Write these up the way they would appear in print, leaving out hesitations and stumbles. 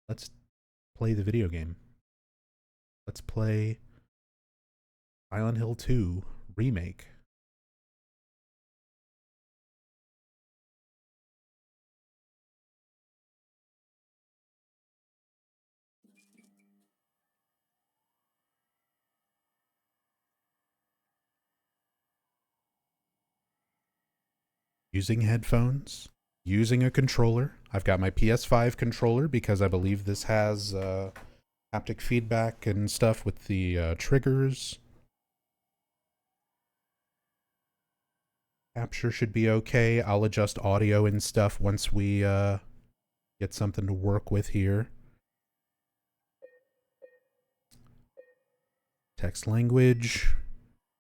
Let's play the video game. Let's play Silent Hill 2 Remake. Using headphones, using a controller. I've got my PS5 controller because I believe this has haptic feedback and stuff with the triggers. Capture should be okay. I'll adjust audio and stuff once we get something to work with here. Text language,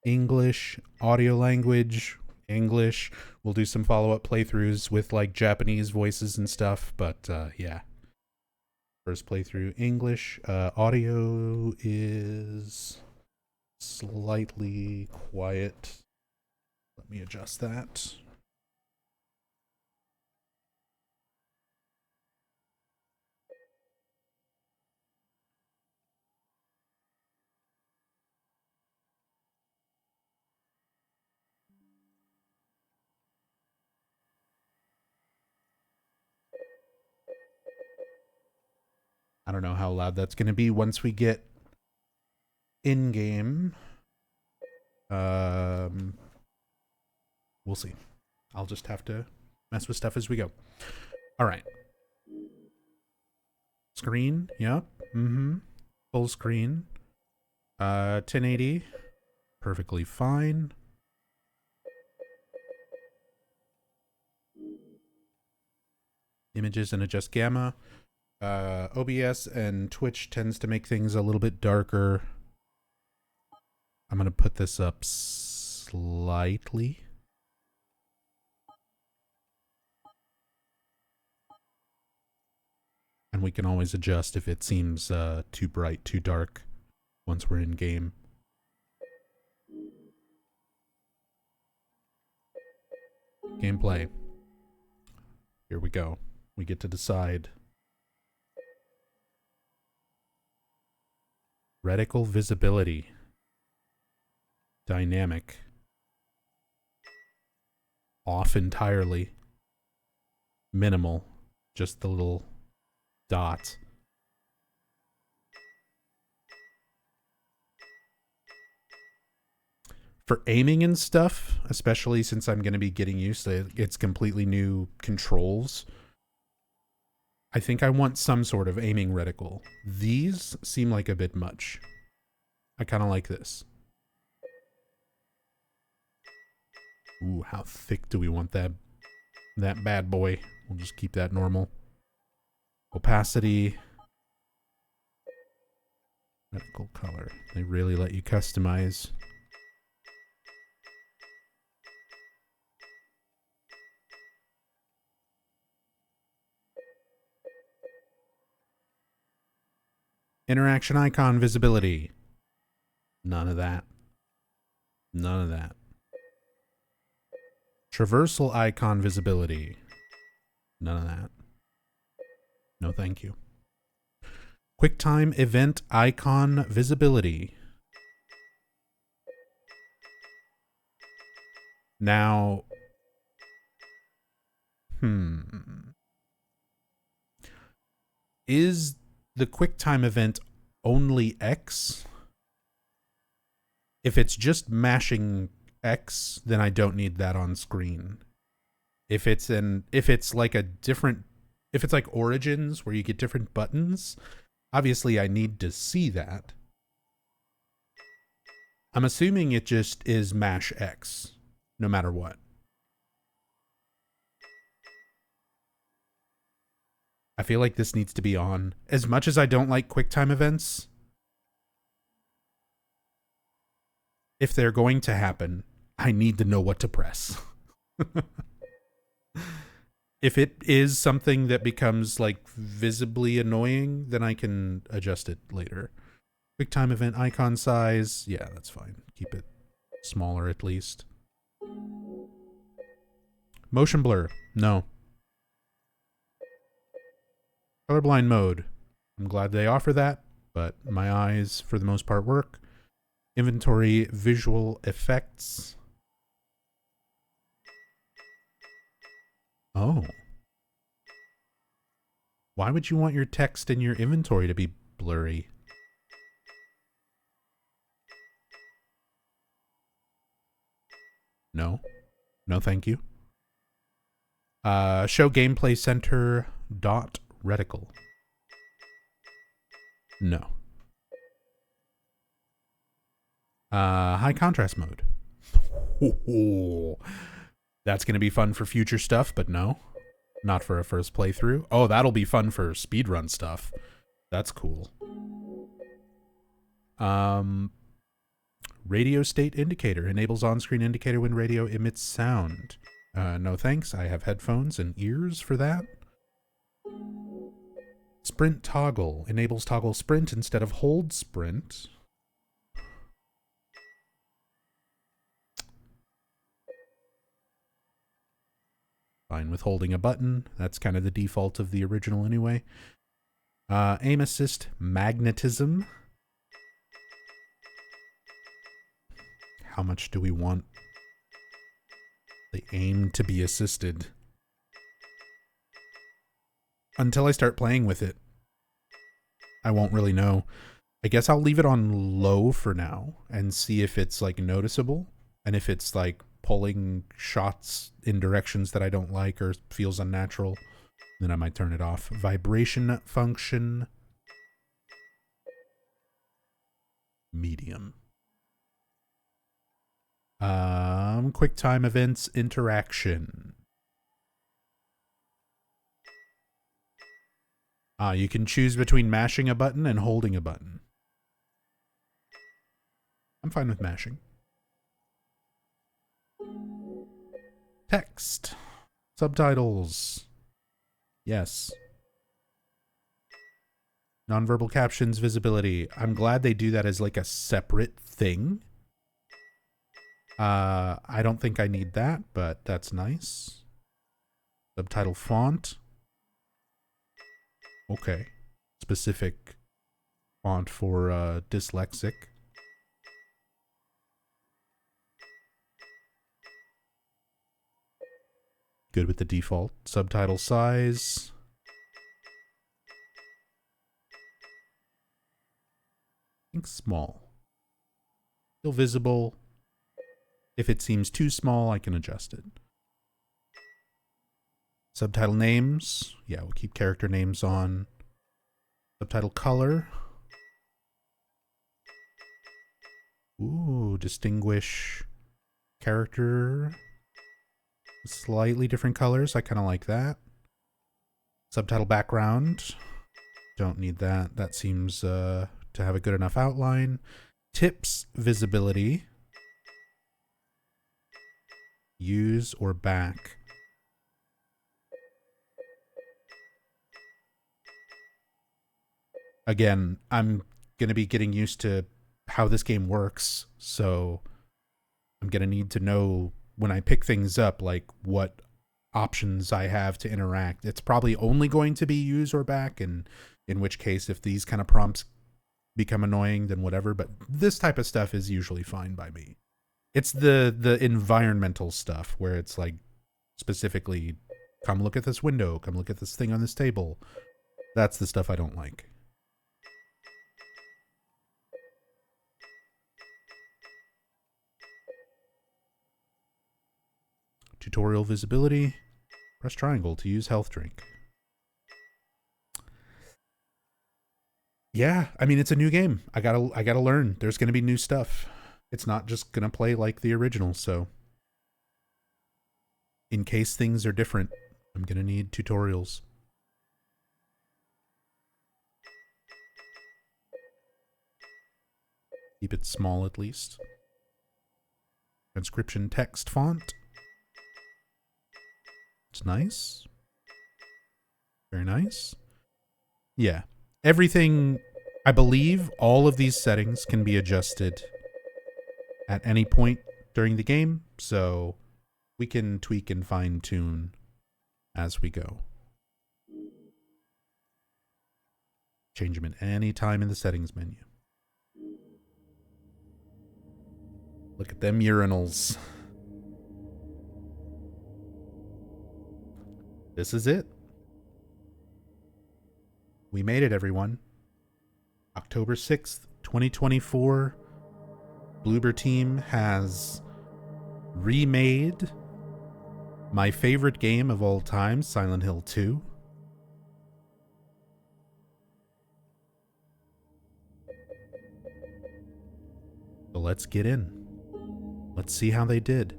English, audio language, English. We'll do some follow-up playthroughs with like Japanese voices and stuff, but yeah. First playthrough English. Audio is slightly quiet. Let me adjust that. I don't know how loud that's going to be once we get in-game. We'll see. I'll just have to mess with stuff as we go. All right. Screen, yep. Full screen. 1080. Perfectly fine. Images and adjust gamma. OBS and Twitch tends to make things a little bit darker. I'm going to put this up slightly. And we can always adjust if it seems too bright, too dark once we're in game. Gameplay. Here we go. We get to decide. Reticle visibility. Dynamic. Off entirely. Minimal. Just the little dot. For aiming and stuff, especially since I'm going to be getting used to it, it's completely new controls. I think I want some sort of aiming reticle. These seem like a bit much. I kind of like this. Ooh, how thick do we want that bad boy? We'll just keep that normal. Opacity. Reticle color. They really let you customize. Interaction icon visibility. None of that. None of that. Traversal icon visibility. None of that. No thank you. QuickTime event icon visibility. Now, is the QuickTime event only X? If it's just mashing X, then I don't need that on screen. If it's like Origins where you get different buttons, obviously I need to see that. I'm assuming it just is mash X, no matter what. I feel like this needs to be on. As much as I don't like QuickTime events, if they're going to happen, I need to know what to press. If it is something that becomes like visibly annoying, then I can adjust it later. QuickTime event icon size. Yeah, that's fine. Keep it smaller at least. Motion blur. No. Colorblind mode. I'm glad they offer that, but my eyes, for the most part, work. Inventory, visual effects. Oh. Why would you want your text in your inventory to be blurry? No. No, thank you. Show gameplay center dot reticle. No. High contrast mode. That's going to be fun for future stuff, but no. Not for a first playthrough. Oh, that'll be fun for speedrun stuff. That's cool. Radio state indicator. Enables on-screen indicator when radio emits sound. No thanks. I have headphones and ears for that. Sprint toggle. Enables toggle sprint instead of hold sprint. Fine with holding a button. That's kind of the default of the original anyway. Aim assist magnetism. How much do we want the aim to be assisted? Until I start playing with it, I won't really know. I guess I'll leave it on low for now and see if it's like noticeable, and if it's like pulling shots in directions that I don't like or feels unnatural, then I might turn it off. Vibration function. Medium. Quick time events interaction. You can choose between mashing a button and holding a button. I'm fine with mashing. Text. Subtitles. Yes. Nonverbal captions visibility. I'm glad they do that as like a separate thing. I don't think I need that, but that's nice. Subtitle font. Okay. Specific font for dyslexic. Good with the default. Subtitle size. I think small. Still visible. If it seems too small, I can adjust it. Subtitle names. Yeah, we'll keep character names on. Subtitle color. Ooh, distinguish character. Slightly different colors. I kind of like that. Subtitle background. Don't need that. That seems to have a good enough outline. Tips visibility. Use or back. Again, I'm going to be getting used to how this game works, so I'm going to need to know when I pick things up, like what options I have to interact. It's probably only going to be use or back, and in which case, if these kind of prompts become annoying, then whatever, but this type of stuff is usually fine by me. It's the environmental stuff where it's like specifically, come look at this window, come look at this thing on this table. That's the stuff I don't like. Tutorial visibility. Press triangle to use health drink. Yeah, I mean, it's a new game. I gotta learn. There's gonna be new stuff. It's not just gonna play like the original, so in case things are different, I'm gonna need tutorials. Keep it small at least. Transcription text font. It's nice. Very nice. Yeah. Everything, I believe all of these settings can be adjusted at any point during the game, so we can tweak and fine-tune as we go. Change them at any time in the settings menu. Look at them urinals. This is it. We made it, everyone. October 6th, 2024. Bloober Team has remade my favorite game of all time, Silent Hill 2. So let's get in. Let's see how they did.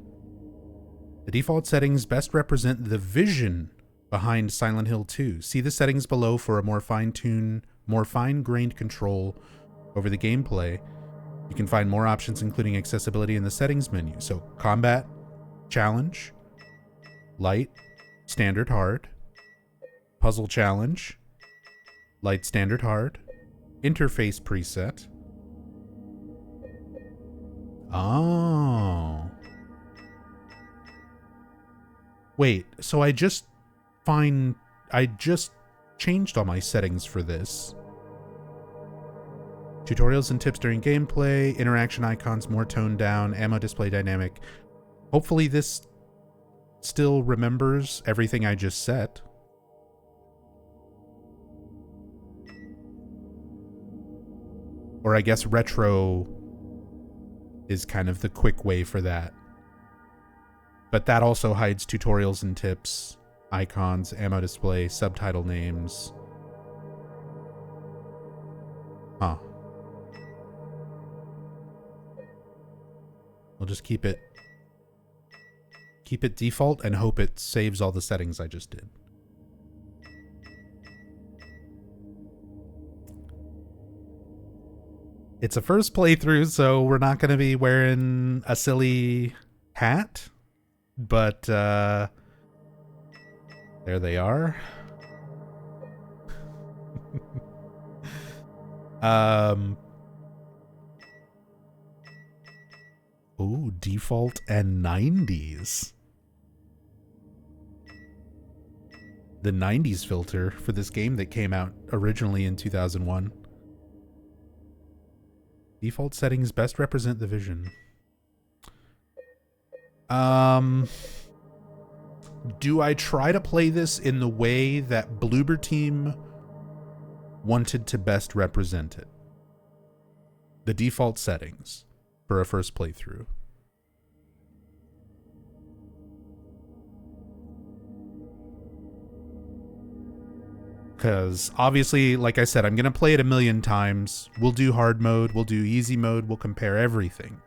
The default settings best represent the vision behind Silent Hill 2. See the settings below for a more fine-tuned, more fine-grained control over the gameplay. You can find more options, including accessibility in the settings menu. So combat, challenge, light, standard, hard, puzzle challenge, light, standard, hard, interface preset. Oh. Wait, so I just changed all my settings for this. Tutorials and tips during gameplay, interaction icons more toned down, ammo display dynamic. Hopefully this still remembers everything I just set. Or I guess retro is kind of the quick way for that. But that also hides tutorials and tips, icons, ammo display, subtitle names. Huh. We'll just keep it default and hope it saves all the settings I just did. It's a first playthrough, so we're not going to be wearing a silly hat, but there they are. Ooh, default and 90s. The 90s filter for this game that came out originally in 2001. Default settings best represent the vision. Do I try to play this in the way that Bloober Team wanted to best represent it? The default settings for a first playthrough. Because obviously, like I said, I'm going to play it a million times. We'll do hard mode, we'll do easy mode, we'll compare everything.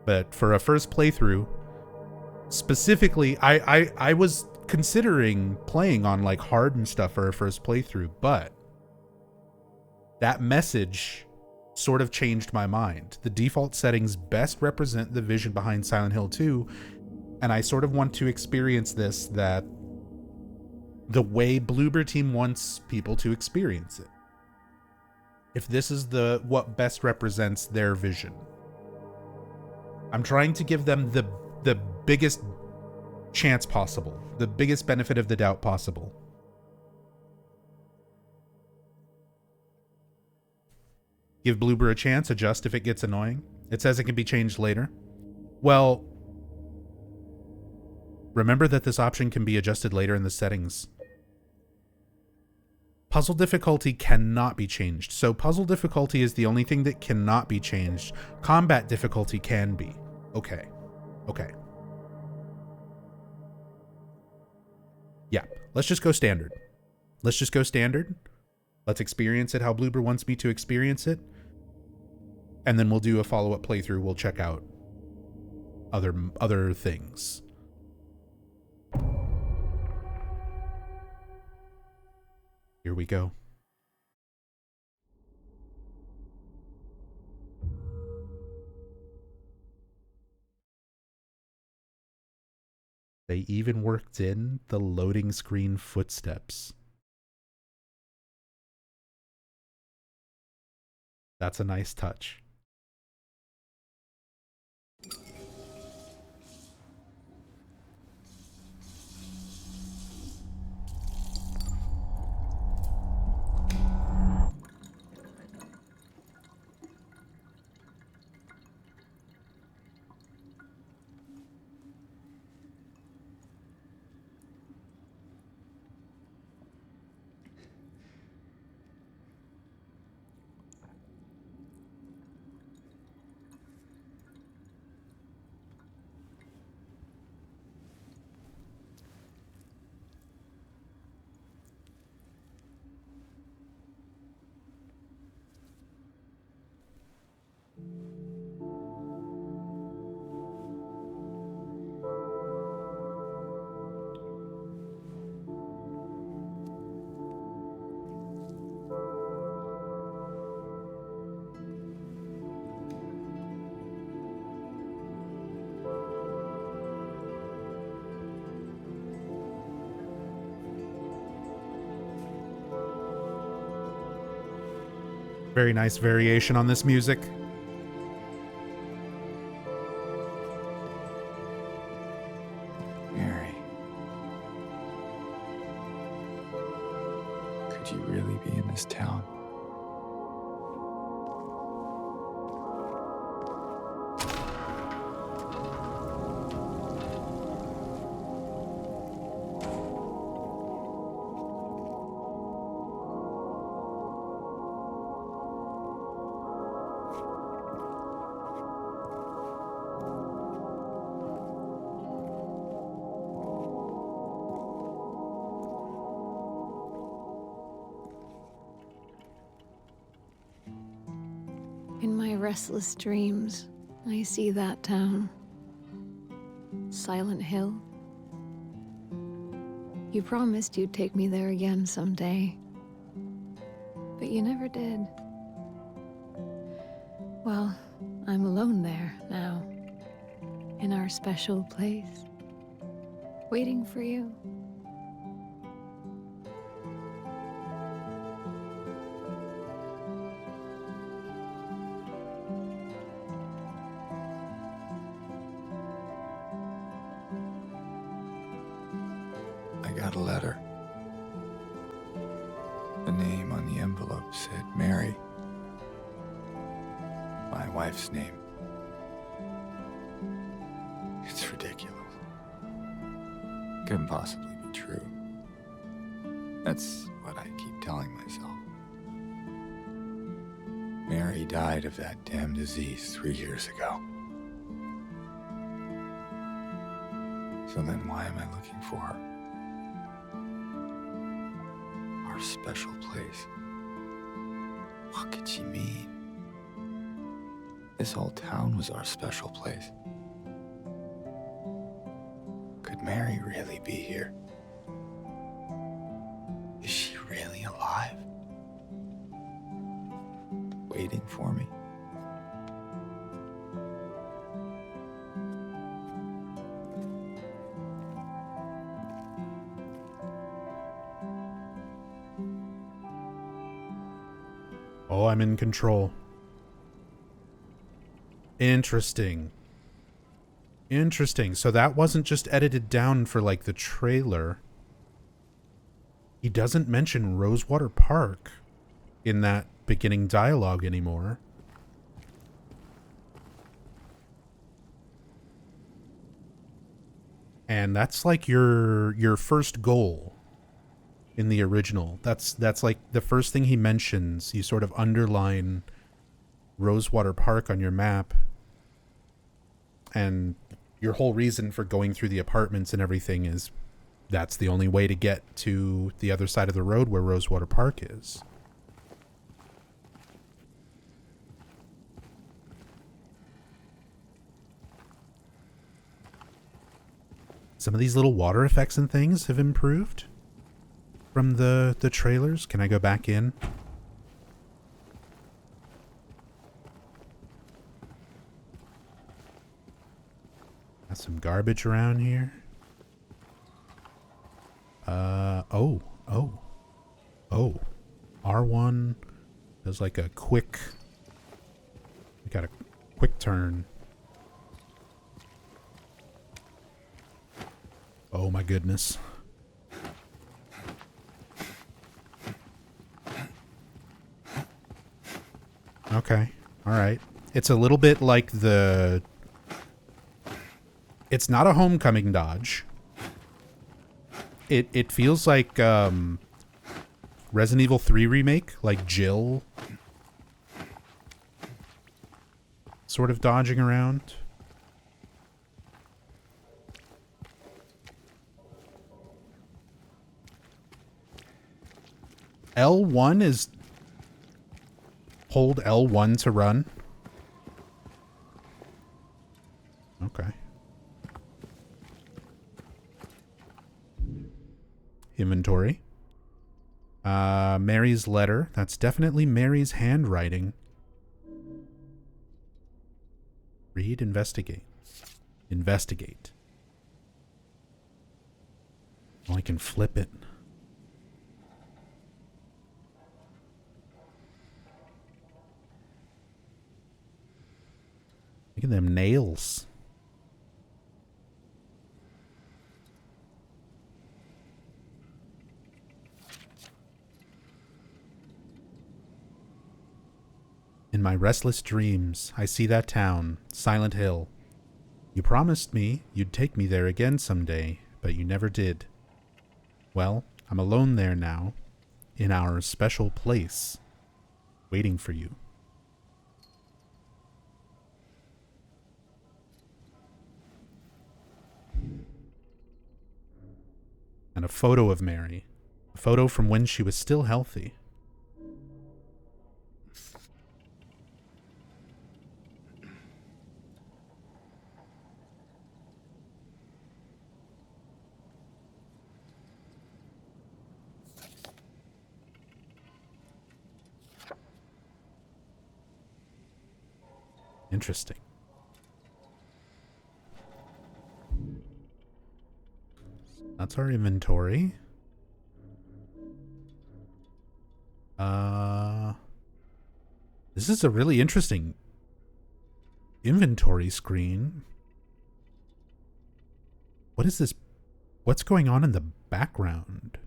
But for a first playthrough, specifically, I was considering playing on like hard and stuff for a first playthrough, but that message sort of changed my mind. The default settings best represent the vision behind Silent Hill 2, and I sort of want to experience this the way Bloober Team wants people to experience it. If this is what best represents their vision. I'm trying to give them the biggest chance possible, the biggest benefit of the doubt possible. Give Bloober a chance, adjust if it gets annoying. It says it can be changed later. Well, remember that this option can be adjusted later in the settings. Puzzle difficulty cannot be changed. So puzzle difficulty is the only thing that cannot be changed. Combat difficulty can be. Okay. Okay. Yeah, let's just go standard. Let's just go standard. Let's experience it how Bloober wants me to experience it. And then we'll do a follow-up playthrough. We'll check out other things. Here we go. They even worked in the loading screen footsteps. That's a nice touch. Very nice variation on this music. Mary. Could you really be in this town? In my restless dreams, I see that town. Silent Hill. You promised you'd take me there again someday. But you never did. Well, I'm alone there now. In our special place. Waiting for you. I got a letter. The name on the envelope said Mary. My wife's name. It's ridiculous. Couldn't possibly be true. That's what I keep telling myself. Mary died of that damn disease 3 years ago. So then why am I looking for her? Our special place. What could she mean? This whole town was our special place. Could Mary really be here? Is she really alive? Waiting for me? Oh, I'm in control. Interesting. Interesting. So that wasn't just edited down for, like, the trailer. He doesn't mention Rosewater Park in that beginning dialogue anymore. And that's like your first goal in the original. That's like the first thing he mentions. You sort of underline Rosewater Park on your map. And your whole reason for going through the apartments and everything is that's the only way to get to the other side of the road where Rosewater Park is. Some of these little water effects and things have improved from the trailers. Can I go back in? Got some garbage around here. Oh. R1 does like a quick... We got a quick turn. Oh my goodness. Okay. All right. It's a little bit like the... It's not a homecoming dodge. It feels like Resident Evil 3 remake, like Jill sort of dodging around. L1 is... Hold L1 to run. Okay. Inventory. Mary's letter. That's definitely Mary's handwriting. Read, investigate. Investigate. Oh, I can flip it. at them nails. In my restless dreams, I see that town, Silent Hill. You promised me you'd take me there again someday, but you never did. Well, I'm alone there now, in our special place, waiting for you. And a photo of Mary. A photo from when she was still healthy. Interesting. That's our inventory. This is a really interesting inventory screen. What is this? What's going on in the background?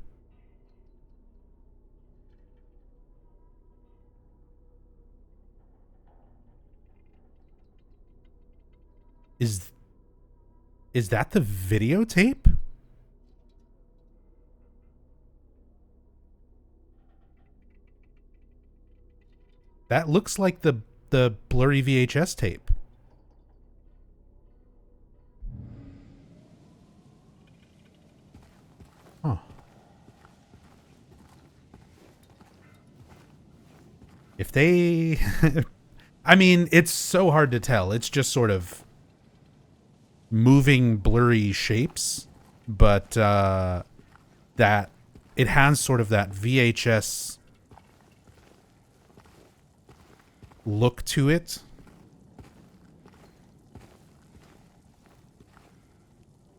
Is that the videotape? That looks like the blurry VHS tape. Huh. If they I mean, it's so hard to tell. It's just sort of moving blurry shapes, but that it has sort of that VHS look to it.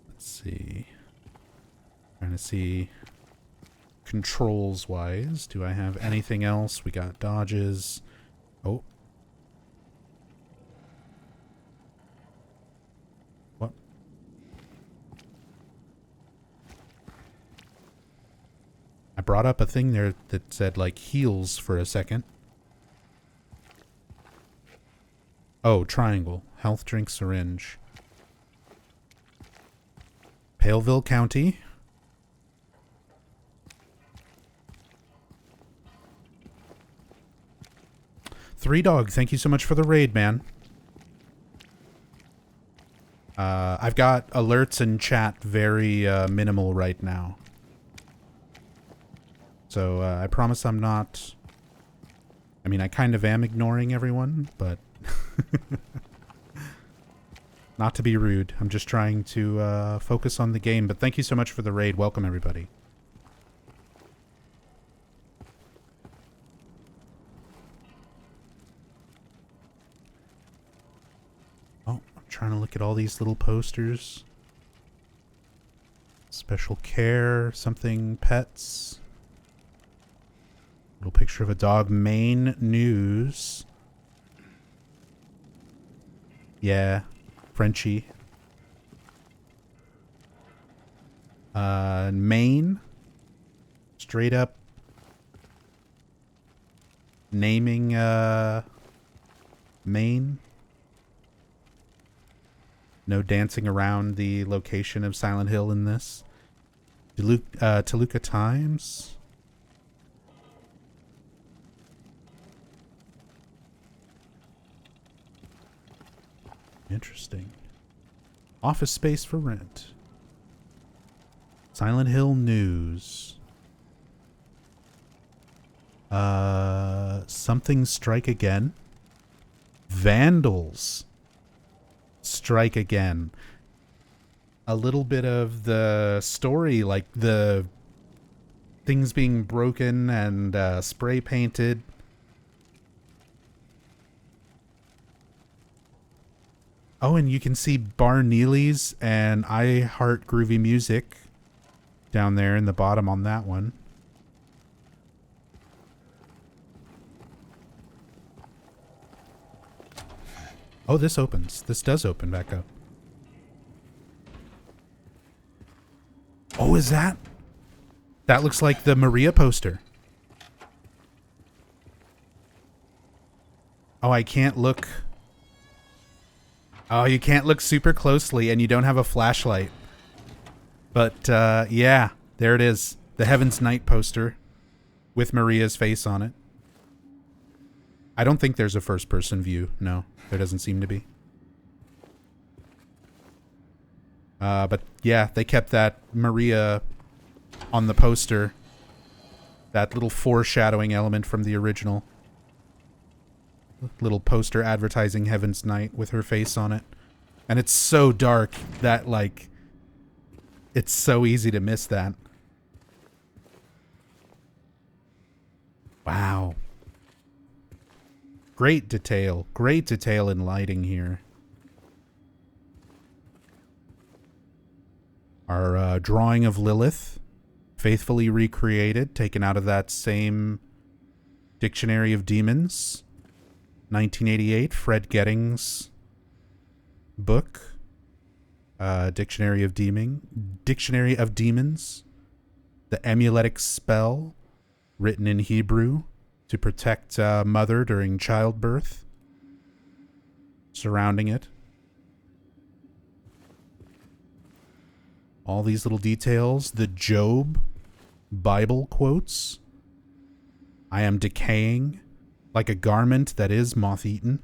Let's see. Trying to see controls wise. Do I have anything else? We got dodges. Oh. What? I brought up a thing there that said like heals for a second. Oh, triangle. Health drink syringe. Paleville County. Three Dog, thank you so much for the raid, man. I've got alerts and chat very minimal right now. So I promise I'm not... I mean, I kind of am ignoring everyone, but... Not to be rude. I'm just trying to focus on the game. But thank you so much for the raid. Welcome, everybody. Oh, I'm trying to look at all these little posters. Special care, something, pets. Little picture of a dog. Maine news. Yeah, Frenchie. Maine. Straight up naming Maine. No dancing around the location of Silent Hill in this. Toluca Times. Interesting. Office space for rent. Silent Hill News. Something strike again. Vandals strike again. A little bit of the story, like the things being broken and spray painted. Oh, and you can see Bar Neely's and I Heart Groovy Music down there in the bottom on that one. Oh, this opens. This does open back up. Oh, is that? That looks like the Maria poster. Oh, I can't look. Oh, you can't look super closely and you don't have a flashlight. But, yeah, there it is. The Heaven's Night poster with Maria's face on it. I don't think there's a first-person view. No, there doesn't seem to be. But, yeah, they kept that Maria on the poster. That little foreshadowing element from the original. Little poster advertising Heaven's Night with her face on it. And it's so dark that, like, it's so easy to miss that. Wow. Great detail in lighting here. Our drawing of Lilith, faithfully recreated, taken out of that same Dictionary of Demons, 1988, Fred Gettings book, Dictionary of Demons, the emuletic spell, written in Hebrew, to protect mother during childbirth, surrounding it. All these little details. The Job Bible quotes. I am decaying like a garment that is moth-eaten.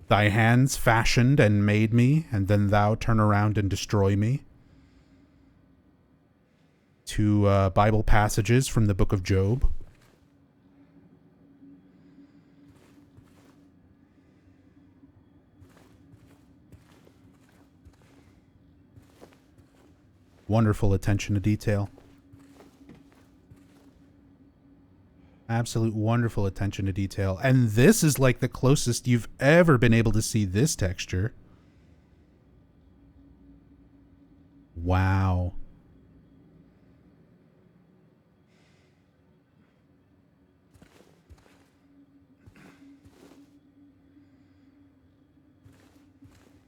Thy hands fashioned and made me, and then thou turn around and destroy me. Two Bible passages from the book of Job. Wonderful attention to detail. Absolute wonderful attention to detail. And this is like the closest you've ever been able to see this texture. Wow.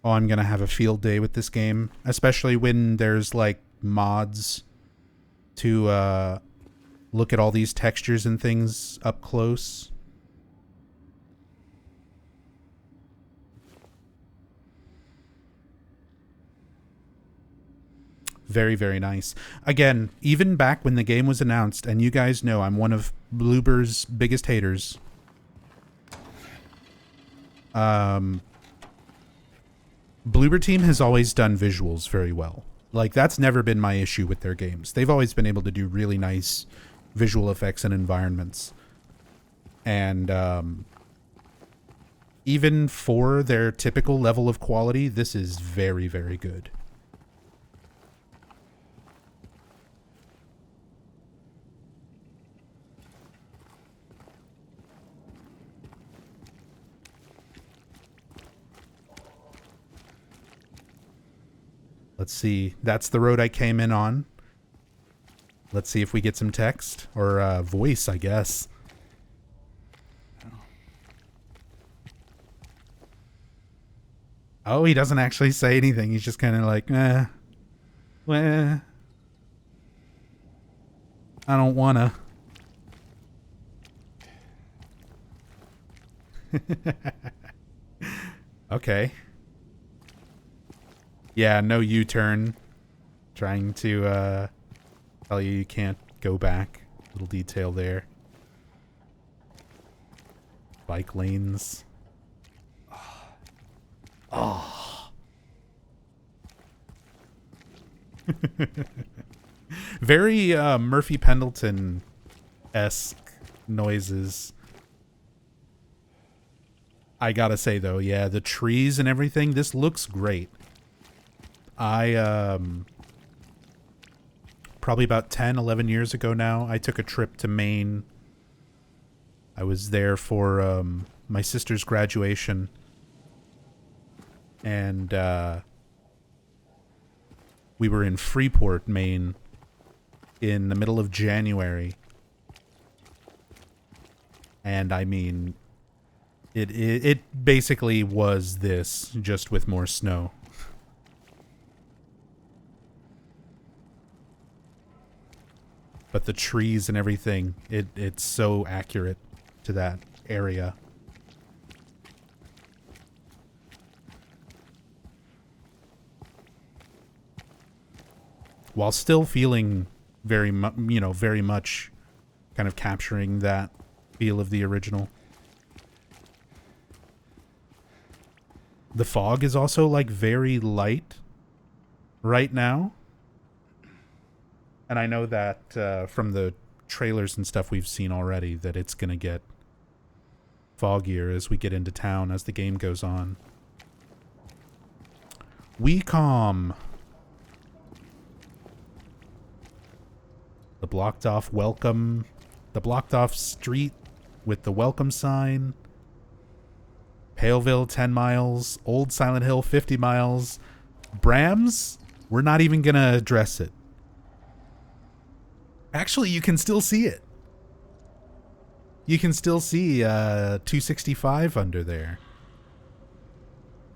Oh, I'm going to have a field day with this game, especially when there's like mods to look at all these textures and things up close. Very, very nice. Again, even back when the game was announced, and you guys know I'm one of Bloober's biggest haters. Bloober Team has always done visuals very well. Like, that's never been my issue with their games. They've always been able to do really nice visual effects and environments. And even for their typical level of quality, this is very, very good. Let's see. That's the road I came in on. Let's see if we get some text or voice, I guess. Oh, he doesn't actually say anything. He's just kind of like, well, I don't wanna. Okay. Yeah, no U-turn. Trying to tell you can't go back. Little detail there. Bike lanes. Oh. Very Murphy Pendleton-esque noises. I gotta say though, yeah, the trees and everything, this looks great. I probably about 10, 11 years ago now, I took a trip to Maine. I was there for my sister's graduation. And we were in Freeport, Maine in the middle of January. And I mean, it basically was this, just with more snow. But the trees and everything, it's so accurate to that area. While still feeling very much kind of capturing that feel of the original. The fog is also like very light right now. And I know that from the trailers and stuff we've seen already that it's going to get foggier as we get into town as the game goes on. WeCom. The blocked off welcome. The blocked off street with the welcome sign. Paleville 10 miles. Old Silent Hill 50 miles. Brams, we're not even going to address it. Actually, you can still see it. You can still see 265 under there.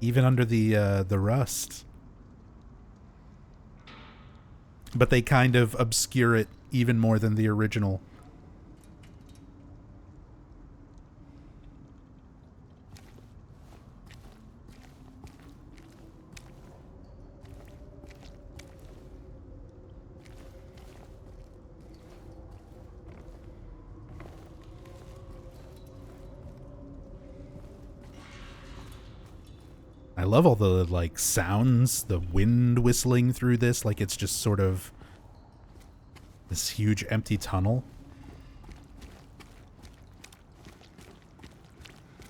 Even under the rust. But they kind of obscure it even more than the original. I love all the like sounds, the wind whistling through this, like it's just sort of this huge empty tunnel.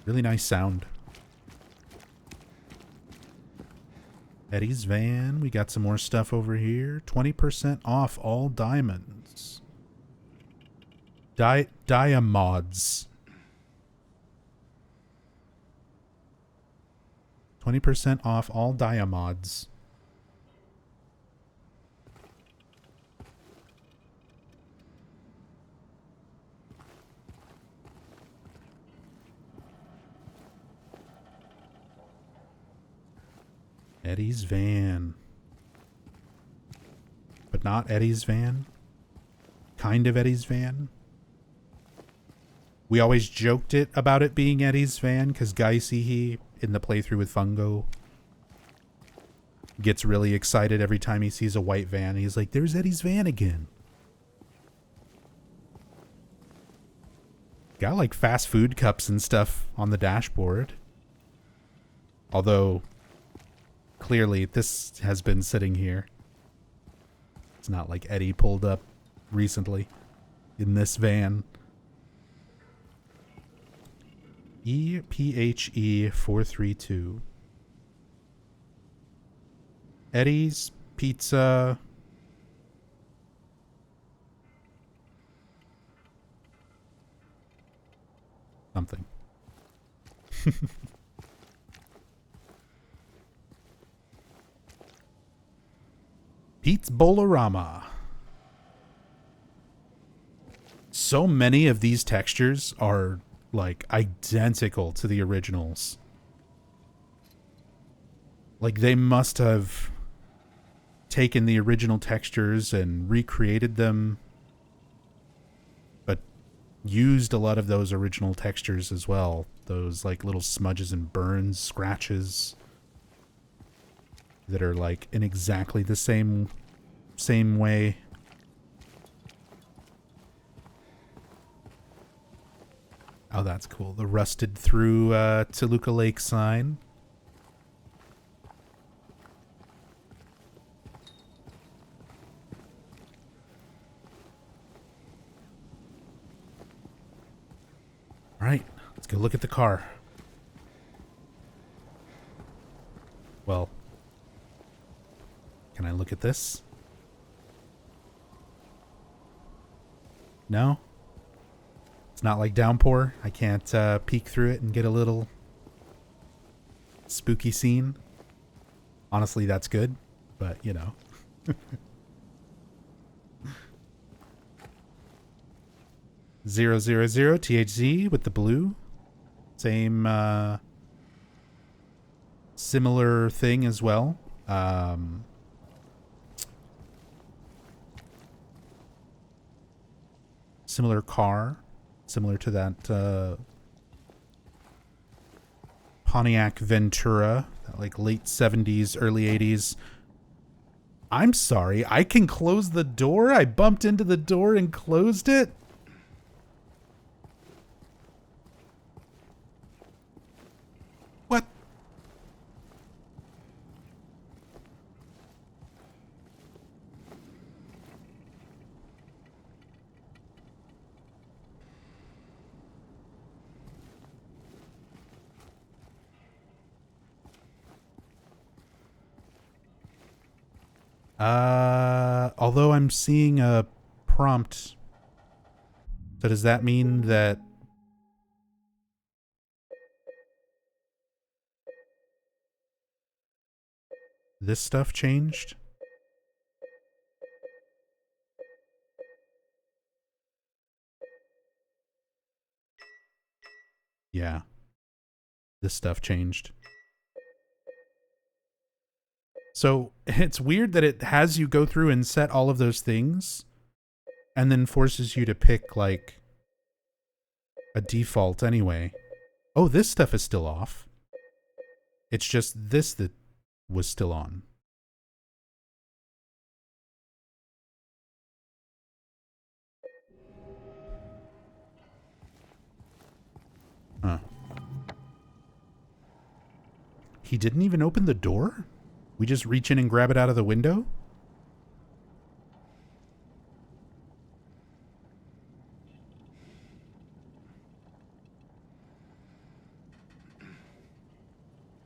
Really nice sound. Eddie's van. We got some more stuff over here. 20% off all diamonds. Diamods. 20% off all diamods. Eddie's van. But not Eddie's van. Kind of Eddie's van. We always joked it about it being Eddie's van because Geisihe in the playthrough with Fungo gets really excited every time he sees a white van. He's like, there's Eddie's van again. Got like fast food cups and stuff on the dashboard. Although, clearly this has been sitting here. It's not like Eddie pulled up recently in this van. EPHE 432. Eddie's Pizza. Something. Pete's Bolorama. So many of these textures are like identical to the originals. Like they must have taken the original textures and recreated them, but used a lot of those original textures as well. Those like little smudges and burns, scratches that are like in exactly the same way. Oh, that's cool. The rusted through Toluca Lake sign. All right, let's go look at the car. Well, can I look at this? No? It's not like Downpour. I can't peek through it and get a little spooky scene. Honestly, that's good, but you know. 000 THZ with the blue. Same similar thing as well. Similar car. Similar to that Pontiac Ventura. That like late 70s, early 80s. I'm sorry. I can close the door? I bumped into the door and closed it? What? Although I'm seeing a prompt. So does that mean that this stuff changed? Yeah. This stuff changed. So it's weird that it has you go through and set all of those things and then forces you to pick like a default anyway. Oh, this stuff is still off. It's just this that was still on. Huh. He didn't even open the door? We just reach in and grab it out of the window?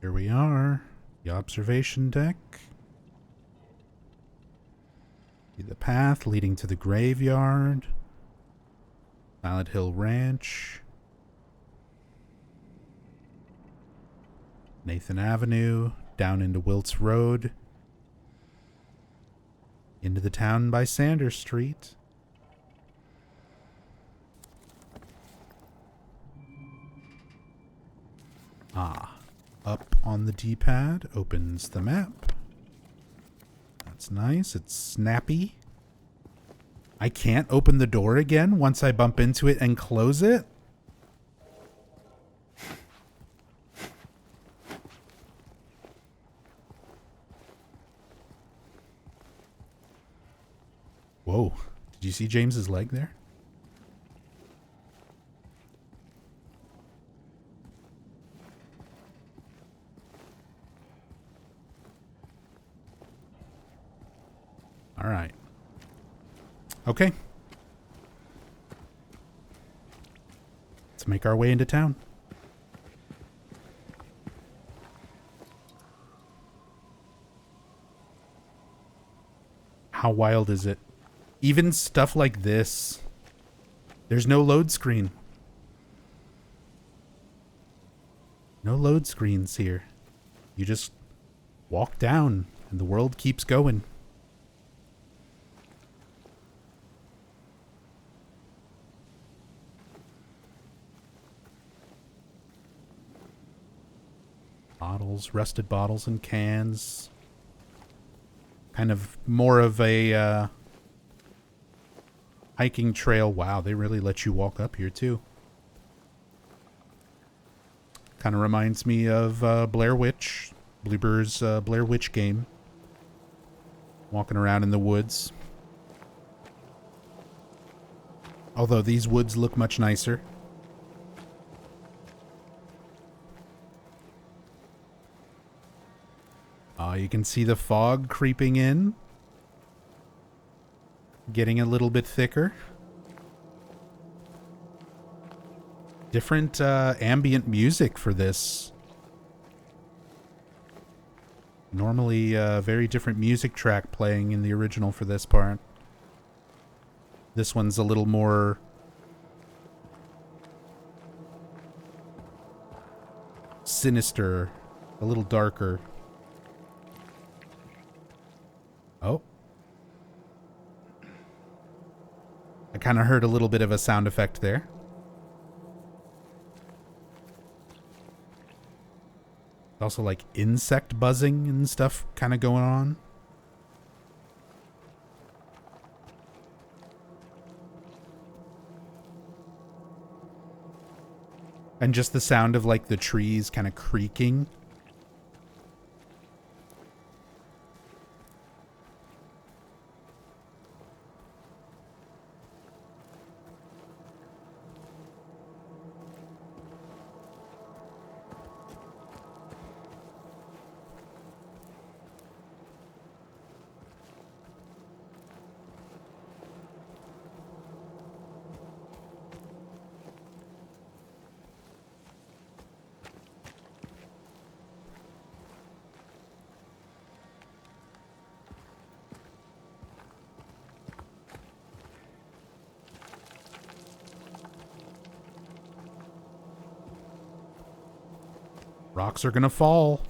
Here we are. The observation deck. The path leading to the graveyard. Mallet Hill Ranch. Nathan Avenue. Down into Wiltz Road. Into the town by Sanders Street. Ah. Up on the D-pad opens the map. That's nice. It's snappy. I can't open the door again once I bump into it and close it? Whoa. Did you see James's leg there? All right. Okay. Let's make our way into town. How wild is it? Even stuff like this. There's no load screen. No load screens here. You just walk down and the world keeps going. Bottles, rusted bottles and cans. Kind of more of a hiking trail. Wow, they really let you walk up here too. Kind of reminds me of Blair Witch, Bluebird's Blair Witch game. Walking around in the woods. Although these woods look much nicer. You can see the fog creeping in. Getting a little bit thicker. Different ambient music for this. Normally very different music track playing in the original for this part. This one's a little more sinister, a little darker. Oh. kind of heard a little bit of a sound effect there. Also like insect buzzing and stuff kind of going on. And just the sound of like the trees kind of creaking. Rocks are gonna fall.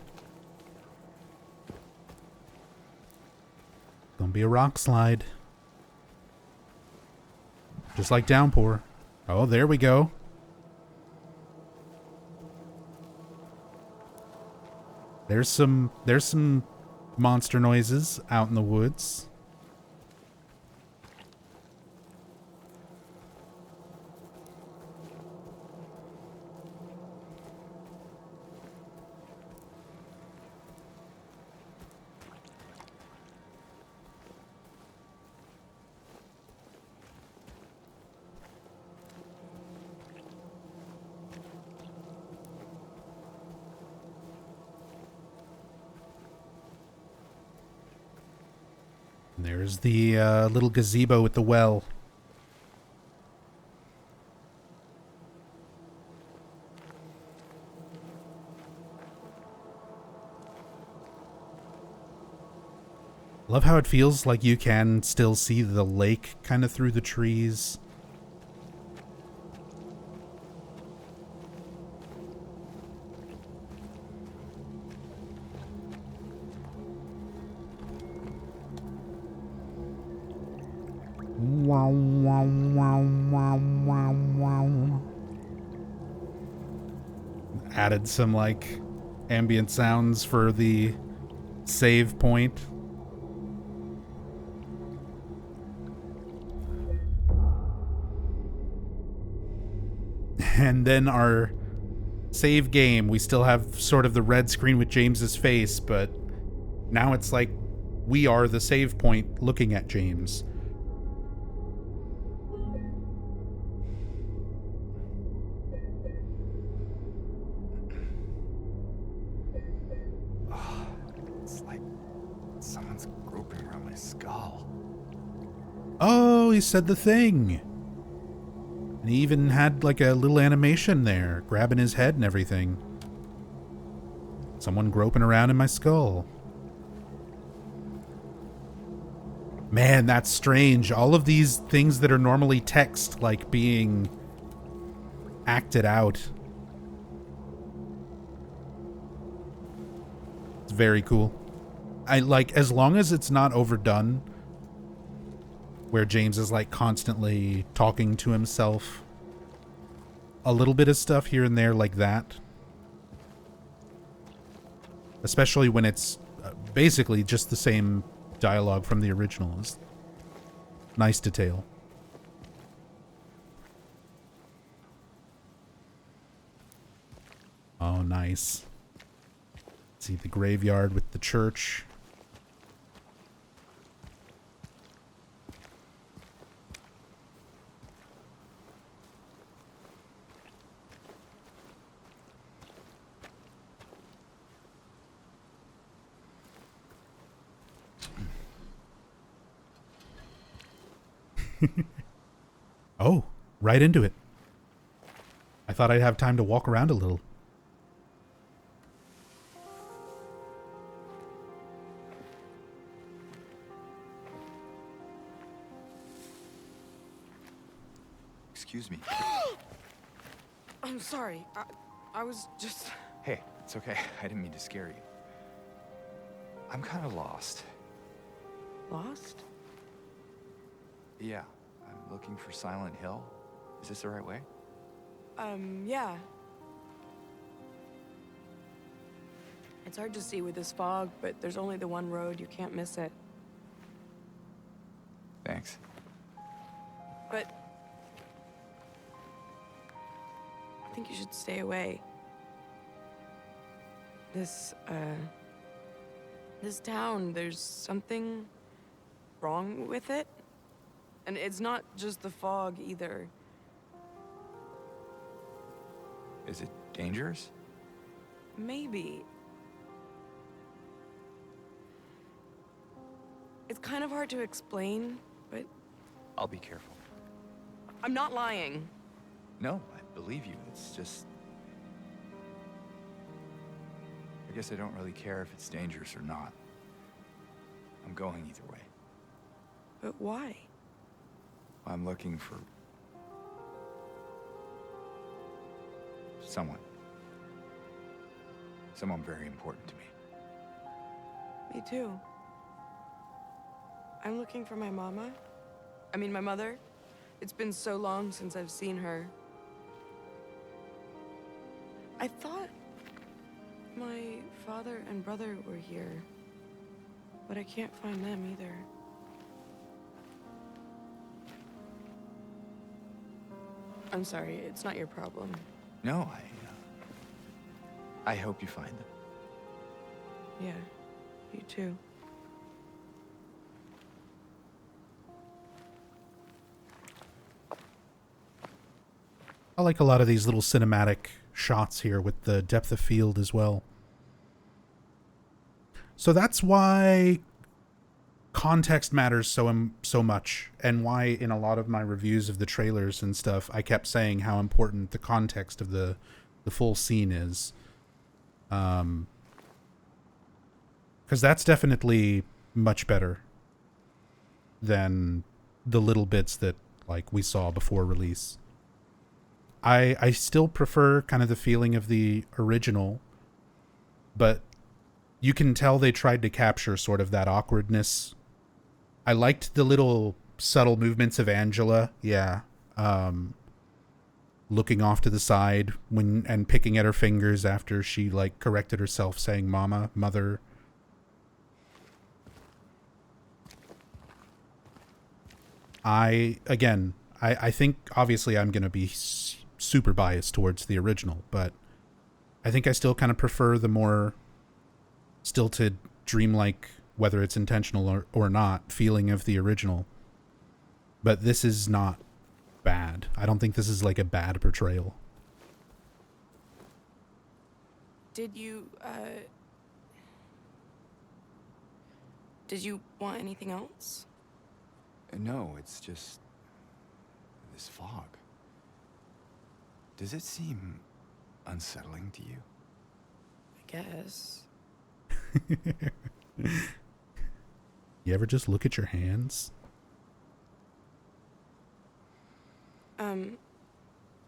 Gonna be a rock slide. Just like downpour. Oh, there we go. There's some monster noises out in the woods. And there's the little gazebo with the well. Love how it feels like you can still see the lake kind of through the trees. Wow, wow, wow, wow, wow, wow. Added some like ambient sounds for the save point. And then our save game, we still have sort of the red screen with James's face, but now it's like we are the save point looking at James. It's like someone's groping around my skull. Oh, he said the thing. And he even had like a little animation there, grabbing his head and everything. Someone groping around in my skull. Man, that's strange. All of these things that are normally text, like being acted out. It's very cool. I like, as long as it's not overdone, where James is like constantly talking to himself. A little bit of stuff here and there like that. Especially when it's basically just the same dialogue from the original. Is nice detail. Oh, nice. See the graveyard with the church. Oh, right into it. I thought I'd have time to walk around a little. Excuse me. I'm sorry. I was just... Hey, it's okay. I didn't mean to scare you. I'm kind of lost. Lost? Yeah. I'm looking for Silent Hill. Is this the right way? Yeah. It's hard to see with this fog, but there's only the one road. You can't miss it. Thanks. But I think you should stay away. This town, there's something wrong with it. And it's not just the fog either. Is it dangerous? Maybe. It's kind of hard to explain, but I'll be careful. I'm not lying. No, I believe you. It's just... I guess I don't really care if it's dangerous or not. I'm going either way. But why? I'm looking for... someone. Someone very important to me. Me too. I'm looking for my mama. I mean, my mother. It's been so long since I've seen her. I thought my father and brother were here, but I can't find them either. I'm sorry, it's not your problem. No, I hope you find them. Yeah, you too. I like a lot of these little cinematic shots here with the depth of field as well. So that's why context matters so much, and why in a lot of my reviews of the trailers and stuff, I kept saying how important the context of the full scene is. Because that's definitely much better than the little bits that like we saw before release. I still prefer kind of the feeling of the original, but you can tell they tried to capture sort of that awkwardness. I liked the little subtle movements of Angela, yeah. Looking off to the side and picking at her fingers after she like corrected herself, saying mama, mother. I think obviously I'm going to be super biased towards the original, but I think I still kind of prefer the more stilted, dreamlike, whether it's intentional or not, feeling of the original. But this is not bad. I don't think this is like a bad portrayal. Did you want anything else? No, it's just... this fog. Does it seem unsettling to you? I guess. You ever just look at your hands?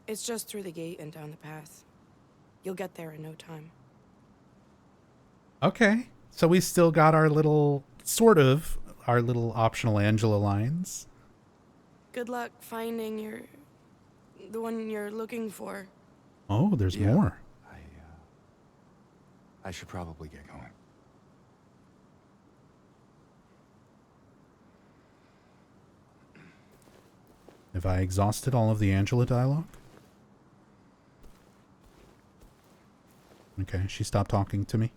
It's just through the gate and down the path. You'll get there in no time. Okay. So we still got our little optional Angela lines. Good luck finding the one you're looking for. Oh, there's more. I should probably get going. Have I exhausted all of the Angela dialogue? Okay, she stopped talking to me.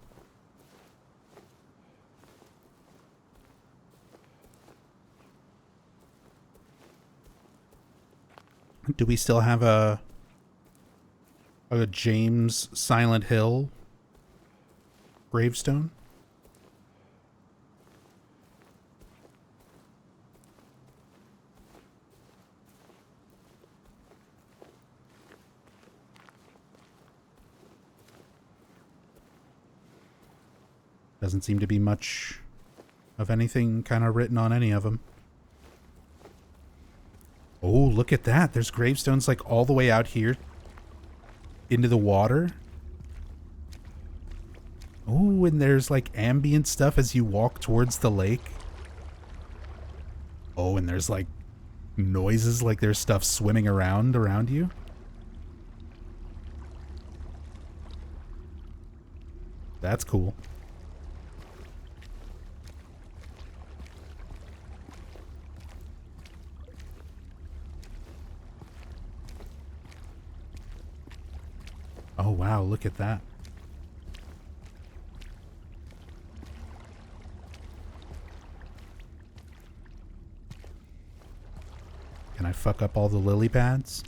Do we still have a James Silent Hill gravestone? Doesn't seem to be much of anything kind of written on any of them. Oh, look at that. There's gravestones like all the way out here into the water. Oh, and there's like ambient stuff as you walk towards the lake. Oh, and there's like noises like there's stuff swimming around you. That's cool. Oh wow, look at that. Can I fuck up all the lily pads?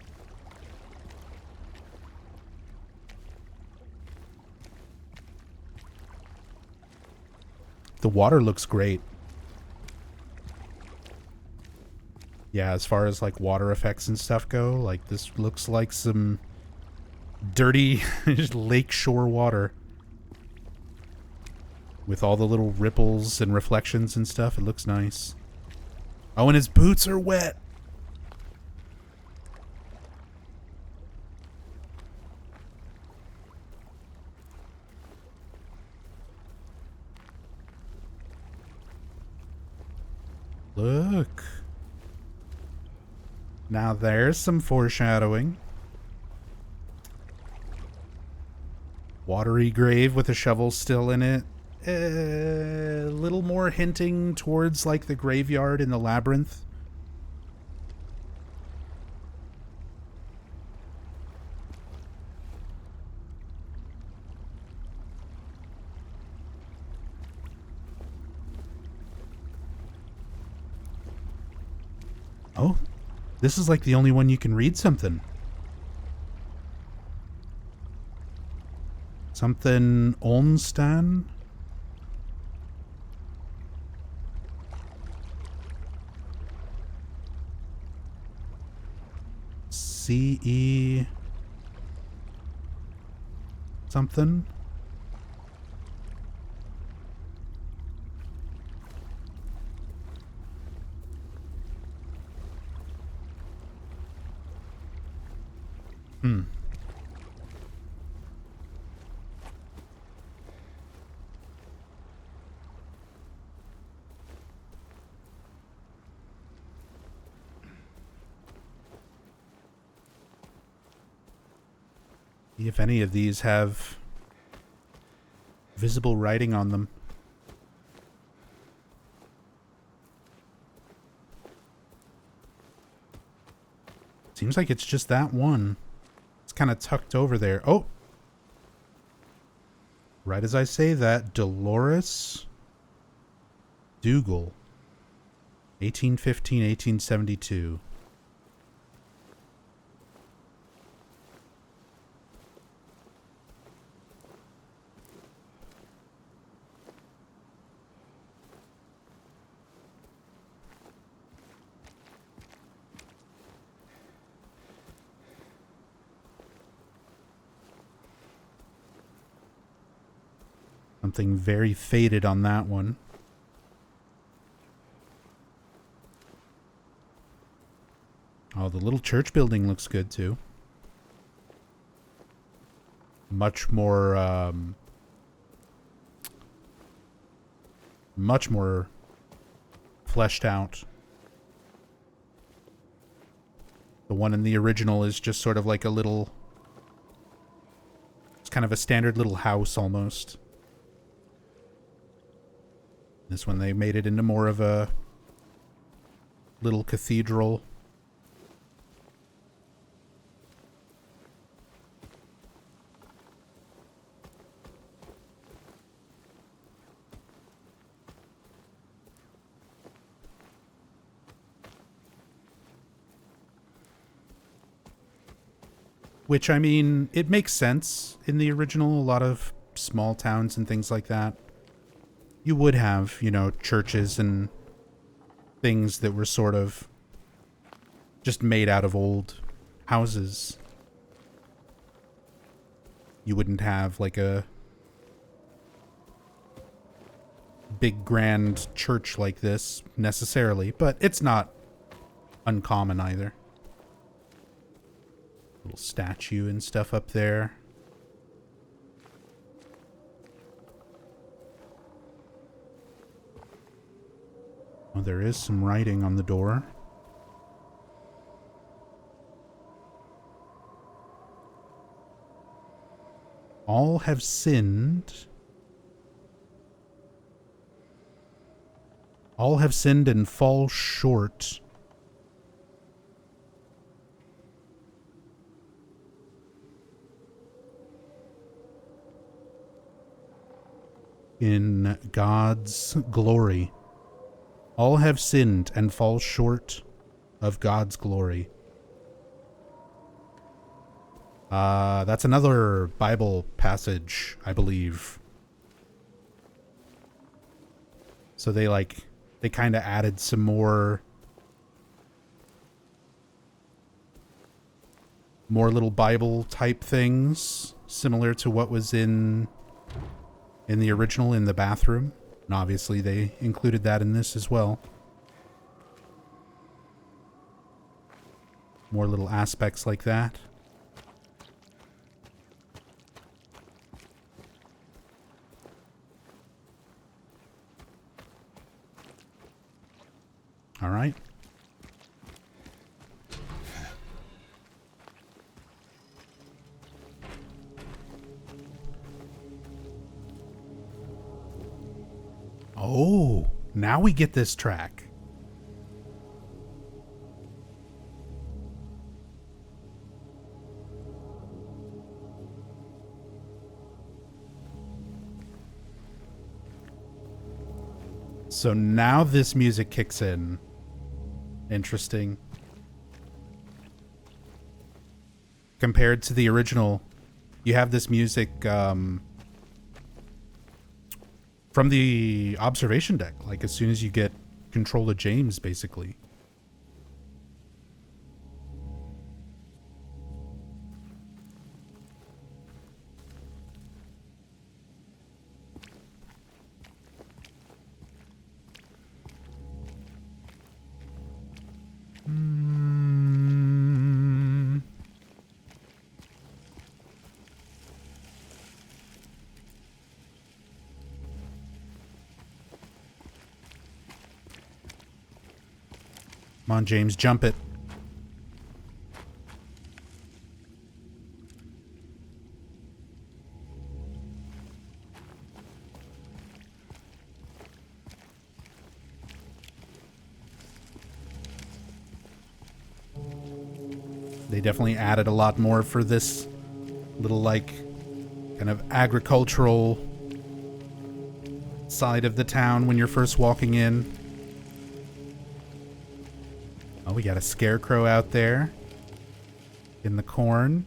The water looks great. Yeah, as far as like water effects and stuff go, like this looks like some dirty lakeshore water. With all the little ripples and reflections and stuff, it looks nice. Oh, and his boots are wet. Look. Now there's some foreshadowing. Watery grave with a shovel still in it. A little more hinting towards like the graveyard in the labyrinth. Oh, this is like the only one you can read something. Something Olmstan? C-E... something? See if any of these have visible writing on them. Seems like it's just that one. It's kind of tucked over there. Oh! Right as I say that, Dolores Dougal. 1815, 1872. Something very faded on that one. Oh, the little church building looks good too. Much more fleshed out. The one in the original is just sort of like a little... It's kind of a standard little house almost. This one they made it into more of a little cathedral. Which, I mean, it makes sense in the original. A lot of small towns and things like that. You would have, you know, churches and things that were sort of just made out of old houses. You wouldn't have like a big grand church like this necessarily, but it's not uncommon either. Little statue and stuff up there. Oh, there is some writing on the door. All have sinned. All have sinned and fall short. In God's glory. All have sinned and fall short of God's glory. That's another Bible passage, I believe. So they kind of added some more little Bible type things, similar to what was in the original in the bathroom. And obviously they included that in this as well. More little aspects like that. All right. Oh, now we get this track. So now this music kicks in. Interesting. Compared to the original, you have this music from the observation deck, like as soon as you get control of James, basically. Come on, James, jump it. They definitely added a lot more for this little, like, kind of agricultural side of the town when you're first walking in. Oh, we got a scarecrow out there in the corn.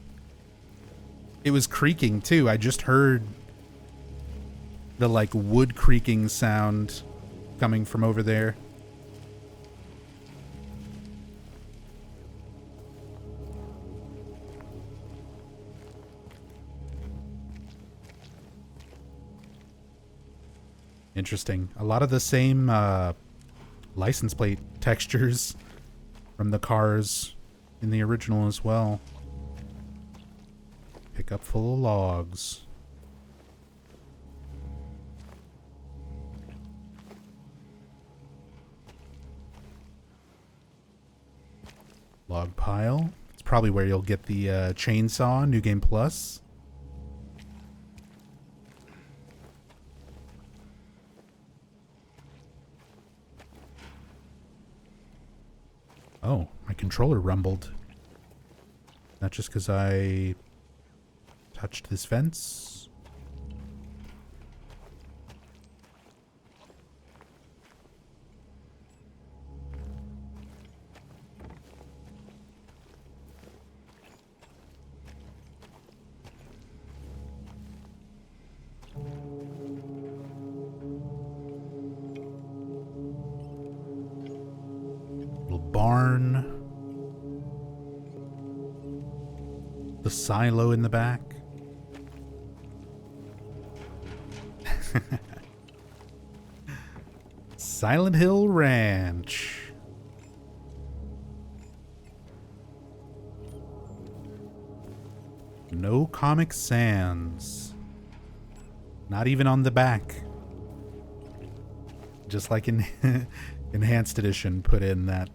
It was creaking too. I just heard the like wood creaking sound coming from over there. Interesting. A lot of the same license plate textures from the cars in the original as well. Pickup full of logs. Log pile. It's probably where you'll get the chainsaw, New Game Plus. Oh, my controller rumbled. Not just because I touched this fence. Barn. The silo in the back. Silent Hill Ranch. No Comic Sans. Not even on the back. Just like in Enhanced Edition put in that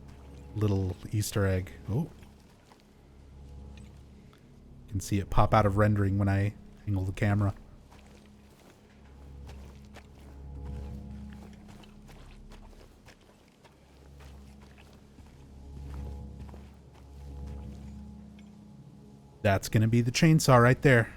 little Easter egg. Oh. You can see it pop out of rendering when I Angle the camera. That's gonna be the chainsaw right there.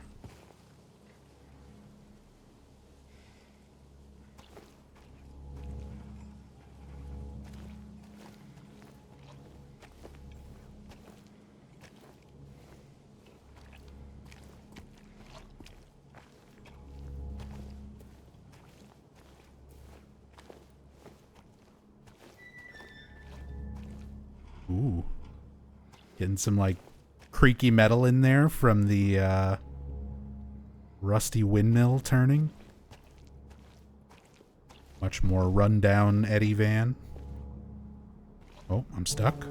Ooh. Getting some, like, creaky metal in there from the, rusty windmill turning. Much more run-down Eddie van. Oh, I'm stuck.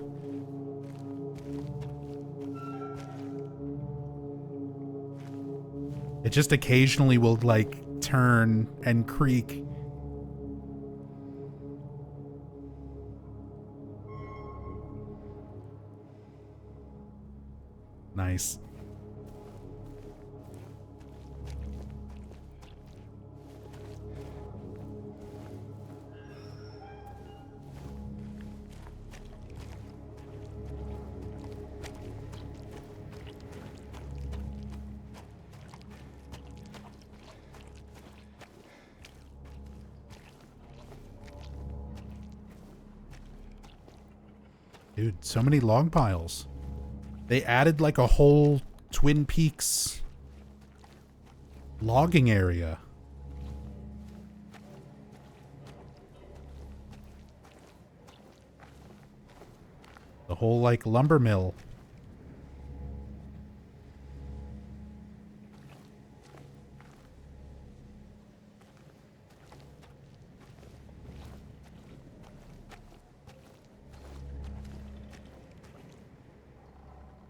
It just occasionally will, like, turn and creak. Nice. Dude, so many log piles. They added like a whole Twin Peaks logging area. The whole like lumber mill.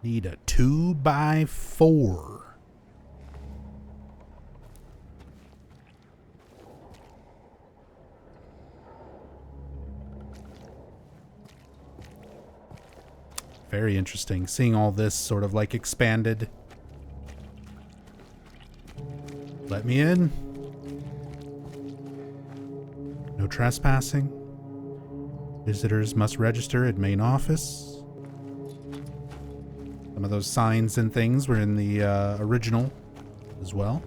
Need a 2x4. Very interesting. Seeing all this sort of like expanded. Let me in. No trespassing. Visitors must register at main office. Some of those signs and things were in the original as well.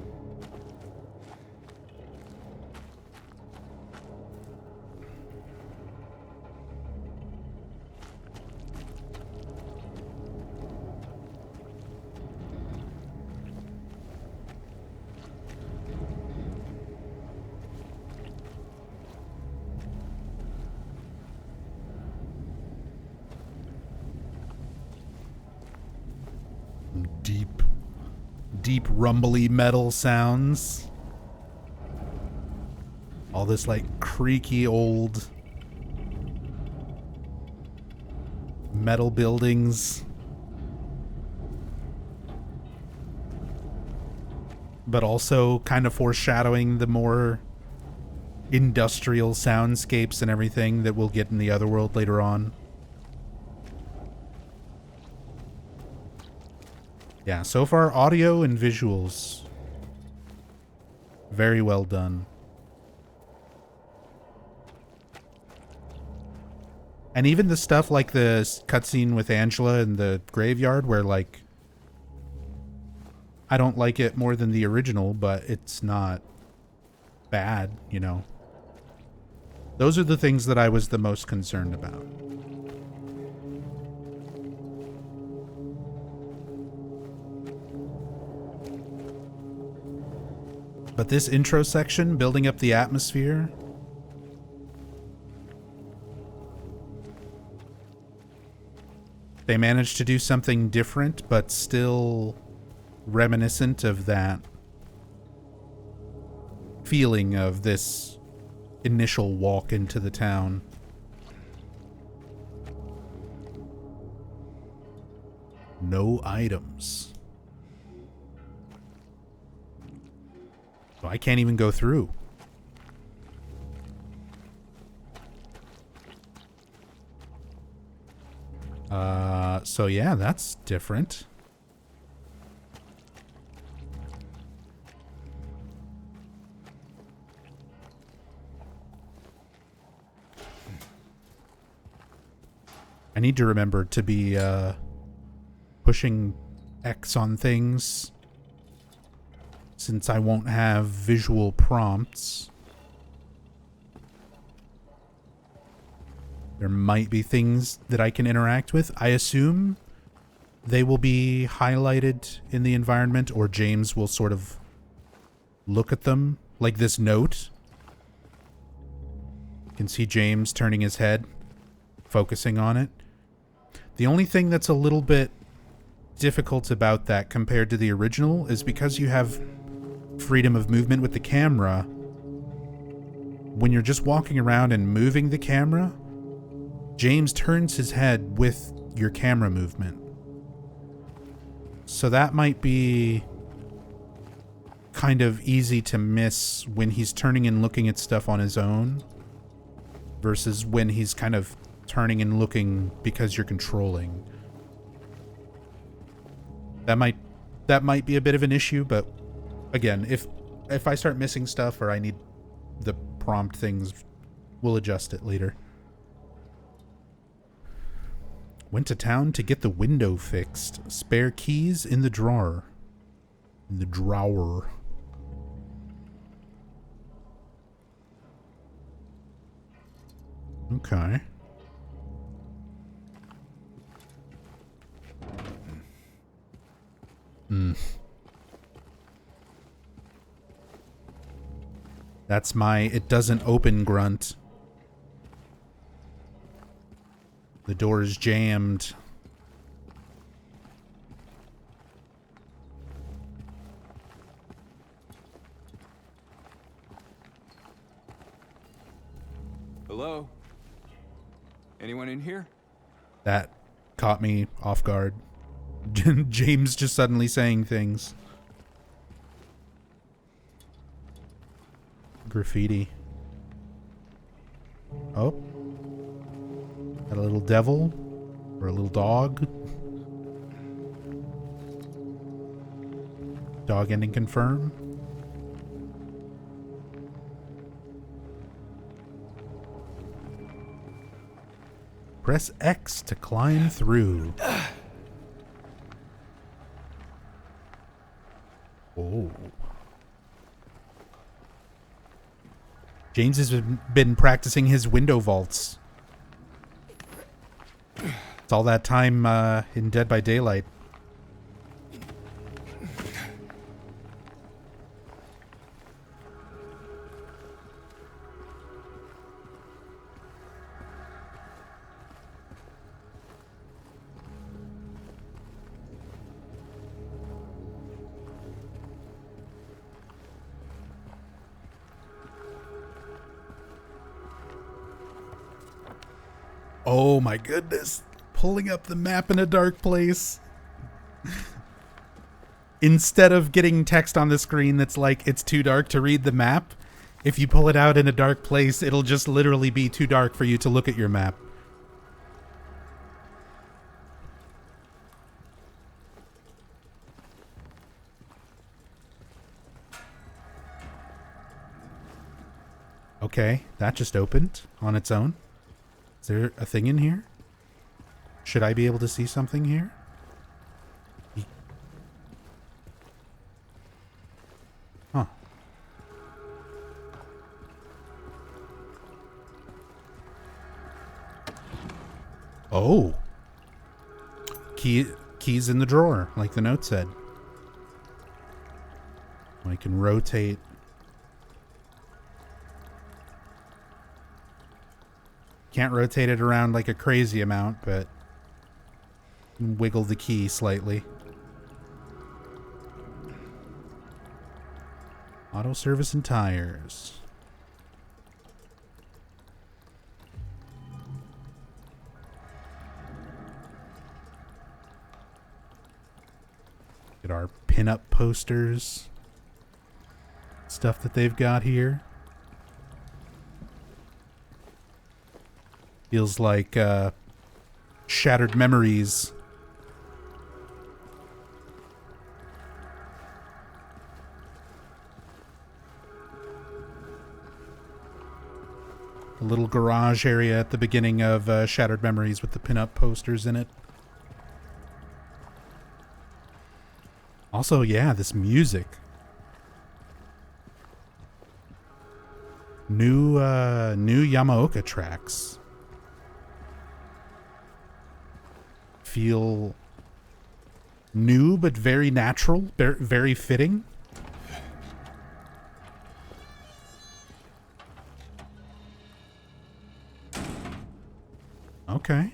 Deep rumbly metal sounds. All this like creaky old metal buildings. But also kind of foreshadowing the more industrial soundscapes and everything that we'll get in the other world later on. Yeah, so far audio and visuals very well done. And even the stuff like the cutscene with Angela in the graveyard where like I don't like it more than the original, but it's not bad, you know. Those are the things that I was the most concerned about. But this intro section, building up the atmosphere, they managed to do something different, but still reminiscent of that feeling of this initial walk into the town. No items. So I can't even go through. So yeah, that's different. I need to remember to be pushing X on things since I won't have visual prompts. There might be things that I can interact with. I assume they will be highlighted in the environment, or James will sort of look at them, like this note. You can see James turning his head, focusing on it. The only thing that's a little bit difficult about that compared to the original is because you have freedom of movement with the camera. When you're just walking around and moving the camera, James turns his head with your camera movement. So that might be kind of easy to miss when he's turning and looking at stuff on his own versus when he's kind of turning and looking because you're controlling. That might be a bit of an issue, but again, if I start missing stuff or I need the prompt things, we'll adjust it later. Went to town to get the window fixed. Spare keys in the drawer. In the drawer. Okay. That's my it doesn't open grunt. The door is jammed. Hello? Anyone in here? That caught me off guard. James just suddenly saying things. Graffiti. Oh. Got a little devil? Or a little dog? Dog ending confirm. Press X to climb through. Oh. James has been practicing his window vaults. It's all that time in Dead by Daylight. Oh my goodness. Pulling up the map in a dark place. Instead of getting text on the screen that's like, it's too dark to read the map, if you pull it out in a dark place, it'll just literally be too dark for you to look at your map. Okay, that just opened on its own. Is there a thing in here? Should I be able to see something here? Huh. Oh. Keys in the drawer, like the note said. I can rotate. Can't rotate it around like a crazy amount, but wiggle the key slightly. Auto service and tires. Get our pin-up posters. Stuff that they've got here. Feels like Shattered Memories. A little garage area at the beginning of Shattered Memories with the pinup posters in it. Also, yeah, this music. New Yamaoka tracks. Feel new but very natural, very fitting. Okay.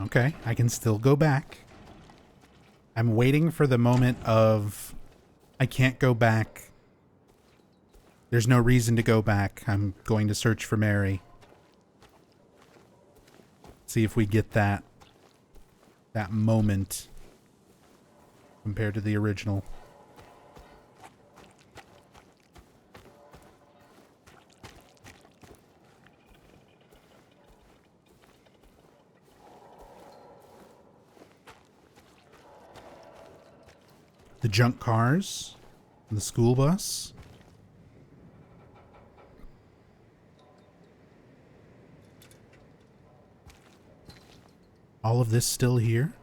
Okay, I can still go back. I'm waiting for the moment of I can't go back. There's no reason to go back. I'm going to search for Mary. See if we get that moment compared to the original. The junk cars, the school bus. All of this still here.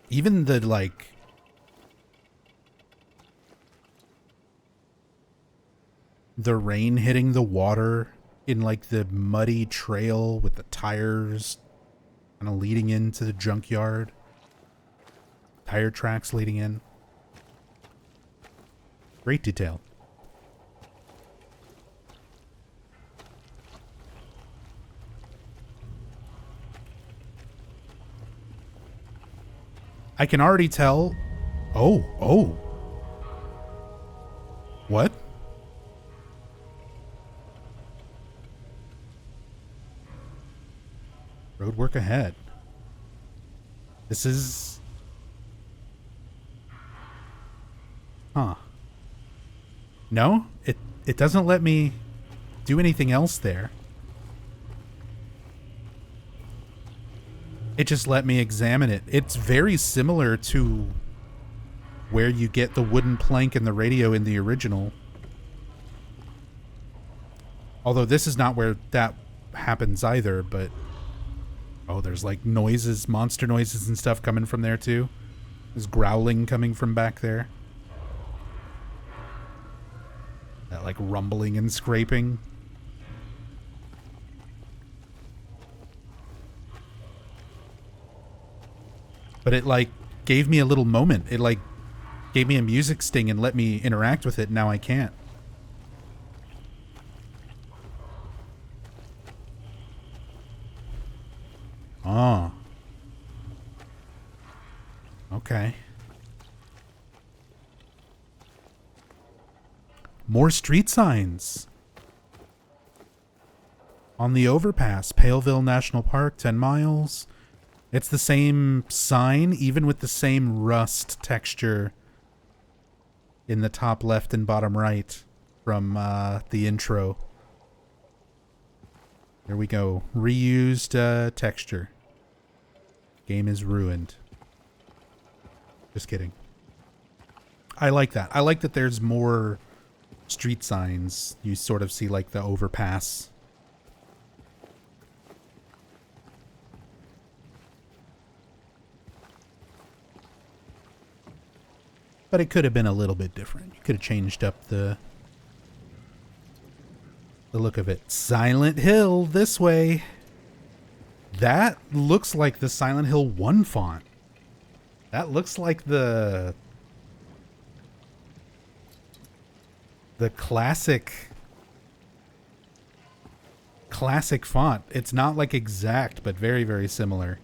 Even the, like, the rain hitting the water in, like, the muddy trail with the tires kind of leading into the junkyard. Tire tracks leading in. Great detail. I can already tell. Oh. What? Road work ahead. This is... Huh. No? It doesn't let me do anything else there. It just let me examine it. It's very similar to where you get the wooden plank and the radio in the original. Although this is not where that happens either, but... Oh, there's like noises, monster noises and stuff coming from there too. There's growling coming from back there. That like rumbling and scraping. But it like gave me a little moment. It like gave me a music sting and let me interact with it. Now I can't. Oh. Okay. More street signs. On the overpass, Paleville National Park, 10 miles. It's the same sign, even with the same rust texture in the top left and bottom right from the intro. There we go. Reused texture. Game is ruined. Just kidding. I like that. I like that there's more street signs. You sort of see like the overpass. But it could have been a little bit different. You could have changed up the look of it. Silent Hill this way. That looks like the Silent Hill 1 font. That looks like the classic font. It's not like exact, but very, very similar.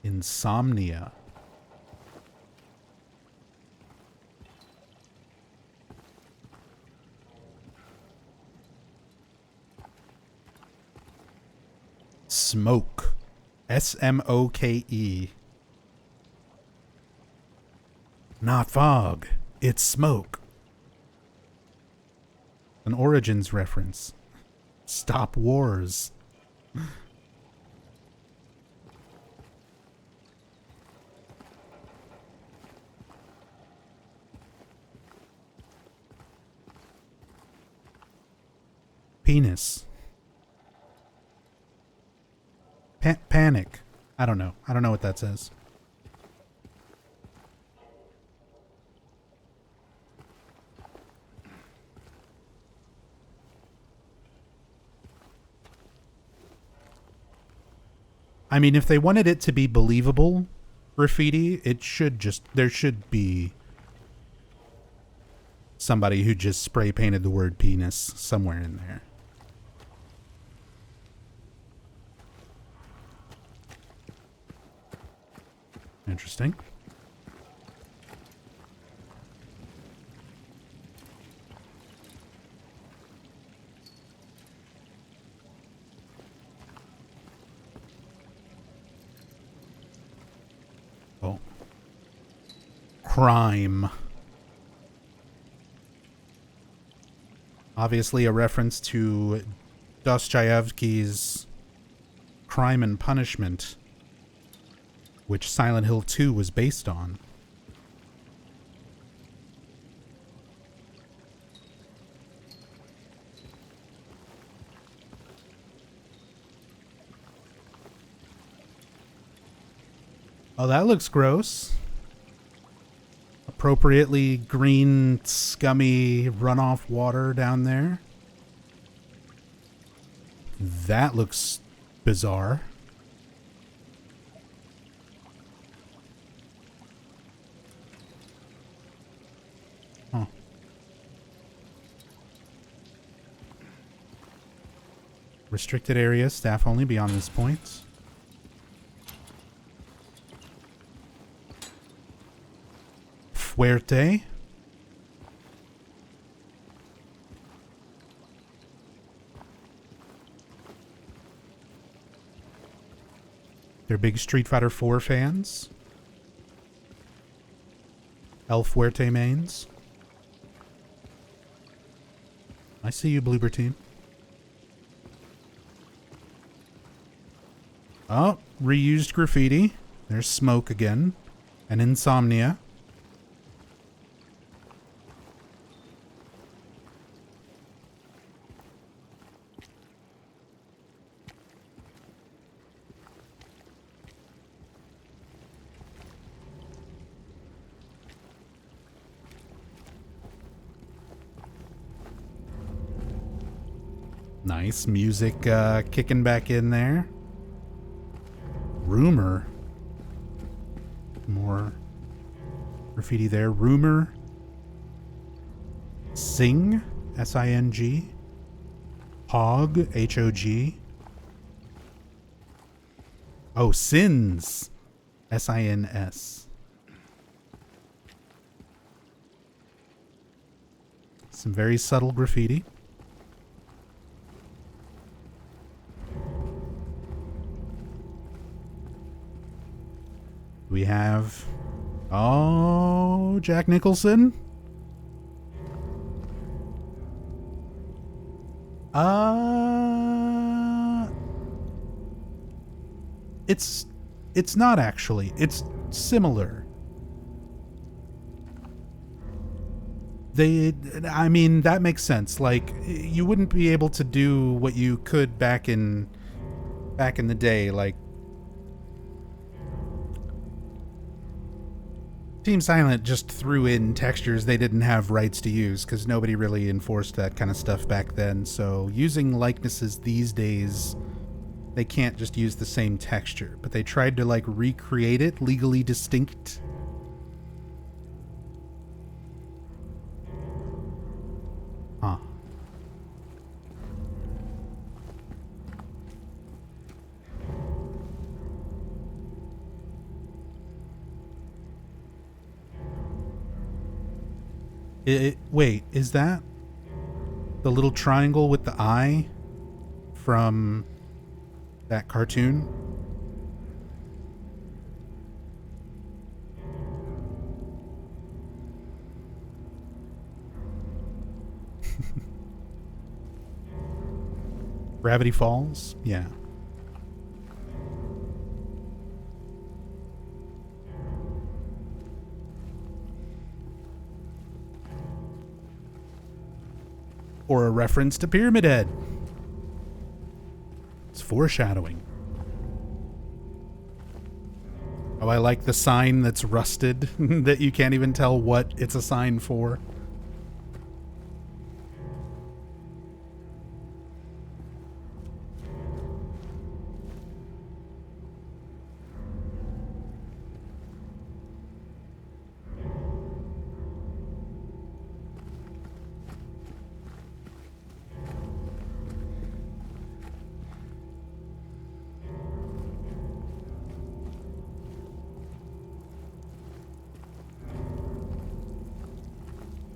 Insomnia. Smoke. S-M-O-K-E. Not fog. It's smoke. An Origins reference. Stop wars. Penis. Panic. I don't know. I don't know what that says. I mean, if they wanted it to be believable graffiti, there should be somebody who just spray painted the word penis somewhere in there. Interesting. Oh. Crime. Obviously a reference to Dostoevsky's Crime and Punishment, which Silent Hill 2 was based on. Oh, that looks gross. Appropriately green, scummy runoff water down there. That looks bizarre. Huh. Restricted area, staff only beyond this point. Fuerte. They're big Street Fighter 4 fans. El Fuerte mains. I see you, Bloober team. Oh, reused graffiti. There's smoke again. And insomnia. Nice music kicking back in there. Rumor. More graffiti there. Rumor. Sing. S-I-N-G. Hog. H-O-G. Oh, Sins. S-I-N-S. Some very subtle graffiti. We have, oh, Jack Nicholson. It's not actually. It's similar. I mean, that makes sense. Like, you wouldn't be able to do what you could back in the day, like Team Silent just threw in textures they didn't have rights to use because nobody really enforced that kind of stuff back then. So using likenesses these days, they can't just use the same texture. But they tried to like recreate it legally distinct. Huh. Wait, is that the little triangle with the eye from That cartoon. Gravity Falls? Yeah. Or a reference to Pyramid Head. It's foreshadowing. Oh, I like the sign that's rusted that you can't even tell what it's a sign for.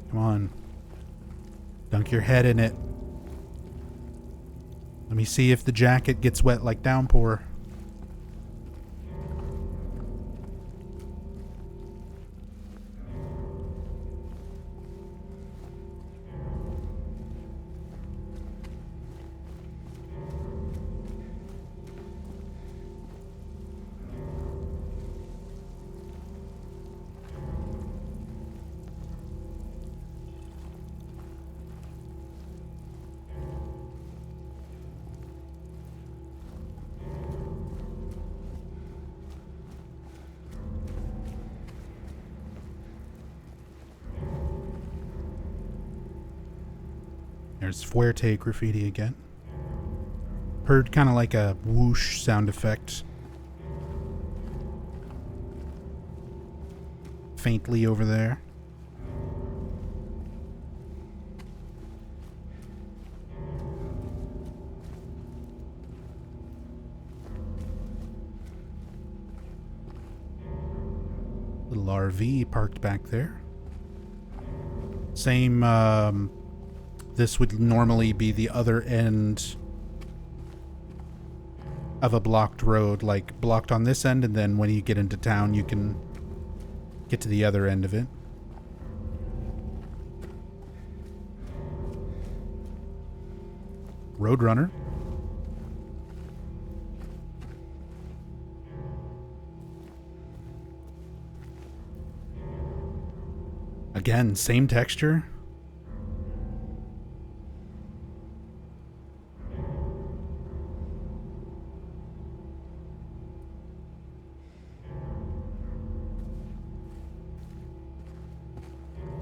Come on. Dunk your head in it. Let me see if the jacket gets wet like downpour. There's Fuerte graffiti again. Heard kind of like a whoosh sound effect. Faintly over there. Little RV parked back there. Same, this would normally be the other end of a blocked road, like blocked on this end, and then when you get into town, you can get to the other end of it. Roadrunner. Again, same texture.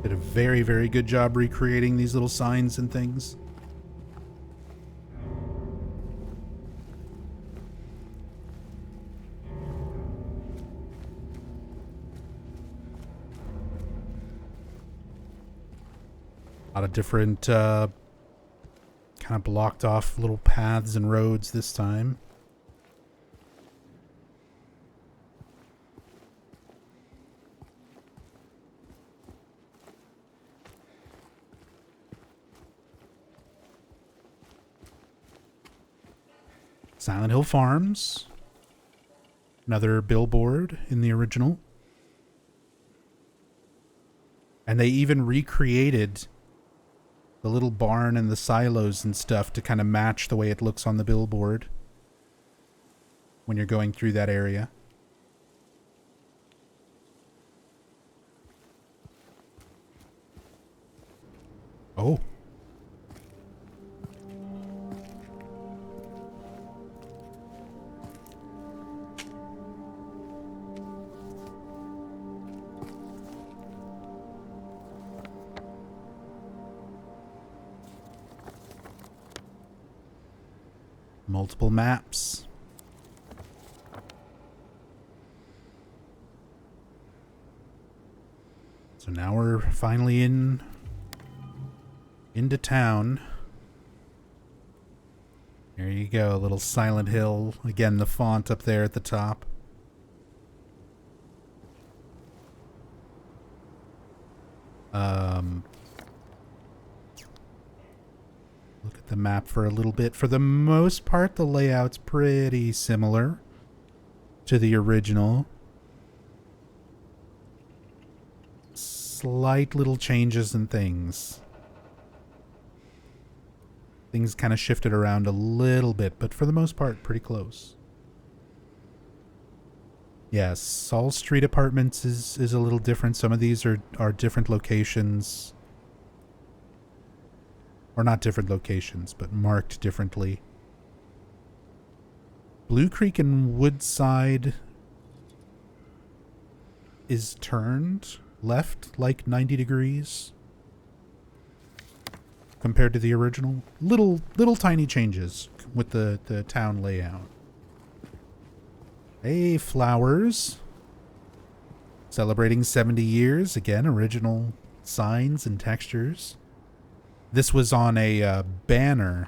Did a very, very good job recreating these little signs and things. A lot of different kind of blocked off little paths and roads this time. Silent Hill Farms. Another billboard in the original. And they even recreated the little barn and the silos and stuff to kind of match the way it looks on the billboard when you're going through that area. Oh. Multiple maps. So now we're finally into town. There you go, a little Silent Hill. Again, the font up there at the top. Look at the map for a little bit. For the most part, the layout's pretty similar to the original. Slight little changes and things. Things kind of shifted around a little bit, but for the most part, pretty close. Yes, Saul Street Apartments is a little different. Some of these are different locations. Or not different locations, but marked differently. Blue Creek and Woodside is turned left like 90 degrees compared to the original. Little tiny changes with the town layout. Hey, flowers. Celebrating 70 years. Again, original signs and textures. This was on a banner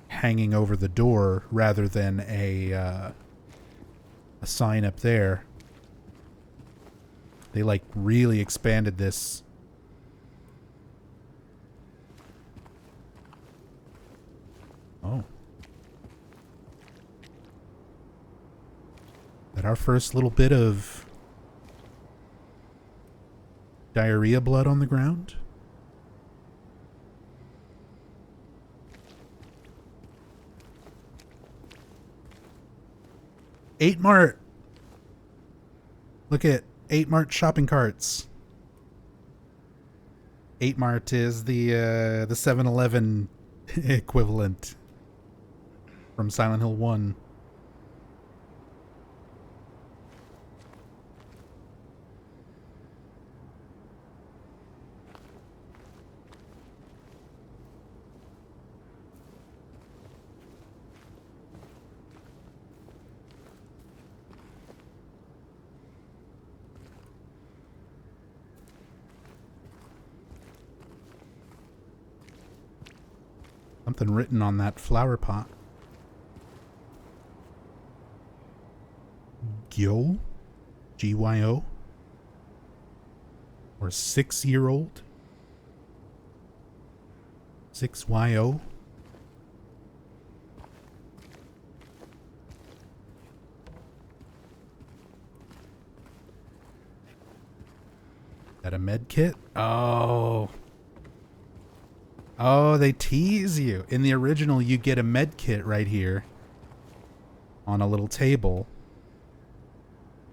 hanging over the door rather than a sign up there. They like really expanded this. Oh. That our first little bit of diarrhea blood on the ground? Eight Mart. Look at 8 Mart shopping carts. 8 Mart is the 7-Eleven equivalent from Silent Hill 1. Something written on that flower pot. Gyo? Gyo? Or 6-year-old? 6yo? That a med kit? Oh. Oh, they tease you. In the original, you get a med kit right here on a little table.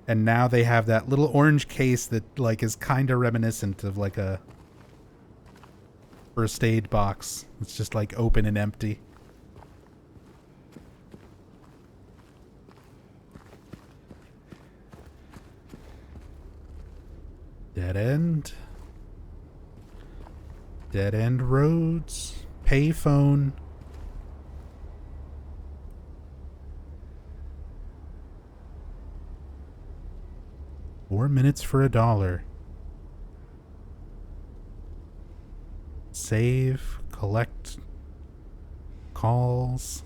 And now they have that little orange case that like is kind of reminiscent of like a first aid box. It's just like open and empty. Dead end. Dead end roads. Payphone. $4 for $1. Save. Collect. Calls.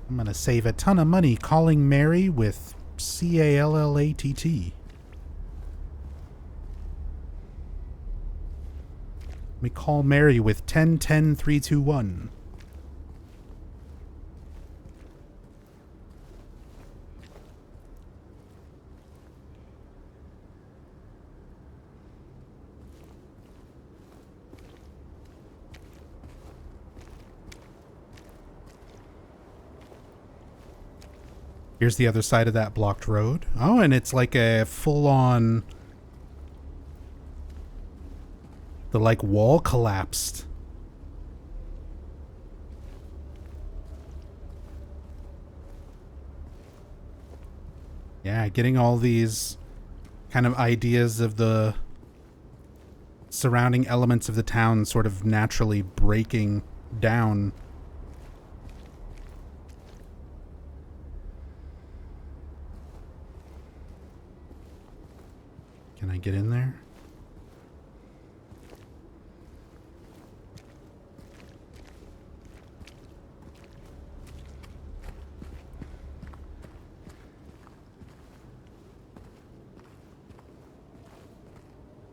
I'm gonna save a ton of money calling Mary with CALLATT. We call Mary with 10-10-3-2-1. Here's the other side of that blocked road. Oh, and it's like a full-on... The, like, wall collapsed. Yeah, getting all these kind of ideas of the surrounding elements of the town sort of naturally breaking down. Can I get in there?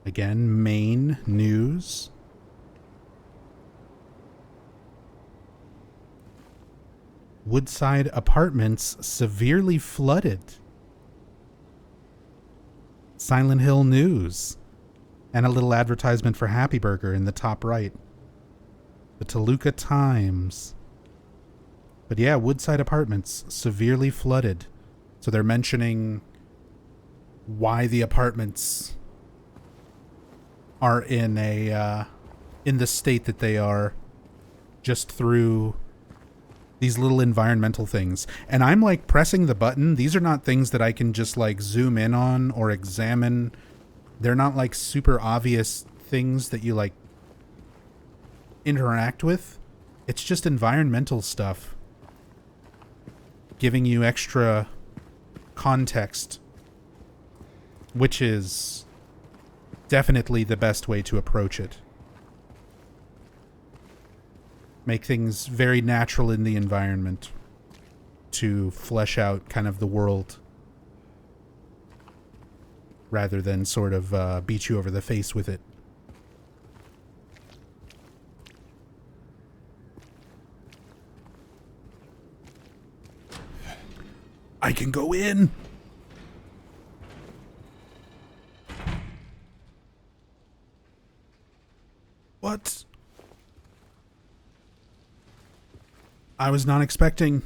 Again, main news. Woodside apartments severely flooded. Silent Hill news. And a little advertisement for Happy Burger in the top right. The Toluca Times. But yeah, Woodside apartments severely flooded. So they're mentioning why the apartments are in the state that they are, just through these little environmental things. And I'm like pressing the button. These are not things that I can just like zoom in on or examine. They're not like super obvious things that you like interact with. It's just environmental stuff, giving you extra context, which is definitely the best way to approach it. Make things very natural in the environment to flesh out kind of the world, rather than sort of beat you over the face with it. I can go in! What? I was not expecting...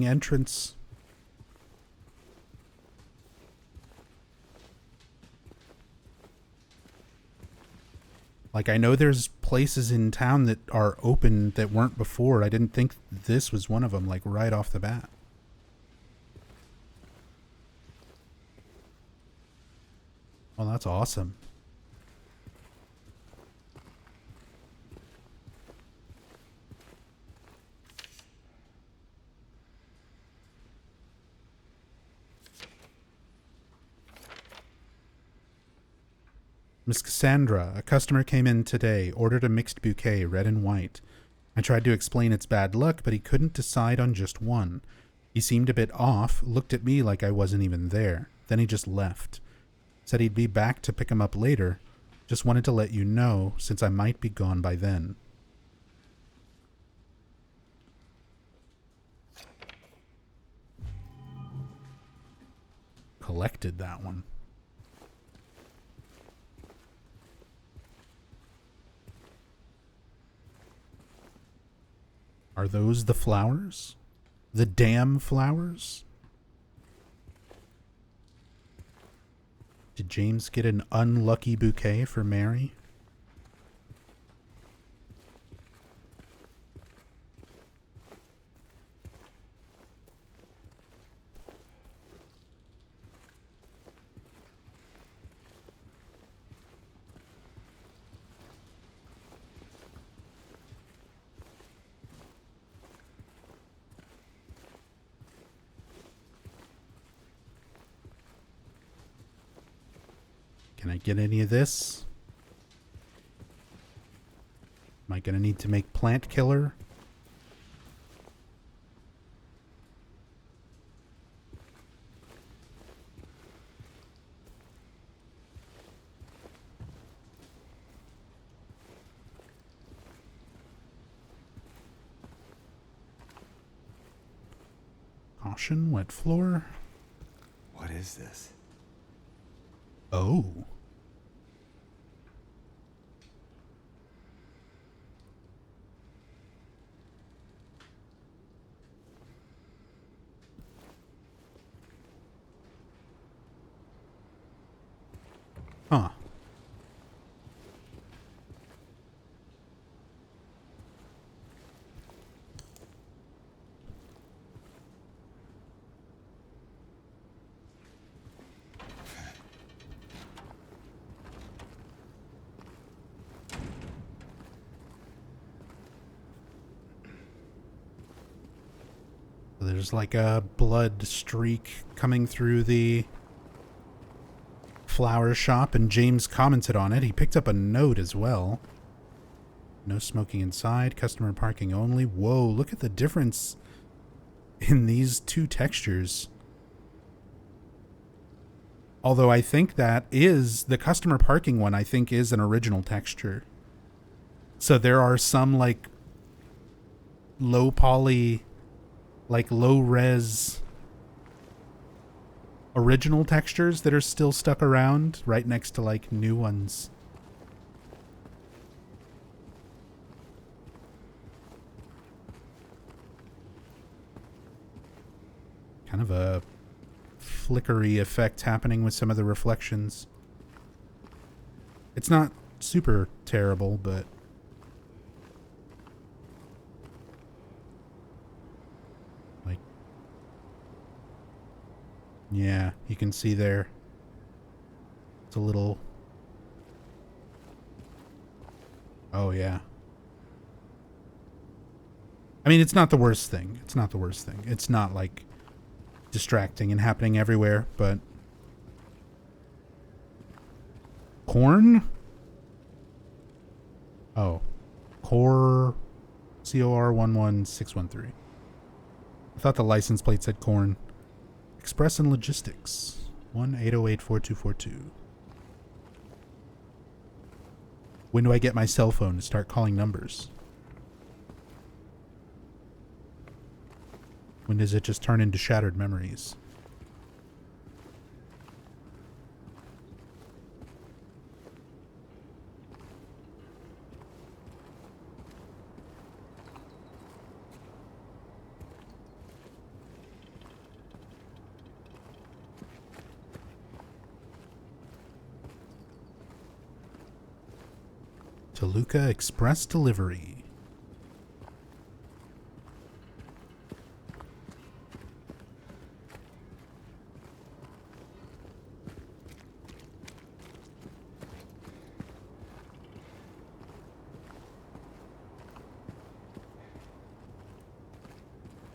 entrance. Like, I know there's places in town that are open that weren't before. I didn't think this was one of them, like, right off the bat. Well, that's awesome. Miss Cassandra, a customer came in today, ordered a mixed bouquet, red and white. I tried to explain it's bad luck, but he couldn't decide on just one. He seemed a bit off, looked at me like I wasn't even there. Then he just left. Said he'd be back to pick him up later. Just wanted to let you know, since I might be gone by then. Collected that one. Are those the flowers? The damn flowers? Did James get an unlucky bouquet for Mary? Can I get any of this? Am I going to need to make plant killer? Caution, wet floor. What is this? Oh. Huh. There's like a blood streak coming through the flower shop, and James commented on it. He picked up a note as well. No smoking inside, customer parking only. Whoa, look at the difference in these two textures. Although I think that is the customer parking one, I think is an original texture. So there are some like low poly, like low res original textures that are still stuck around right next to like new ones. Kind of a flickery effect happening with some of the reflections. It's not super terrible, but like, yeah, you can see there. It's a little. Oh, yeah. I mean, it's not the worst thing. It's not the worst thing. It's not like distracting and happening everywhere, but corn? Oh. COR 11613. I thought the license plate said corn. Express and Logistics 1-808-4242. When do I get my cell phone to start calling numbers? When does it just turn into shattered memories? Toluca Express Delivery.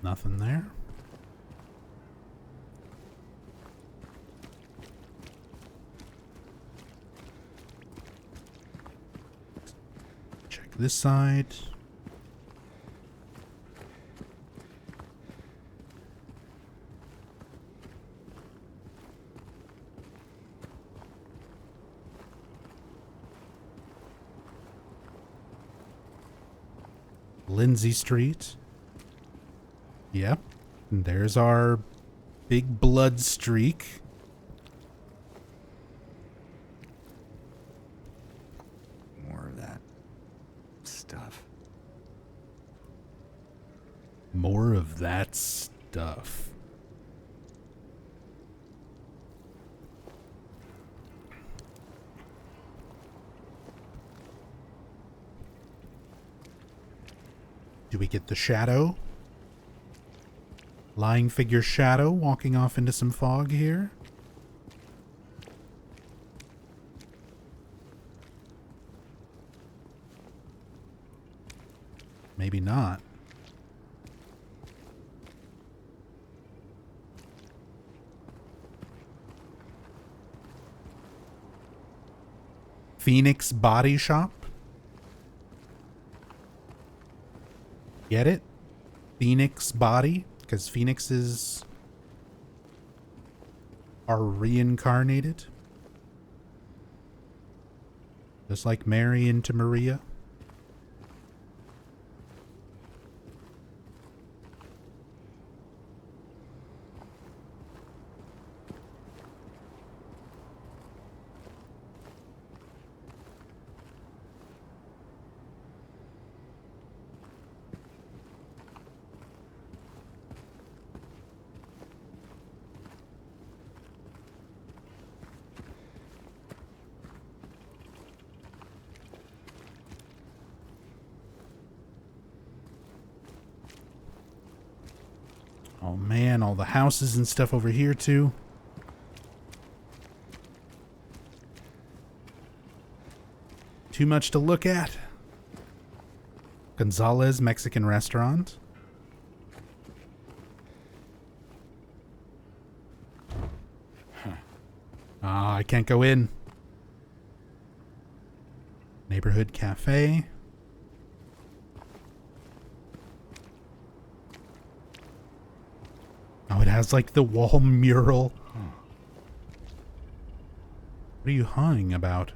Nothing there. Check this side. Lindsay Street. Yep. And there's our big blood streak. More of that stuff. More of that stuff. Do we get the shadow? Lying figure shadow walking off into some fog here. Maybe not. Phoenix Body Shop. Get it? Phoenix Body? Because phoenixes are reincarnated. Just like Mary into Maria. Oh man, all the houses and stuff over here too. Too much to look at. Gonzalez Mexican Restaurant. Ah, I can't go in. Neighborhood Cafe. Oh, it has like the wall mural. What are you hawing about?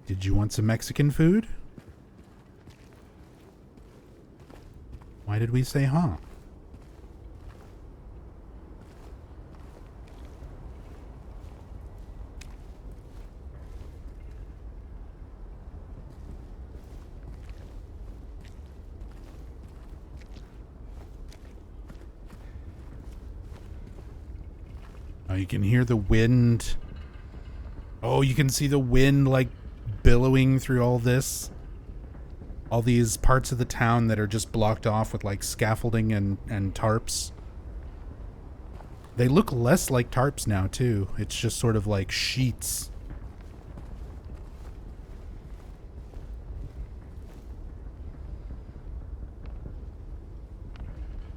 Did you want some Mexican food? Why did we say huh? Oh, you can hear the wind. Oh, you can see the wind like billowing through all this. All these parts of the town that are just blocked off with like scaffolding and tarps. They look less like tarps now too. It's just sort of like sheets.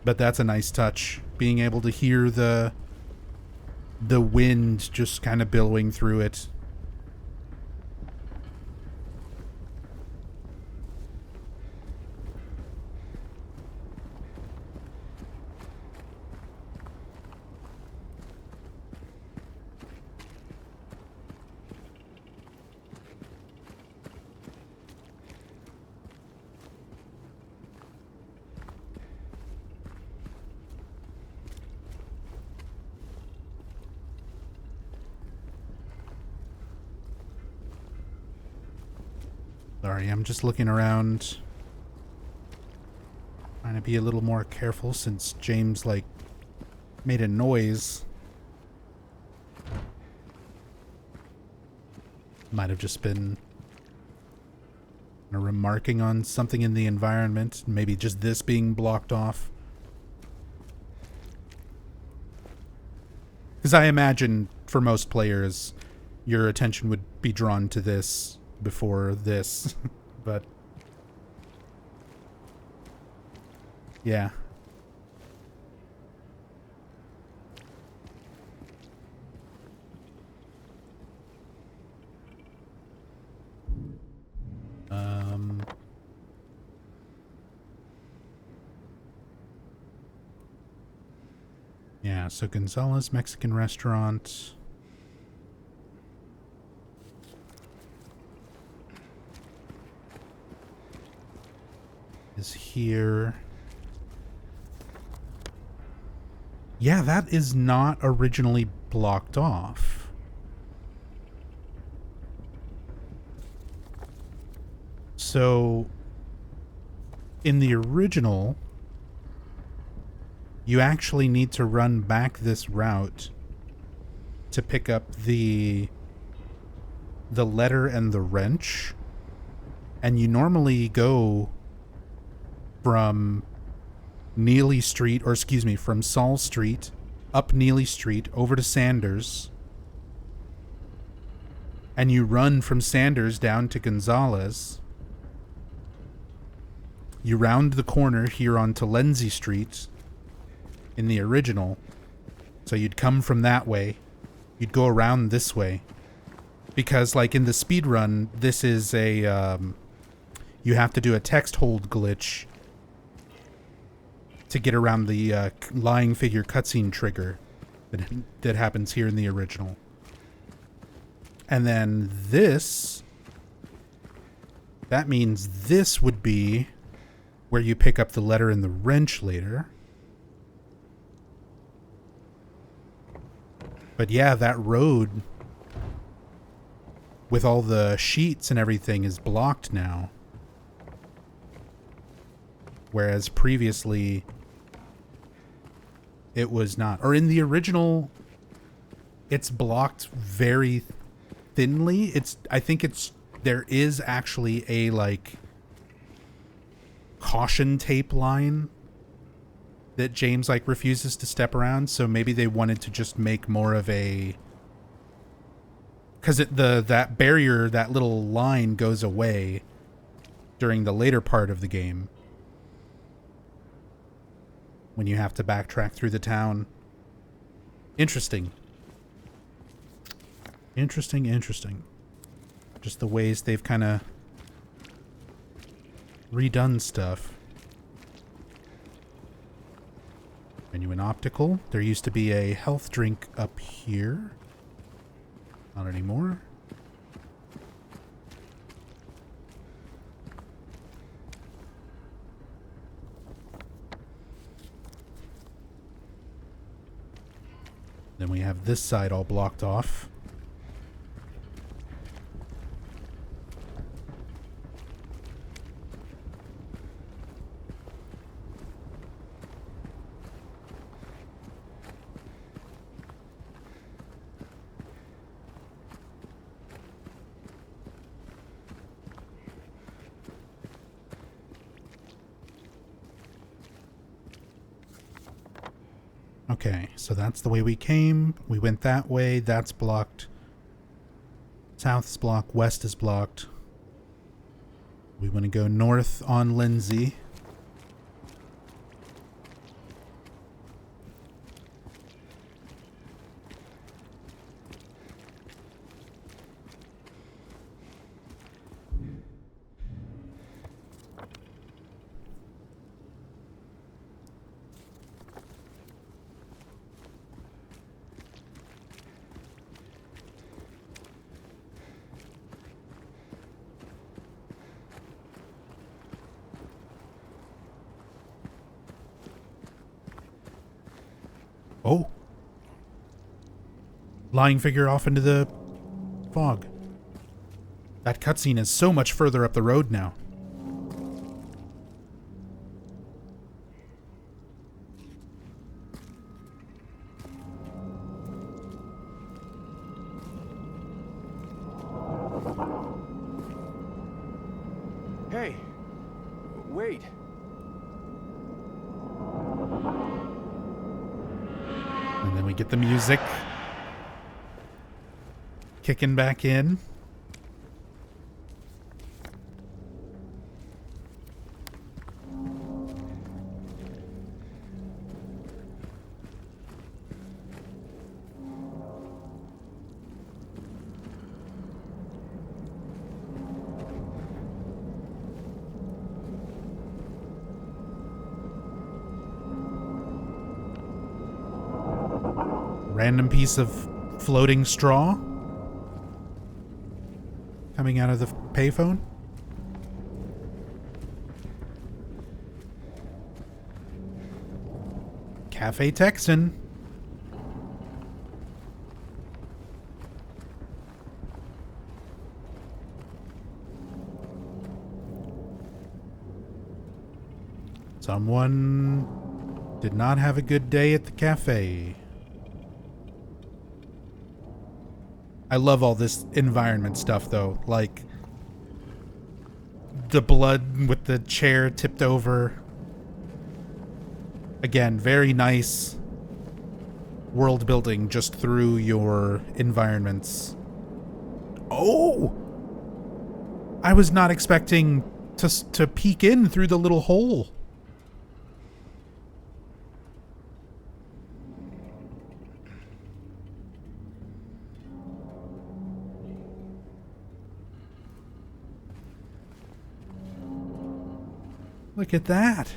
But that's a nice touch. Being able to hear the wind just kind of billowing through it. Sorry, I'm just looking around. Trying to be a little more careful since James, like, made a noise. Might have just been remarking on something in the environment. Maybe just this being blocked off. Because I imagine for most players, your attention would be drawn to this before this, but yeah. Yeah, so Gonzalez Mexican restaurant. Is here. Yeah, that is not originally blocked off. So in the original, you actually need to run back this route to pick up the letter and the wrench, and you normally go from Neely Street, or excuse me, from Saul Street, up Neely Street, over to Sanders. And you run from Sanders down to Gonzalez. You round the corner here onto Lindsay Street in the original. So you'd come from that way. You'd go around this way. Because, like, in the speedrun, this is a, you have to do a text hold glitch to get around the lying figure cutscene trigger that happens here in the original. And then this, that means this would be where you pick up the letter and the wrench later. But yeah, that road with all the sheets and everything is blocked now. Whereas previously it was not. Or in the original, it's blocked very thinly. I think there is actually a, like, caution tape line that James, like, refuses to step around. So maybe they wanted to just make more of a, because that barrier, that little line goes away during the later part of the game when you have to backtrack through the town. Interesting. Interesting. Just the ways they've kind of redone stuff. Menu and optical. There used to be a health drink up here. Not anymore. Then we have this side all blocked off. Okay, so that's the way we came. We went that way. That's blocked. South is blocked. West is blocked. We want to go north on Lindsay. Oh. Lying figure off into the fog. That cutscene is so much further up the road now. Hey, wait. And then we get the music kicking back in. Random piece of floating straw coming out of the payphone. Cafe Texan. Someone did not have a good day at the cafe. I love all this environment stuff, though. Like, the blood with the chair tipped over. Again, very nice world building just through your environments. Oh! I was not expecting to peek in through the little hole. Look at that.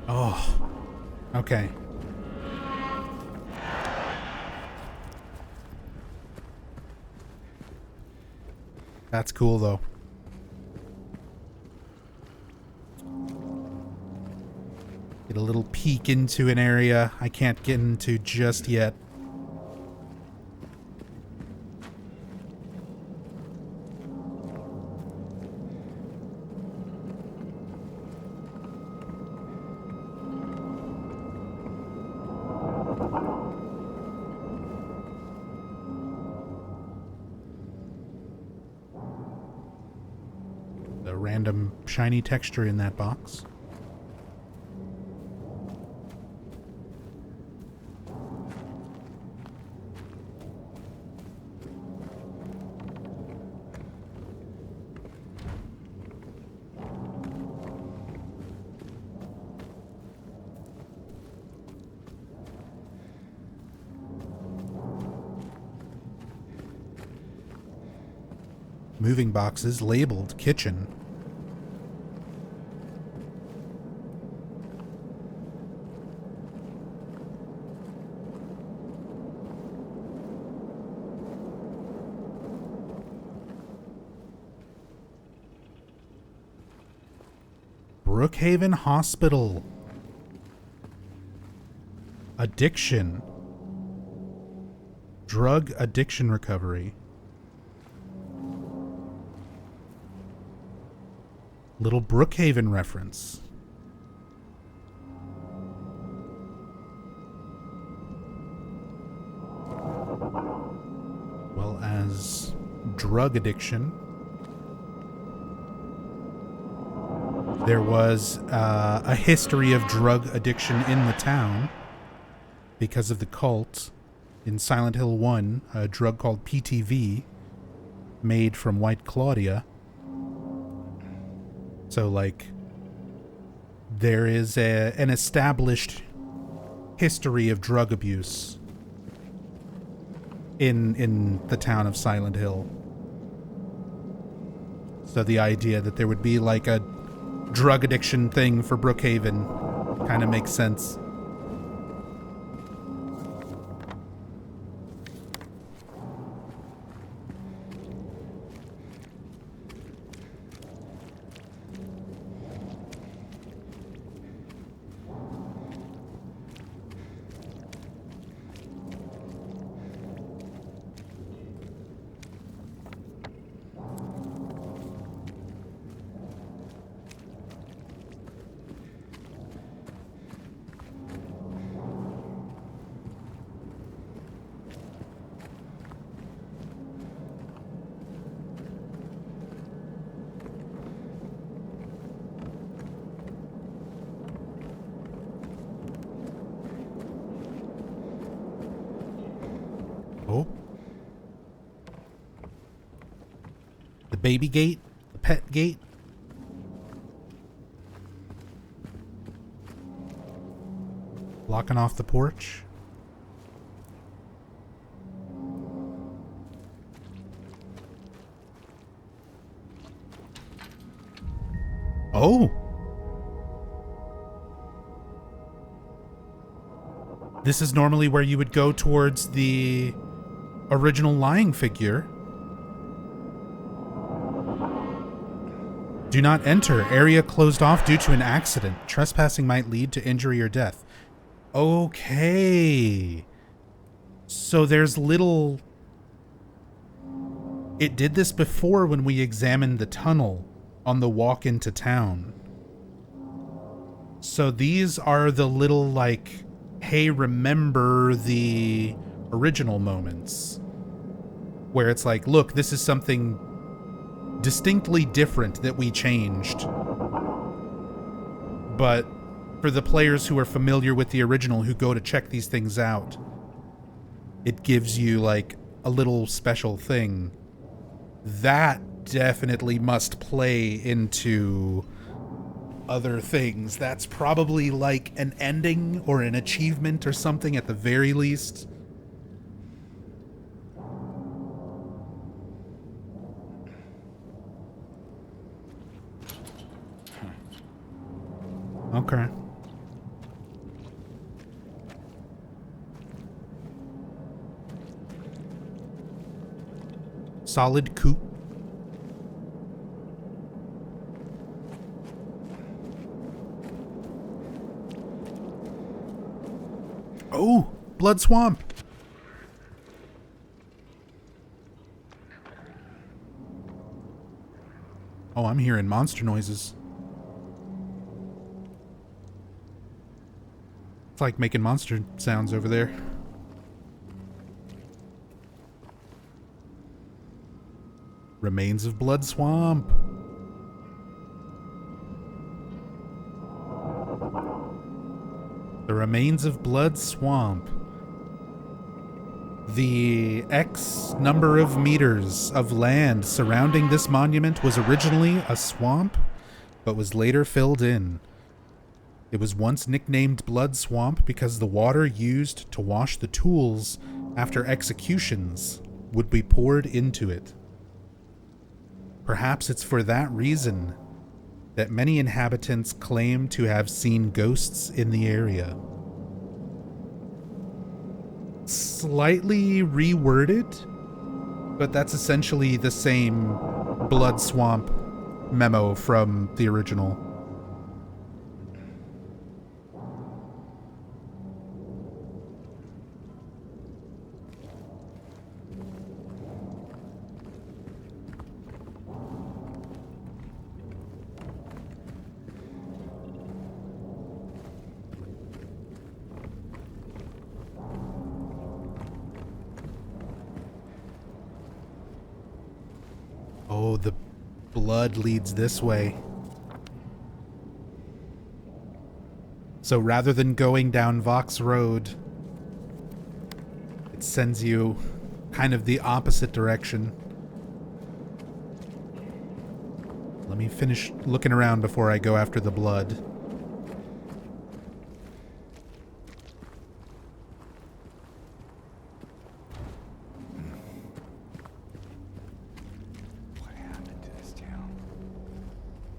Oh, okay. That's cool, though. Get a little peek into an area I can't get into just yet. The random shiny texture in that box. moving boxes labeled kitchen. Brookhaven Hospital. Addiction. Drug addiction recovery. Little Brookhaven reference. Well as drug addiction. There was a history of drug addiction in the town because of the cult in Silent Hill 1, a drug called PTV, made from White Claudia. So, like, there is an established history of drug abuse in the town of Silent Hill. So the idea that there would be, like, a drug addiction thing for Brookhaven kind of makes sense. Oh. The baby gate? The pet gate? Blocking off the porch? Oh! This is normally where you would go towards the original lying figure. Do not enter. Area closed off due to an accident. Trespassing might lead to injury or death. Okay. So there's little... It did this before when we examined the tunnel on the walk into town. So these are the little, like, hey, remember the original moments. Where it's like, look, this is something distinctly different that we changed. But for the players who are familiar with the original, who go to check these things out, it gives you, like, a little special thing. That definitely must play into other things. That's probably like an ending or an achievement or something at the very least. Okay. Solid coupe. Oh, blood swamp. Oh, I'm hearing monster noises. It's like making monster sounds over there. Remains of blood swamp. The remains of blood swamp. The X number of meters of land surrounding this monument was originally a swamp, but was later filled in. It was once nicknamed Blood Swamp because the water used to wash the tools after executions would be poured into it. Perhaps it's for that reason that many inhabitants claim to have seen ghosts in the area. Slightly reworded, but that's essentially the same Blood Swamp memo from the original. Oh, the blood leads this way. So rather than going down Vox Road, it sends you kind of the opposite direction. Let me finish looking around before I go after the blood.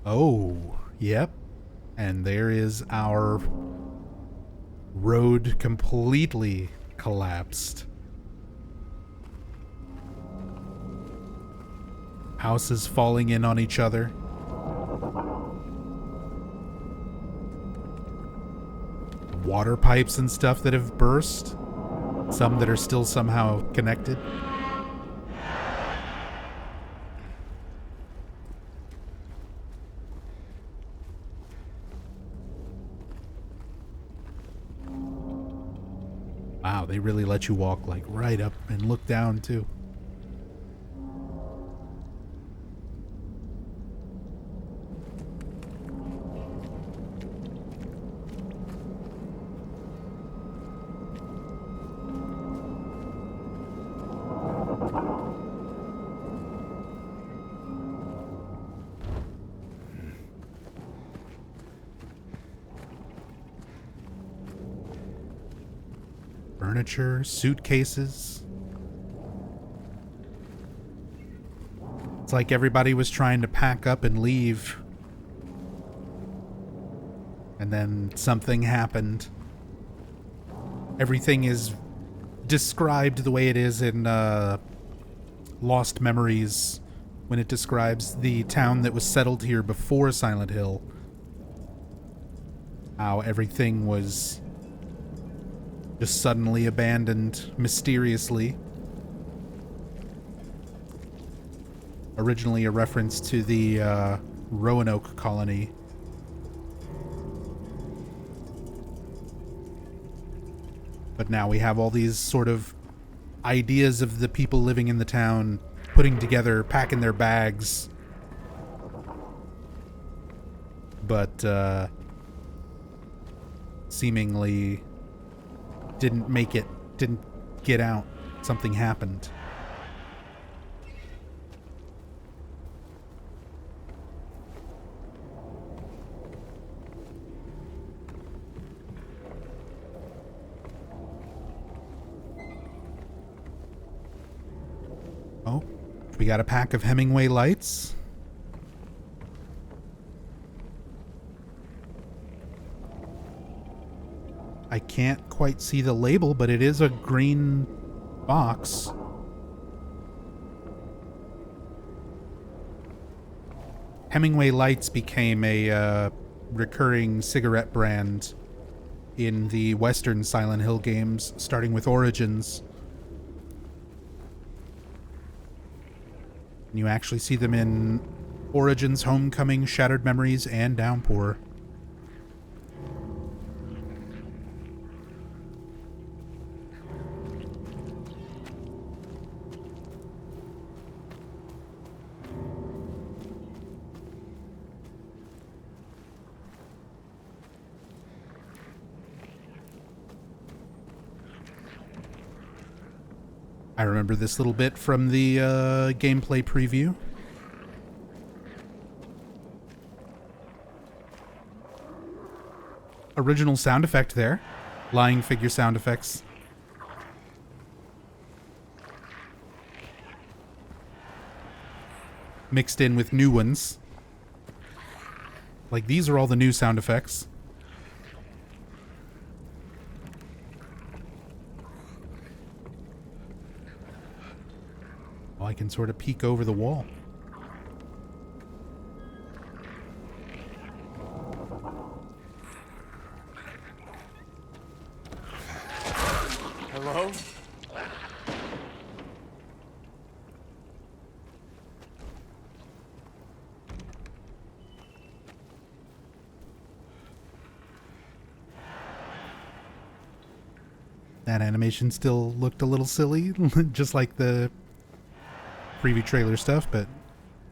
Oh, yep. And there is our road completely collapsed. Houses falling in on each other. Water pipes and stuff that have burst. Some that are still somehow connected. Wow, they really let you walk like right up and look down too. Furniture, suitcases. It's like everybody was trying to pack up and leave. And then something happened. Everything is described the way it is in Lost Memories, when it describes the town that was settled here before Silent Hill. How everything was just suddenly abandoned mysteriously. Originally a reference to the Roanoke colony. But now we have all these sort of ideas of the people living in the town putting together, packing their bags. But seemingly didn't make it, didn't get out. Something happened. Oh, we got a pack of Hemingway lights. I can't quite see the label, but it is a green box. Hemingway Lights became a recurring cigarette brand in the Western Silent Hill games, starting with Origins. And you actually see them in Origins, Homecoming, Shattered Memories, and Downpour. I remember this little bit from the gameplay preview. Original sound effect there. Lying figure sound effects. mixed in with new ones. Like, these are all the new sound effects. Well, I can sort of peek over the wall. Hello? That animation still looked a little silly, just like the preview trailer stuff, but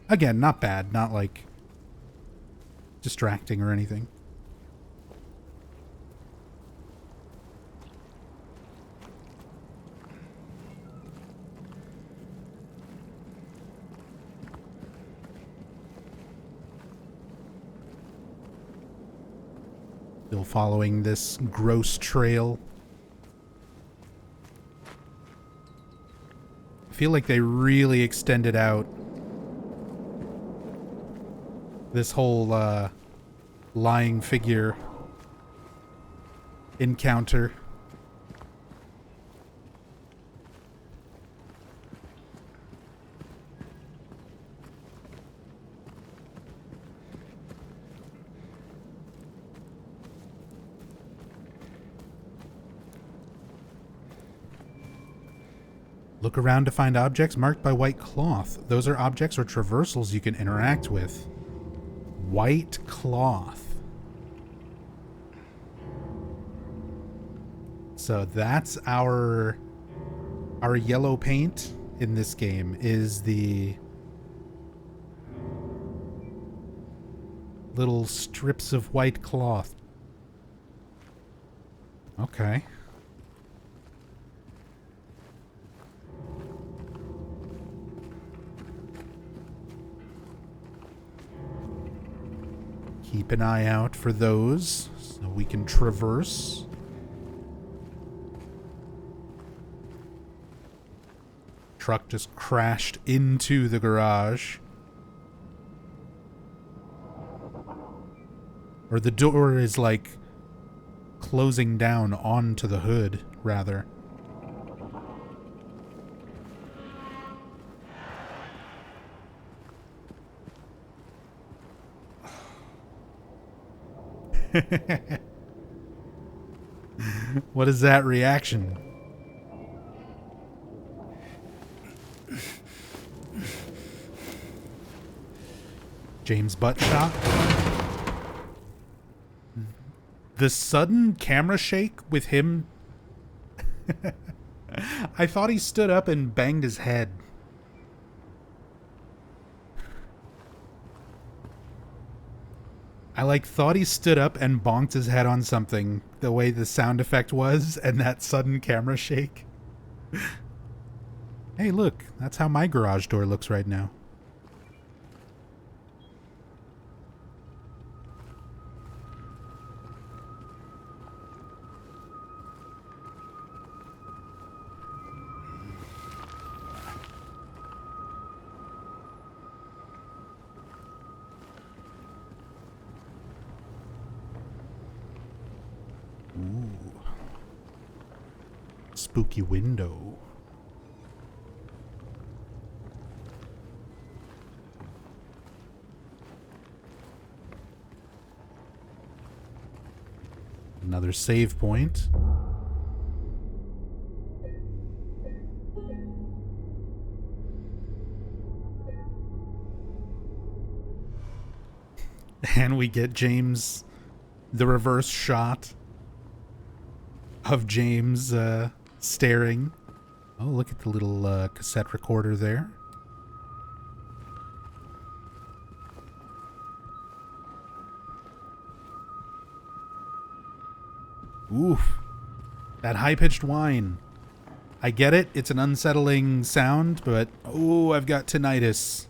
again, not bad, not like distracting or anything. Still following this gross trail. I feel like they really extended out this whole lying figure encounter. Look around to find objects marked by white cloth. Those are objects or traversals you can interact with. White cloth. So that's our yellow paint in this game, is the little strips of white cloth. Okay. Keep an eye out for those so we can traverse. Truck just crashed into the garage. Or the door is like closing down onto the hood, rather. What is that reaction? James butt shot. The sudden camera shake with him. I thought he stood up and banged his head. I thought he stood up and bonked his head on something, the way the sound effect was, and that sudden camera shake. Hey, look, that's how my garage door looks right now. Ooh. Spooky window. Another save point. And we get James, the reverse shot of James staring. Oh, look at the little cassette recorder there. Oof. That high-pitched whine. I get it. It's an unsettling sound, but oh, I've got tinnitus.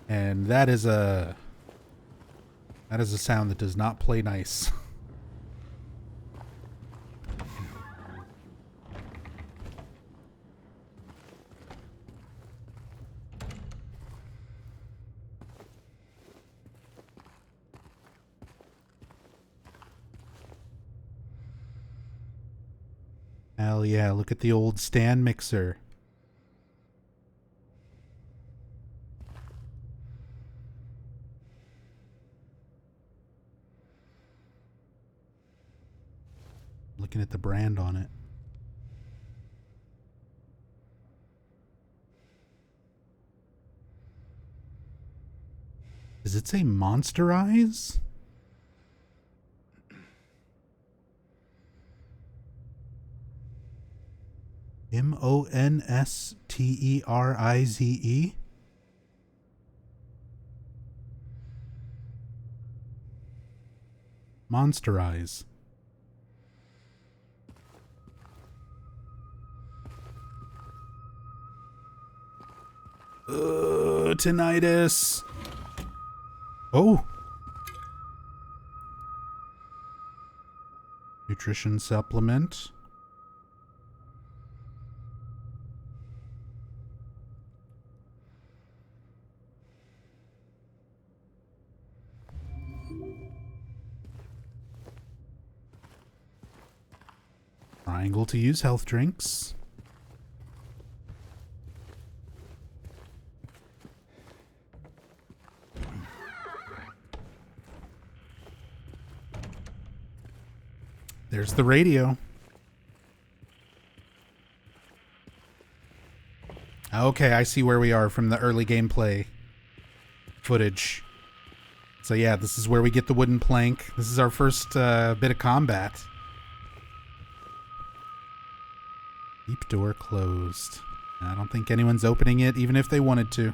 And that is a sound that does not play nice. Hell yeah, look at the old stand mixer. Looking at the brand on it. Does it say Monster Eyes? Monsterizee? Monsterize. Tinnitus. Oh. Nutrition supplement. Triangle to use health drinks. There's the radio. Okay, I see where we are from the early gameplay footage. So yeah, this is where we get the wooden plank. This is our first bit of combat. Deep door closed. I don't think anyone's opening it, even if they wanted to.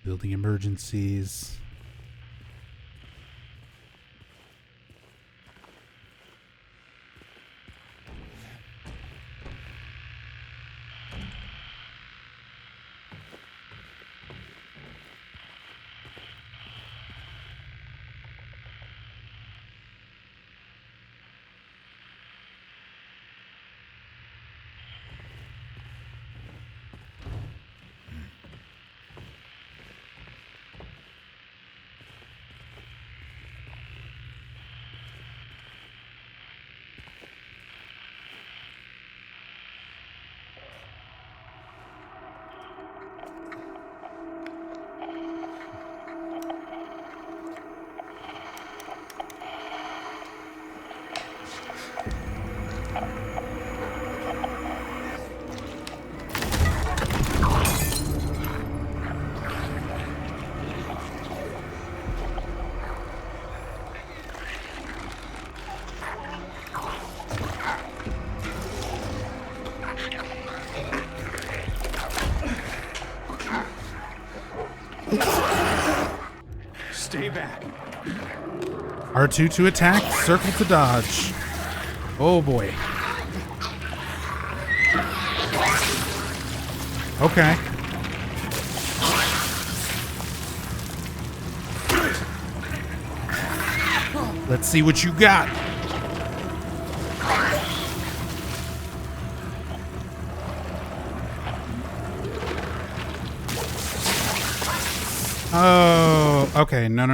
Building emergencies. Stay back. R2 to attack, circle to dodge. Oh boy. Okay. Let's see what you got. Oh, okay. No.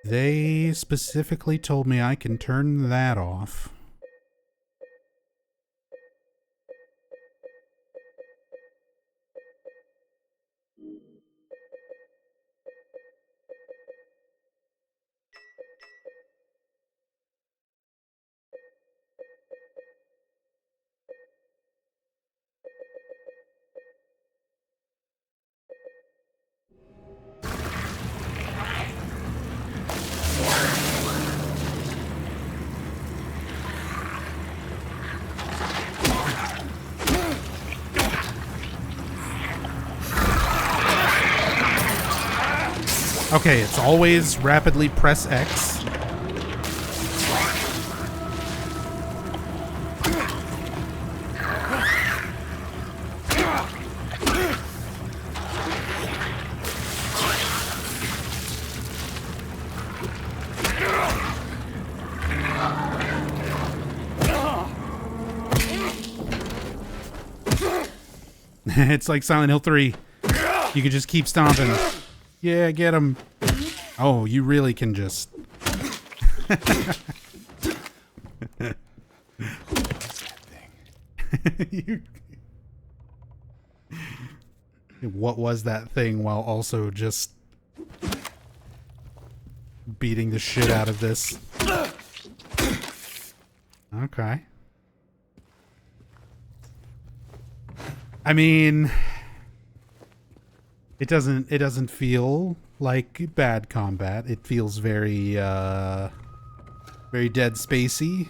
They specifically told me I can turn that off. Okay, it's always rapidly press X. It's like Silent Hill 3. You could just keep stomping. Yeah, get him. Oh, you really can just... You... What was that thing while also just beating the shit out of this? Okay. I mean, it doesn't feel like bad combat. It feels very very Dead Spacey.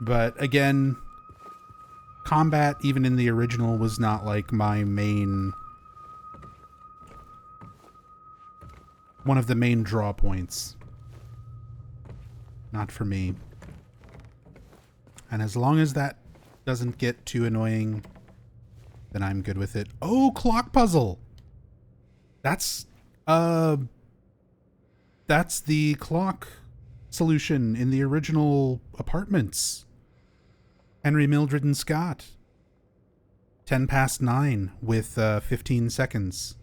But again, combat even in the original was not like my main, one of the main draw points. Not for me. And as long as that doesn't get too annoying, then I'm good with it. Oh, clock puzzle. That's the clock solution in the original Apartments. Henry, Mildred, and Scott. 10 past 9 with 15 seconds.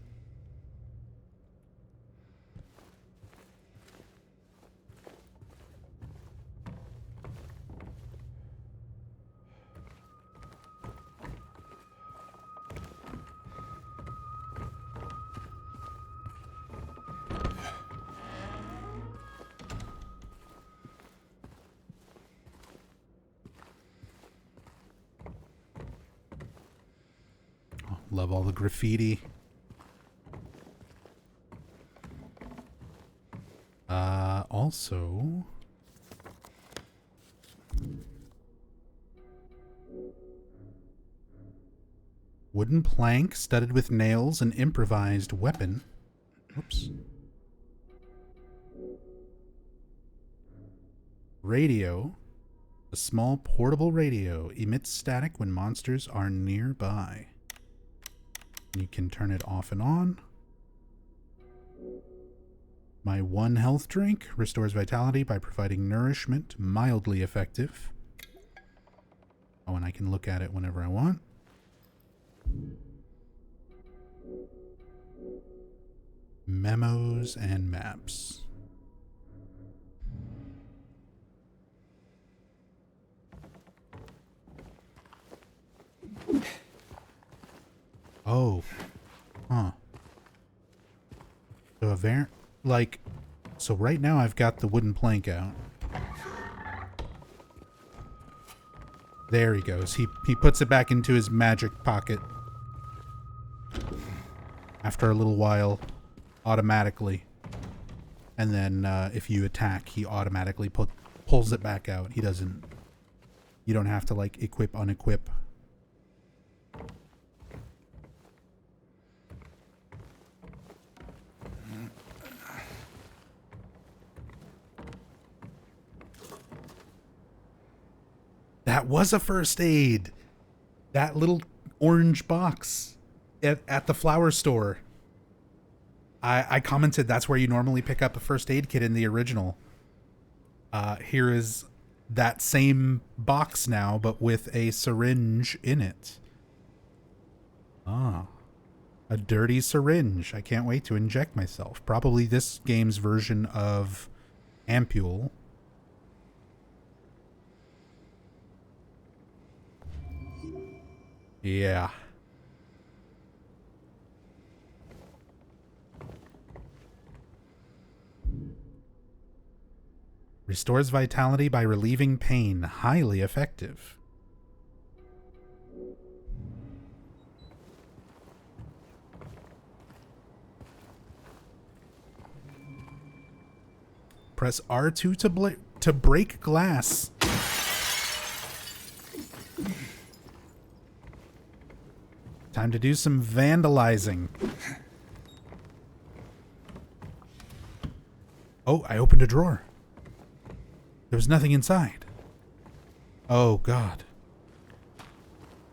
Love all the graffiti. Also... wooden plank studded with nails and improvised weapon. Oops. Radio. A small portable radio emits static when monsters are nearby. You can turn it off and on. My 1 health drink restores vitality by providing nourishment, mildly effective. Oh, and I can look at it whenever I want. Memos and maps. Oh. Huh. So so right now I've got the wooden plank out. There he goes. He puts it back into his magic pocket. After a little while, automatically. And then if you attack, he automatically pulls it back out. He doesn't... You don't have to, like, equip, unequip. That was a first aid. That little orange box at the flower store. I commented that's where you normally pick up a first aid kit in the original. Here is that same box now, but with a syringe in it. Ah, a dirty syringe. I can't wait to inject myself. Probably this game's version of Ampule. Yeah. Restores vitality by relieving pain. Highly effective. Press R2 to break glass. Time to do some vandalizing. Oh, I opened a drawer. There was nothing inside. Oh, God.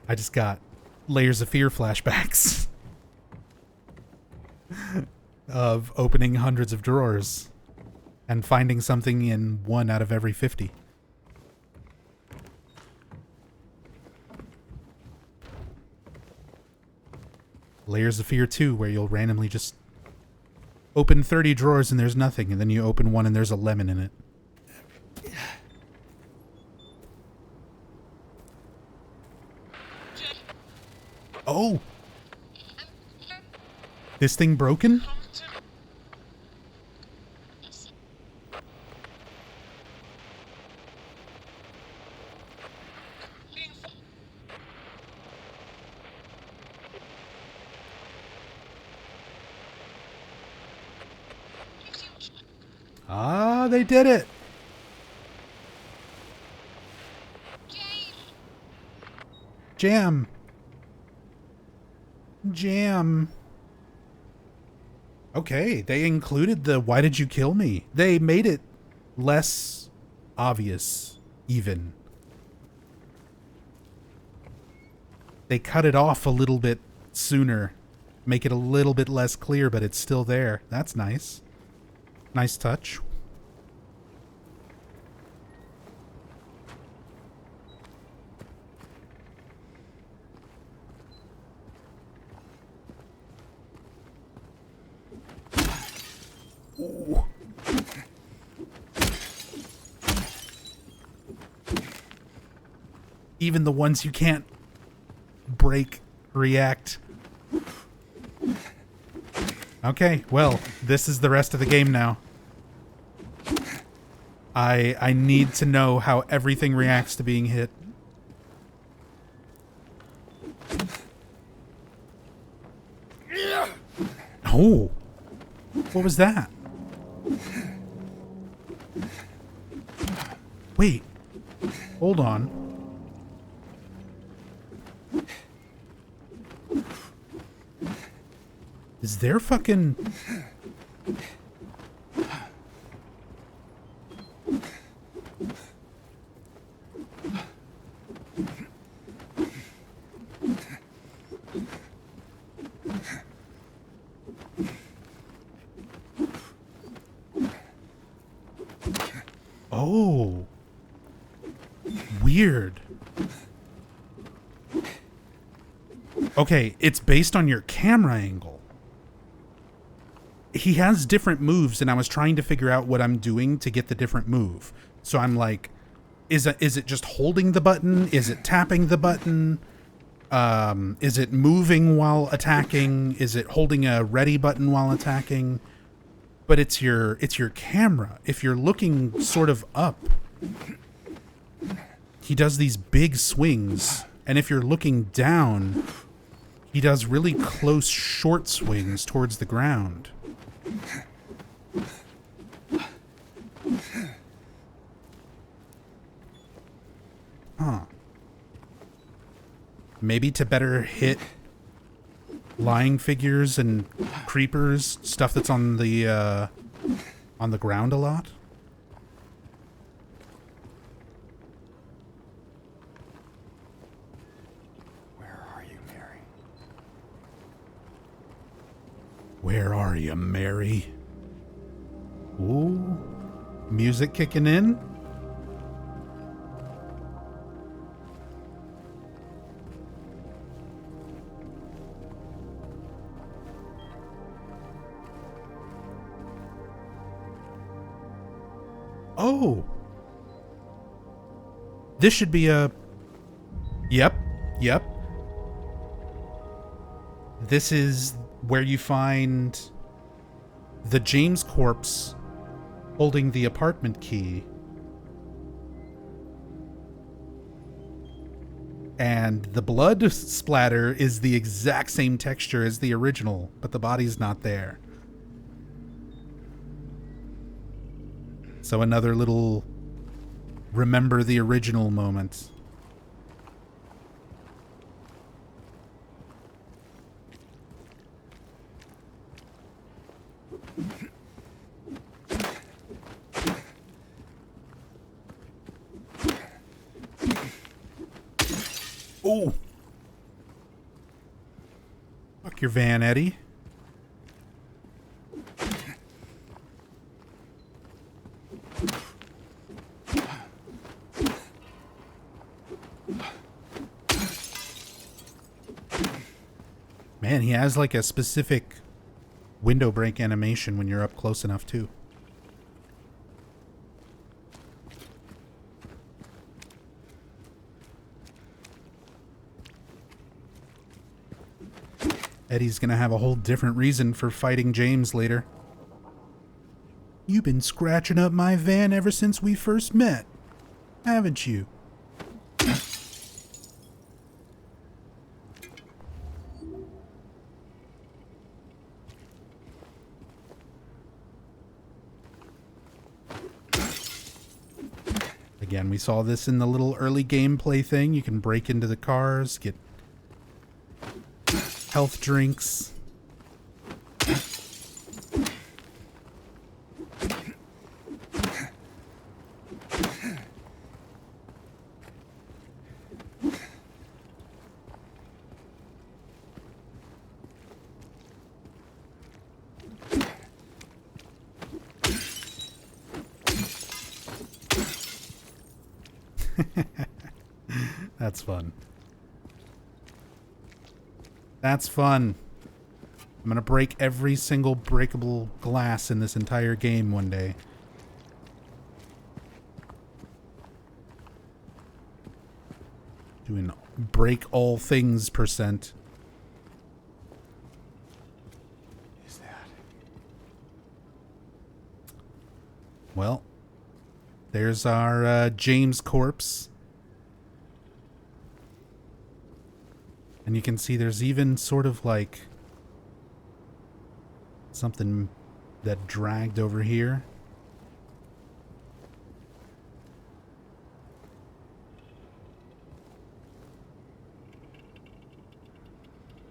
I just got layers of fear flashbacks of opening hundreds of drawers and finding something in 1 out of every 50. Layers of Fear 2, where you'll randomly just open 30 drawers and there's nothing, and then you open one and there's a lemon in it. Oh! This thing broken? Ah, they did it! Jam! Jam! Okay, they included the "why did you kill me?" They made it less obvious, even. They cut it off a little bit sooner. Make it a little bit less clear, but it's still there. That's nice. Nice touch. Ooh. Even the ones you can't break react. Okay, well, this is the rest of the game now. I need to know how everything reacts to being hit. Oh! What was that? Wait. Hold on. Is there fucking... Oh. Weird. Okay, it's based on your camera angle. He has different moves, and I was trying to figure out what I'm doing to get the different move. So I'm like, is it just holding the button? Is it tapping the button? Is it moving while attacking? Is it holding a ready button while attacking? But it's your camera. If you're looking sort of up, he does these big swings, and if you're looking down, he does really close, short swings towards the ground. Huh. Maybe to better hit lying figures and creepers, stuff that's on the ground a lot. Where are you, Mary? Where are you, Mary? Ooh, music kicking in. Oh, this should be a... Yep. This is where you find the James corpse holding the apartment key. And the blood splatter is the exact same texture as the original, but the body's not there. So another little remember the original moment. Oh! Fuck your van, Eddie. Man, he has like a specific window break animation when you're up close enough too. Eddie's gonna have a whole different reason for fighting James later. You've been scratching up my van ever since we first met, haven't you? Again, we saw this in the little early gameplay thing. You can break into the cars, get health drinks. That's fun. That's fun. I'm gonna break every single breakable glass in this entire game one day. Doing break all things %. Is that? Well, there's our James corpse. And you can see there's even sort of like something that dragged over here.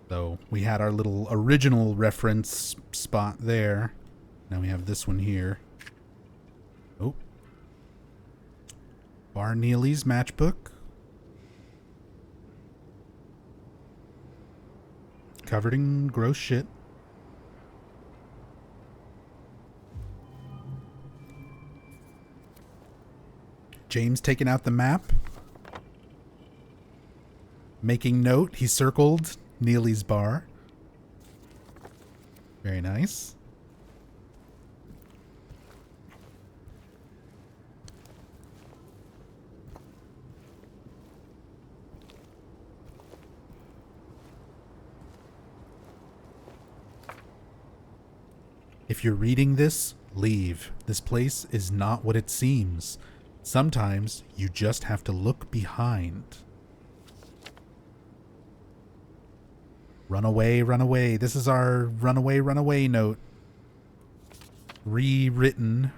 So we had our little original reference spot there. Now we have this one here. Oh. Bar Neely's matchbook. Covered in gross shit. James taking out the map. Making note, he circled Neely's bar. Very nice. If you're reading this, leave. This place is not what it seems. Sometimes you just have to look behind. Run away, run away. This is our run away note. Rewritten.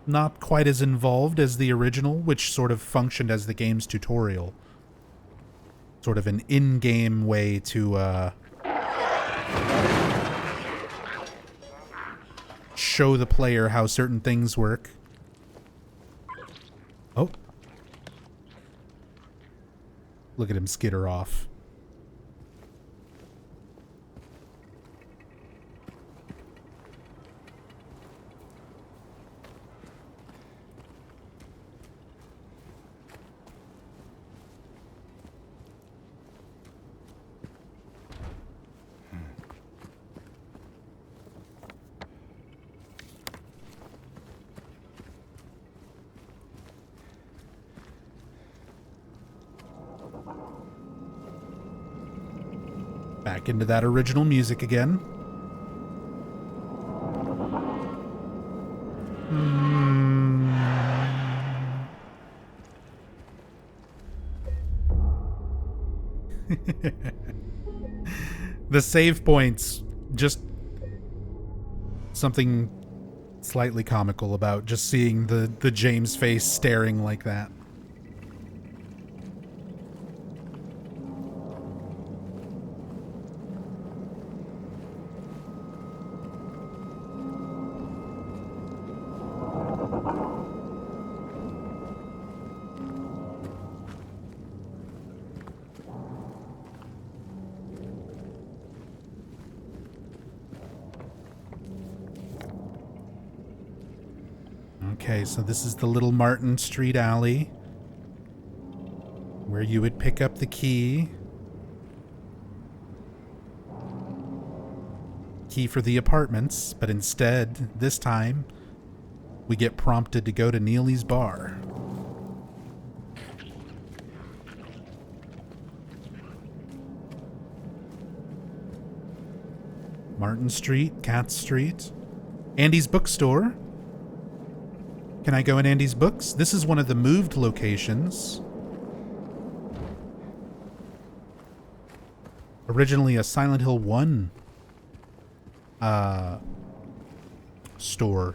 Not quite as involved as the original, which sort of functioned as the game's tutorial. Sort of an in-game way to show the player how certain things work. Oh. Look at him skitter off. Back into that original music again. The save points, just something slightly comical about just seeing the James face staring like that. Okay, so this is the Little Martin Street alley where you would pick up the key. Key for the apartments, but instead, this time, we get prompted to go to Neely's bar. Martin Street, Cat Street. Andy's bookstore. Can I go in Andy's books? This is one of the moved locations. Originally a Silent Hill 1 store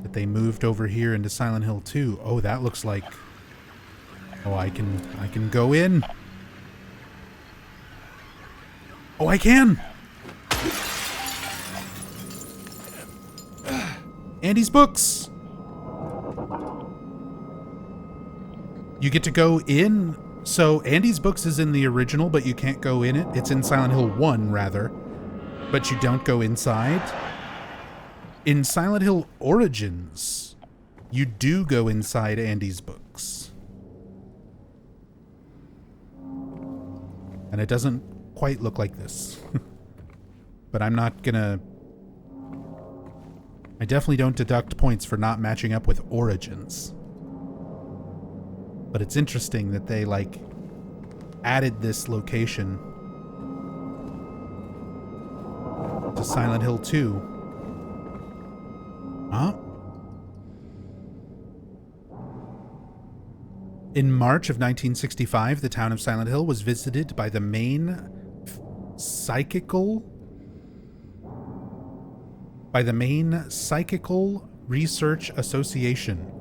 that they moved over here into Silent Hill 2. Oh, that looks like... Oh, I can go in. Oh, I can! Andy's books! You get to go in. So, Andy's books is in the original, but you can't go in it. It's in Silent Hill 1, rather. But you don't go inside. In Silent Hill Origins, you do go inside Andy's books. And it doesn't quite look like this. But I'm not gonna... I definitely don't deduct points for not matching up with Origins. But it's interesting that they, like, added this location to Silent Hill 2. Huh? In March of 1965, the town of Silent Hill was visited by the Maine Psychical Research Association.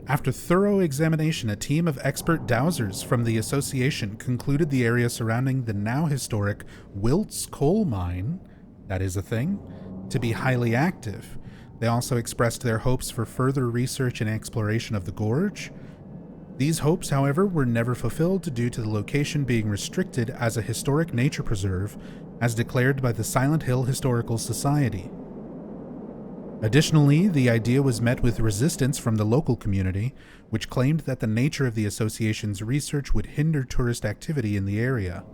After thorough examination, a team of expert dowsers from the association concluded the area surrounding the now historic Wilts coal mine, that is a thing, to be highly active. They also expressed their hopes for further research and exploration of the gorge. These hopes, however, were never fulfilled due to the location being restricted as a historic nature preserve, as declared by the Silent Hill Historical Society. Additionally, the idea was met with resistance from the local community, which claimed that the nature of the association's research would hinder tourist activity in the area.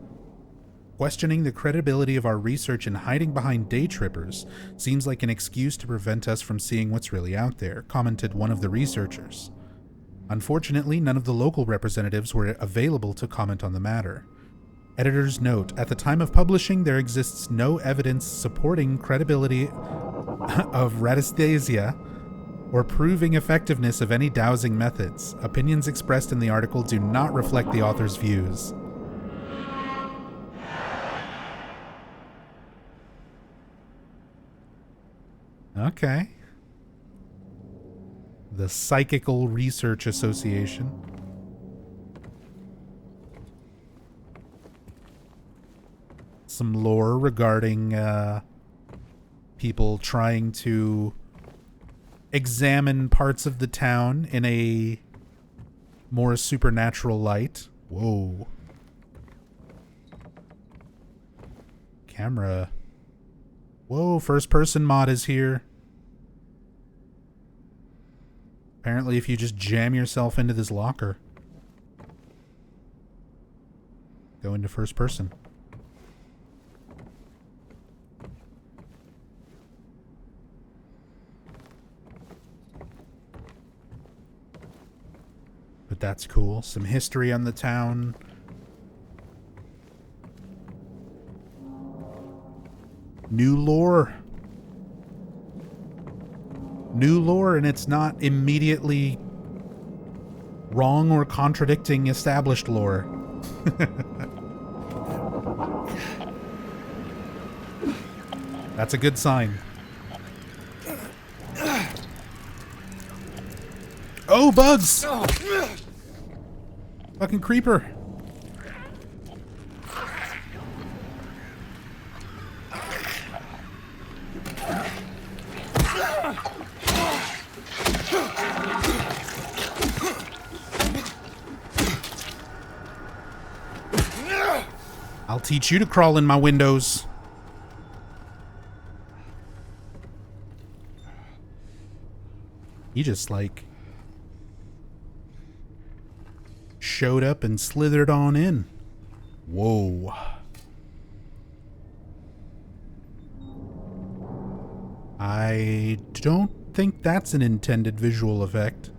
Questioning the credibility of our research and hiding behind day trippers seems like an excuse to prevent us from seeing what's really out there, commented one of the researchers. Unfortunately, none of the local representatives were available to comment on the matter. Editor's note: at the time of publishing, there exists no evidence supporting credibility of radiesthesia or proving effectiveness of any dowsing methods. Opinions expressed in the article do not reflect the author's views. Okay. The Psychical Research Association. Some lore regarding people trying to examine parts of the town in a more supernatural light. Whoa. Camera. Whoa, first person mod is here. Apparently if you just jam yourself into this locker, go into first person. But that's cool. Some history on the town. New lore. New lore, and it's not immediately wrong or contradicting established lore. That's a good sign. Oh, bugs! Fucking creeper. I'll teach you to crawl in my windows. He just like showed up and slithered on in. Whoa. I don't think that's an intended visual effect.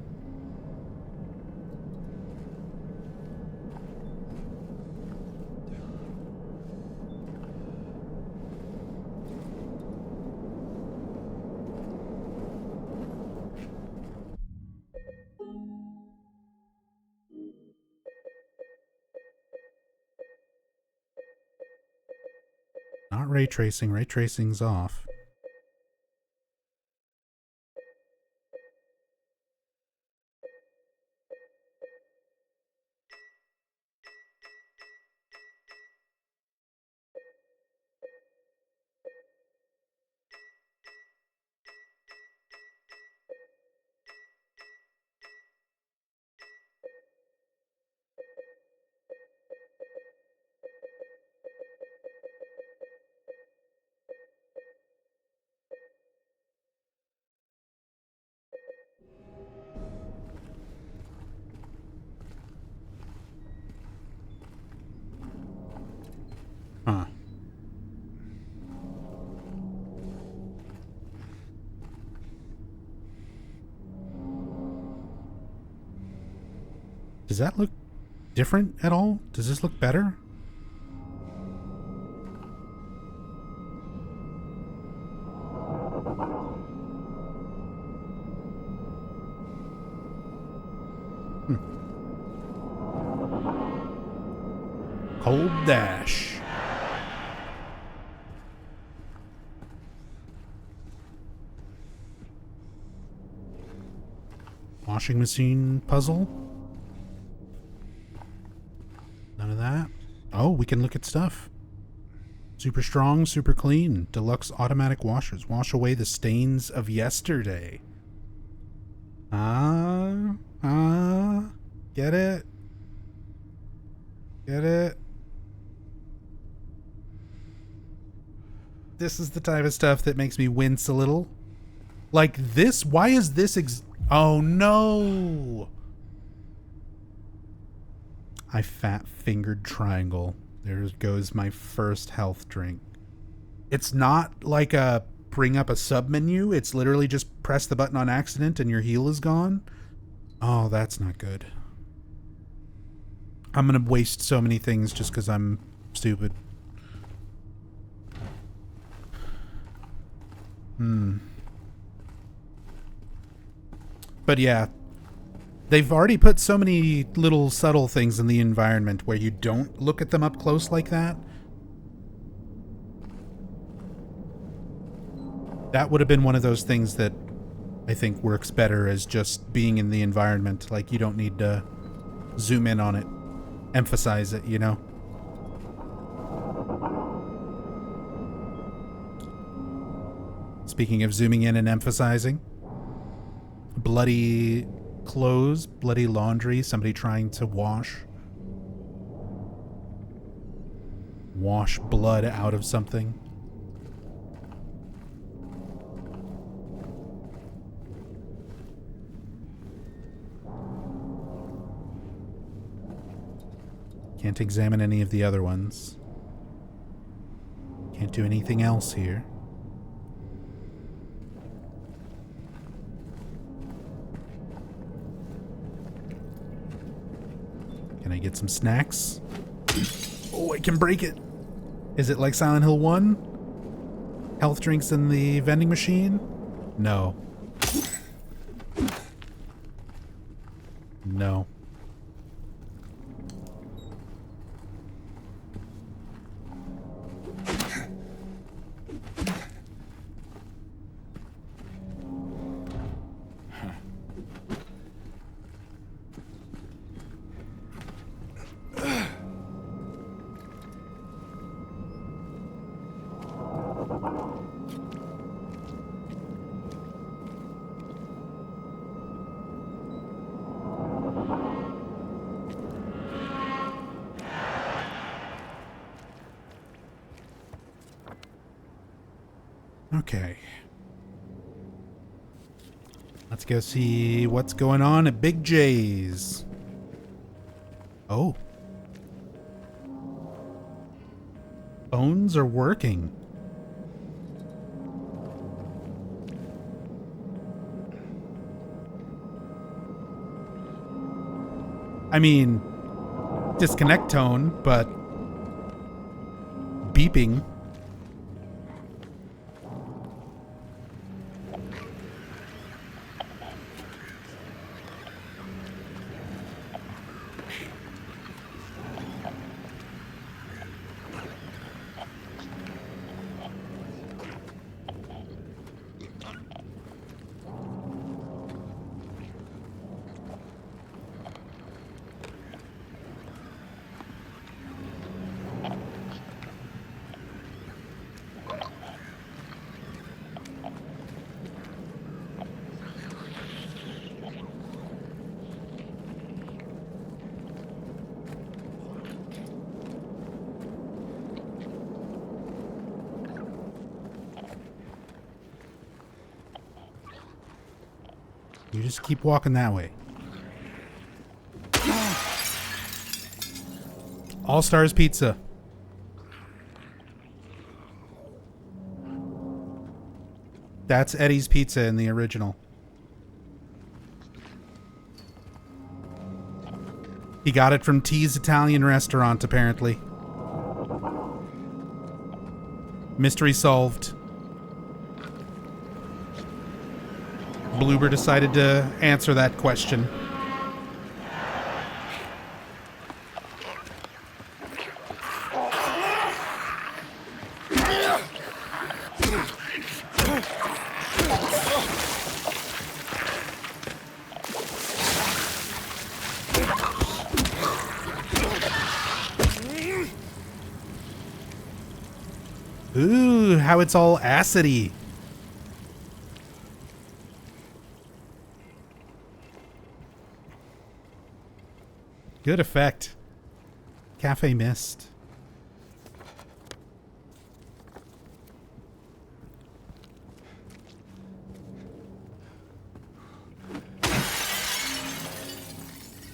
Not ray tracing. Ray tracing's off. Huh. Does that look different at all? Does this look better? Cold dash. Washing machine puzzle? None of that. Oh, we can look at stuff. Super strong, super clean. Deluxe automatic washers. Wash away the stains of yesterday. Get it? Get it? This is the type of stuff that makes me wince a little. Like this? Why is this oh no! I fat-fingered triangle. There goes my first health drink. It's not like a bring up a sub-menu. It's literally just press the button on accident and your heal is gone. Oh, that's not good. I'm gonna waste so many things just because I'm stupid. But yeah, they've already put so many little subtle things in the environment where you don't look at them up close like that. That would have been one of those things that I think works better as just being in the environment. Like, you don't need to zoom in on it, emphasize it, you know? Speaking of zooming in and emphasizing, bloody clothes, bloody laundry, somebody trying to wash blood out of something. Can't examine any of the other ones. Can't do anything else here. Can I get some snacks? Oh, I can break it. Is it like Silent Hill 1? Health drinks in the vending machine? No. No. Okay. Let's go see what's going on at Big J's. Oh. Phones are working. I mean, disconnect tone, but beeping. You just keep walking that way. All Stars Pizza. That's Eddie's Pizza in the original. He got it from T's Italian restaurant, apparently. Mystery solved. Bloober decided to answer that question. Ooh, how it's all acidy. Good effect. Cafe Mist.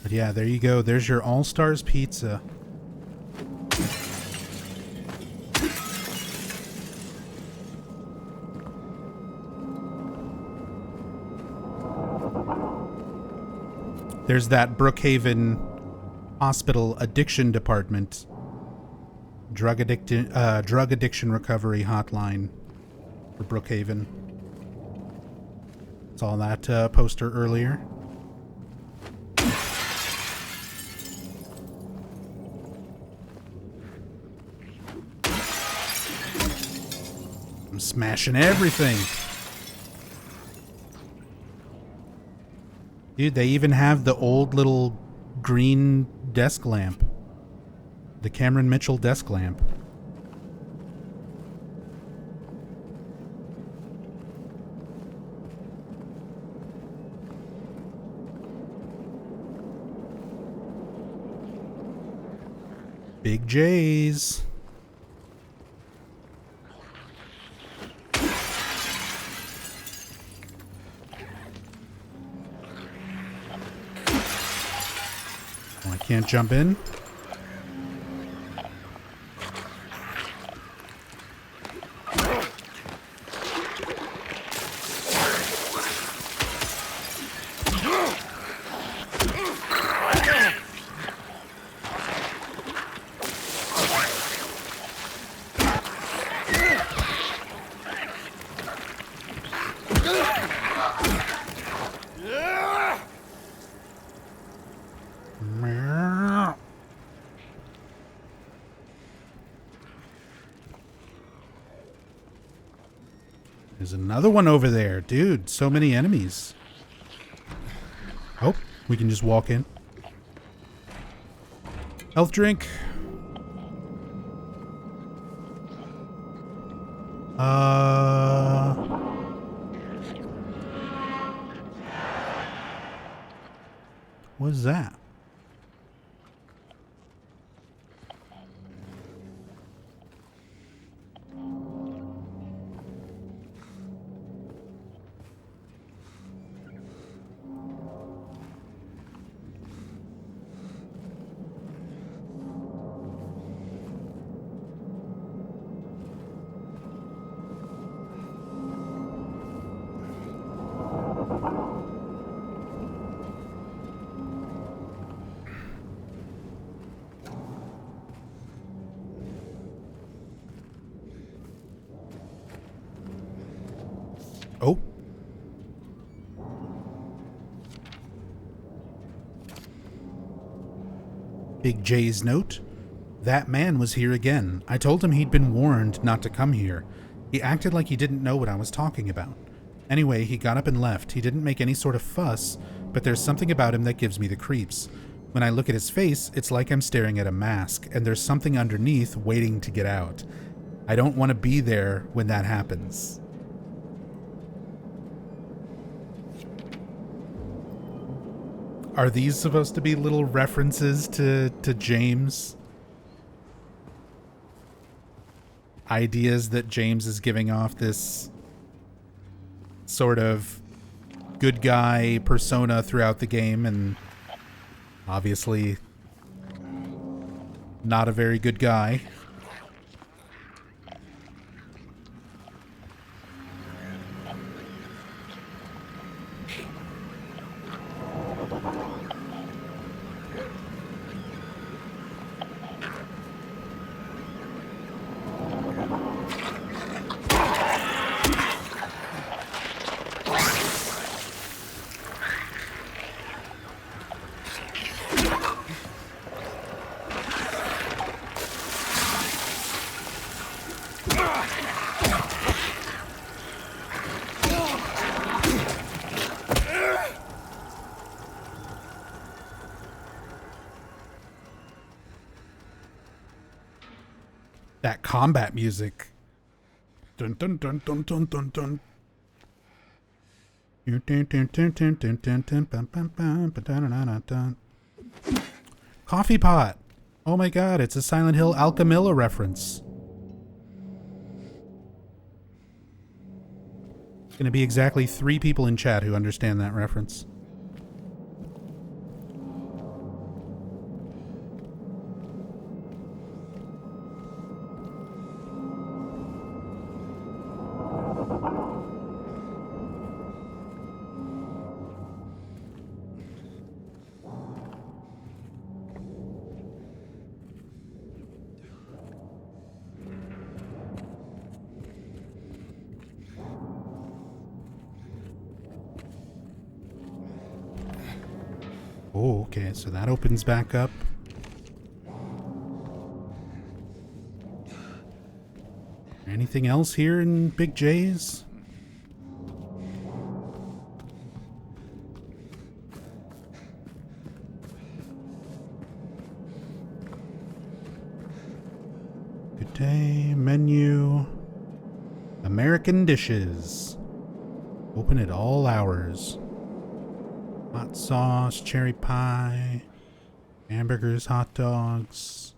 But yeah, there you go. There's your All Stars Pizza. There's that Brookhaven Hospital Addiction Department. Drug addiction recovery hotline for Brookhaven. Saw that poster earlier. I'm smashing everything. Dude, they even have the old little green desk lamp. The Cameron Mitchell desk lamp. Big J's. Oh, I can't jump in. There's another one over there. Dude, so many enemies. Oh, we can just walk in. Health drink. What is that? Oh. Big J's note. That man was here again. I told him he'd been warned not to come here. He acted like he didn't know what I was talking about. Anyway, he got up and left. He didn't make any sort of fuss, but there's something about him that gives me the creeps. When I look at his face, it's like I'm staring at a mask, and there's something underneath waiting to get out. I don't want to be there when that happens. Are these supposed to be little references to James? Ideas that James is giving off this sort of good guy persona throughout the game, and obviously not a very good guy. That combat music. Dun dun dun dun dun dun dun. Coffee pot. Oh my god, it's a Silent Hill Alchemilla reference. Gonna be exactly 3 people in chat who understand that reference. Oh, okay, so that opens back up. Anything else here in Big J's? Good day, menu. American dishes. Open at all hours. Hot sauce, cherry pie, hamburgers, hot dogs.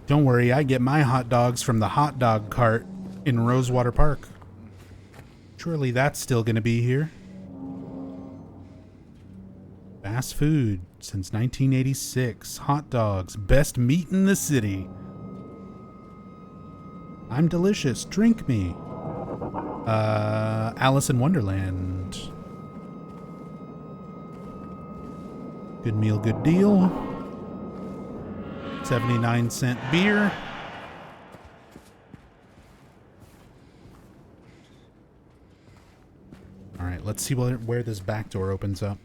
Don't worry, I get my hot dogs from the hot dog cart in Rosewater Park. Surely that's still going to be here. Fast food since 1986. Hot dogs, best meat in the city. I'm delicious, drink me. Alice in Wonderland. Good meal, good deal. 79-cent beer. Alright, let's see where this back door opens up.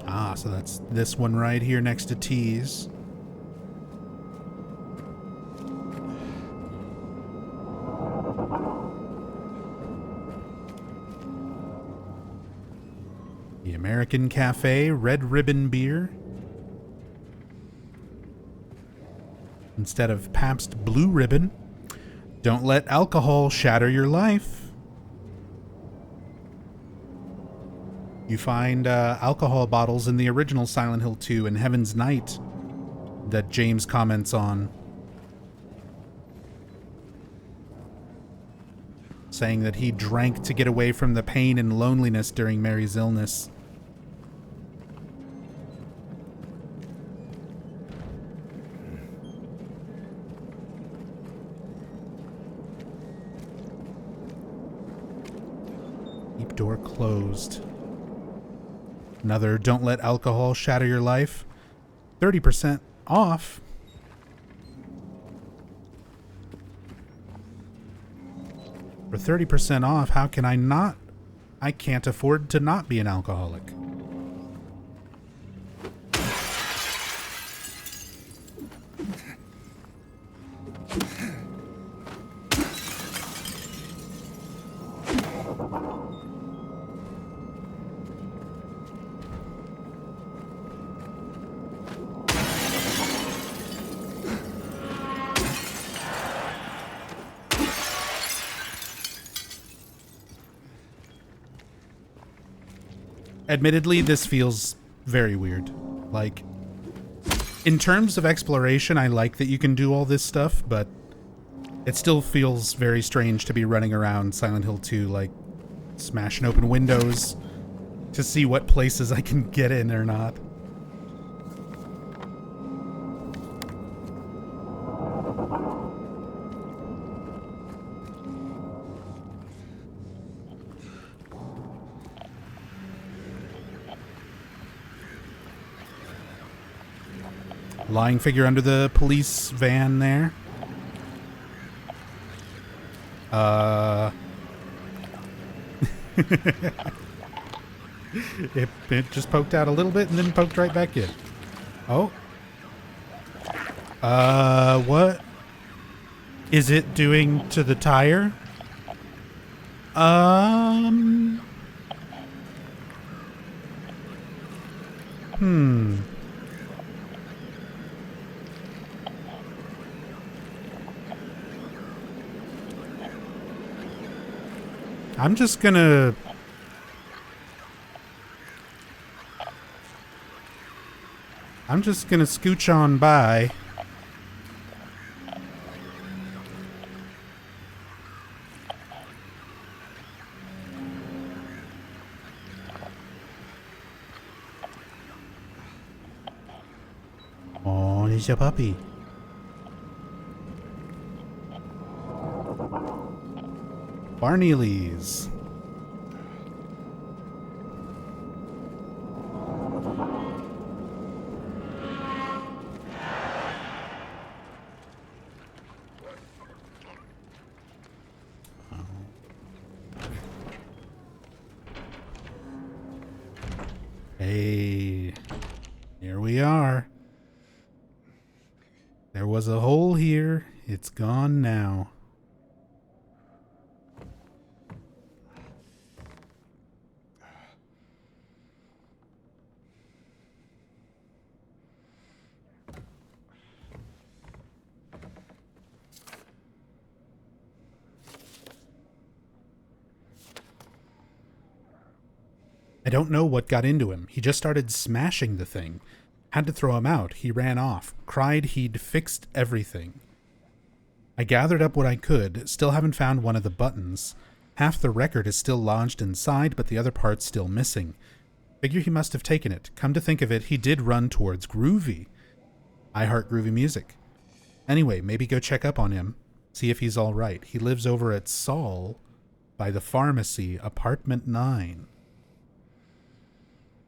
Ah, so that's this one right here next to T's. The American Cafe Red Ribbon Beer. Instead of Pabst Blue Ribbon. Don't let alcohol shatter your life. You find alcohol bottles in the original Silent Hill 2 and Heaven's Night that James comments on, saying that he drank to get away from the pain and loneliness during Mary's illness. Keep Door closed. Another don't let alcohol shatter your life. 30% off. For 30% off, how can I not? I can't afford to not be an alcoholic. Admittedly, this feels very weird. Like, in terms of exploration, I like that you can do all this stuff, but it still feels very strange to be running around Silent Hill 2, like, smashing open windows to see what places I can get in or not. Lying figure under the police van there. It just poked out a little bit and then poked right back in. Oh. What is it doing to the tire? I'm just gonna scooch on by. Oh, there's your puppy. Barneyleys. Hey, here we are. There was a hole here. It's gone now. I don't know what got into him. He just started smashing the thing. Had to throw him out. He ran off. Cried he'd fixed everything. I gathered up what I could. Still haven't found one of the buttons. Half the record is still lodged inside, but the other part's still missing. Figure he must have taken it. Come to think of it, he did run towards Groovy. I heart groovy music. Anyway, maybe go check up on him. See if he's all right. He lives over at Saul by the pharmacy, apartment 9.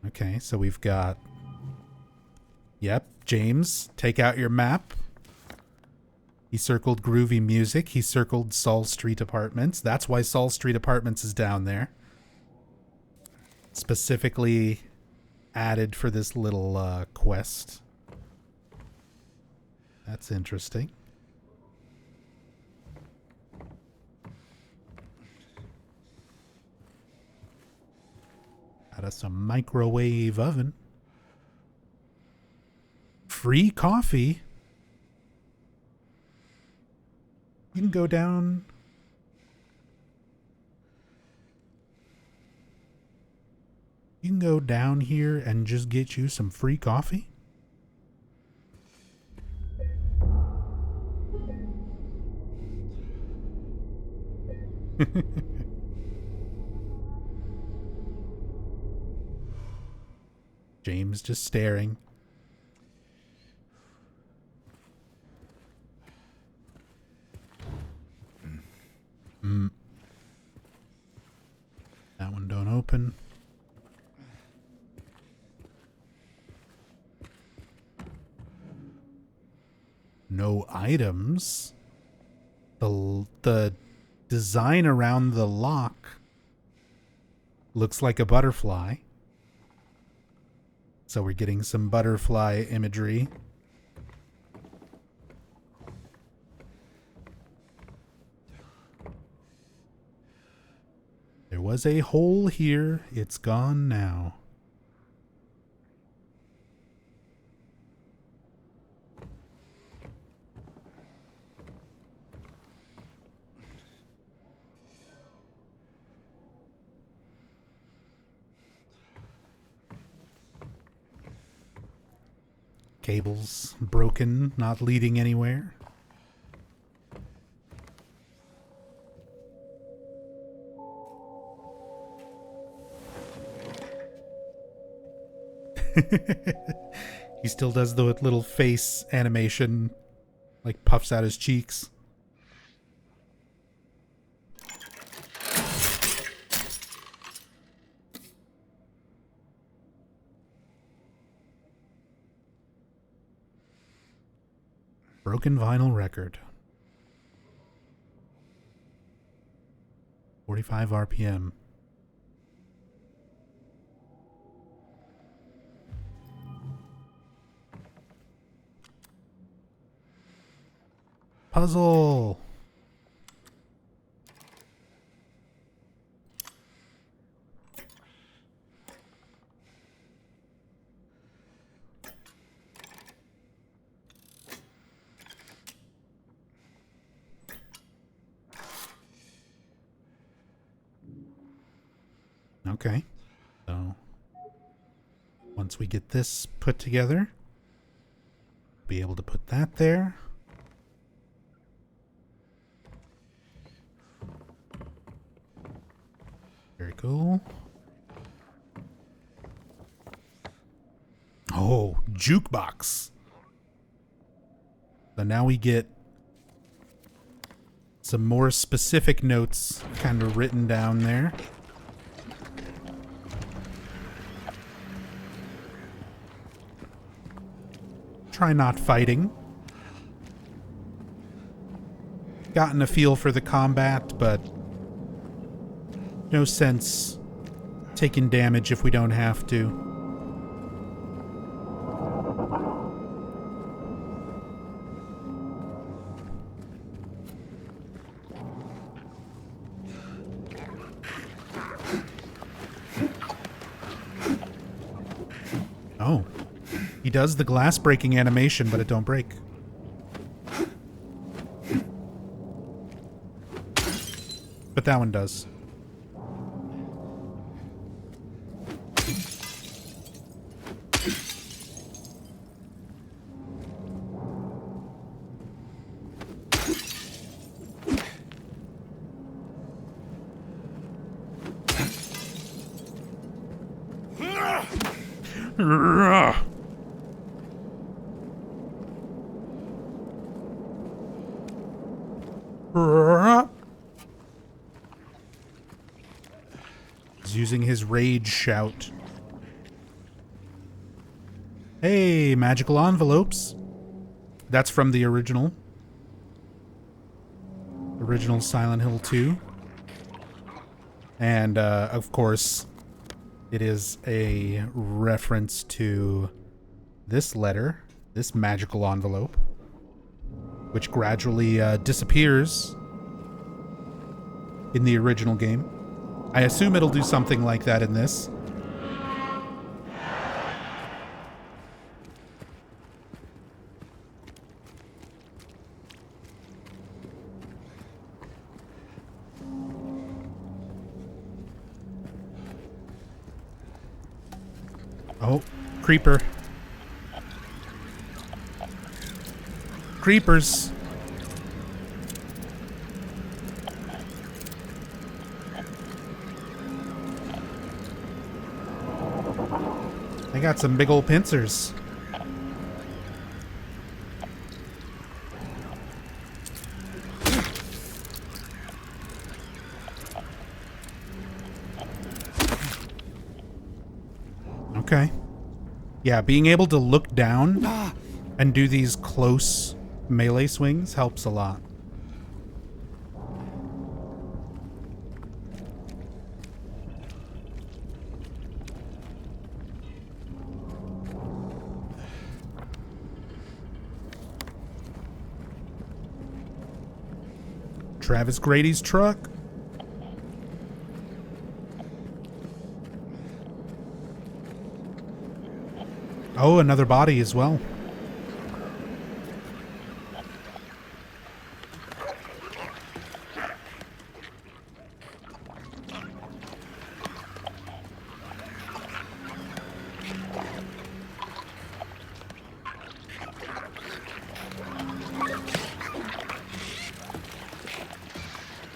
Okay, so we've got... Yep, James, take out your map. He circled Groovy Music. He circled Saul Street Apartments. That's why Saul Street Apartments is down there. Specifically added for this little quest. That's interesting. Got us a microwave oven. Free coffee. You can go down. You can go down here and just get you some free coffee. James just staring. That one don't No items. The design around the lock looks like a butterfly. So we're getting some butterfly imagery. There was a hole here. It's gone now. Cables broken, not leading anywhere. He still does the little face animation, like puffs out his cheeks. Broken vinyl record. 45 RPM. Puzzle. Okay. So once we get this put together, be able to put that there. Very cool. Oh, jukebox. So now we get some more specific notes kind of written down there. Try not fighting. Gotten a feel for the combat, but no sense taking damage if we don't have to. Oh. He does the glass breaking animation, but it don't break. But that one does. He's using his rage shout. Hey, magical envelopes. That's from the original Silent Hill 2. And, of course, it is a reference to this letter, this magical envelope, which gradually disappears in the original game. I assume it'll do something like that in this. Oh, creeper. Creepers. They got some big old pincers. Okay. Yeah, being able to look down and do these close Melee swings helps a lot. Travis Grady's truck. Oh, another body as well.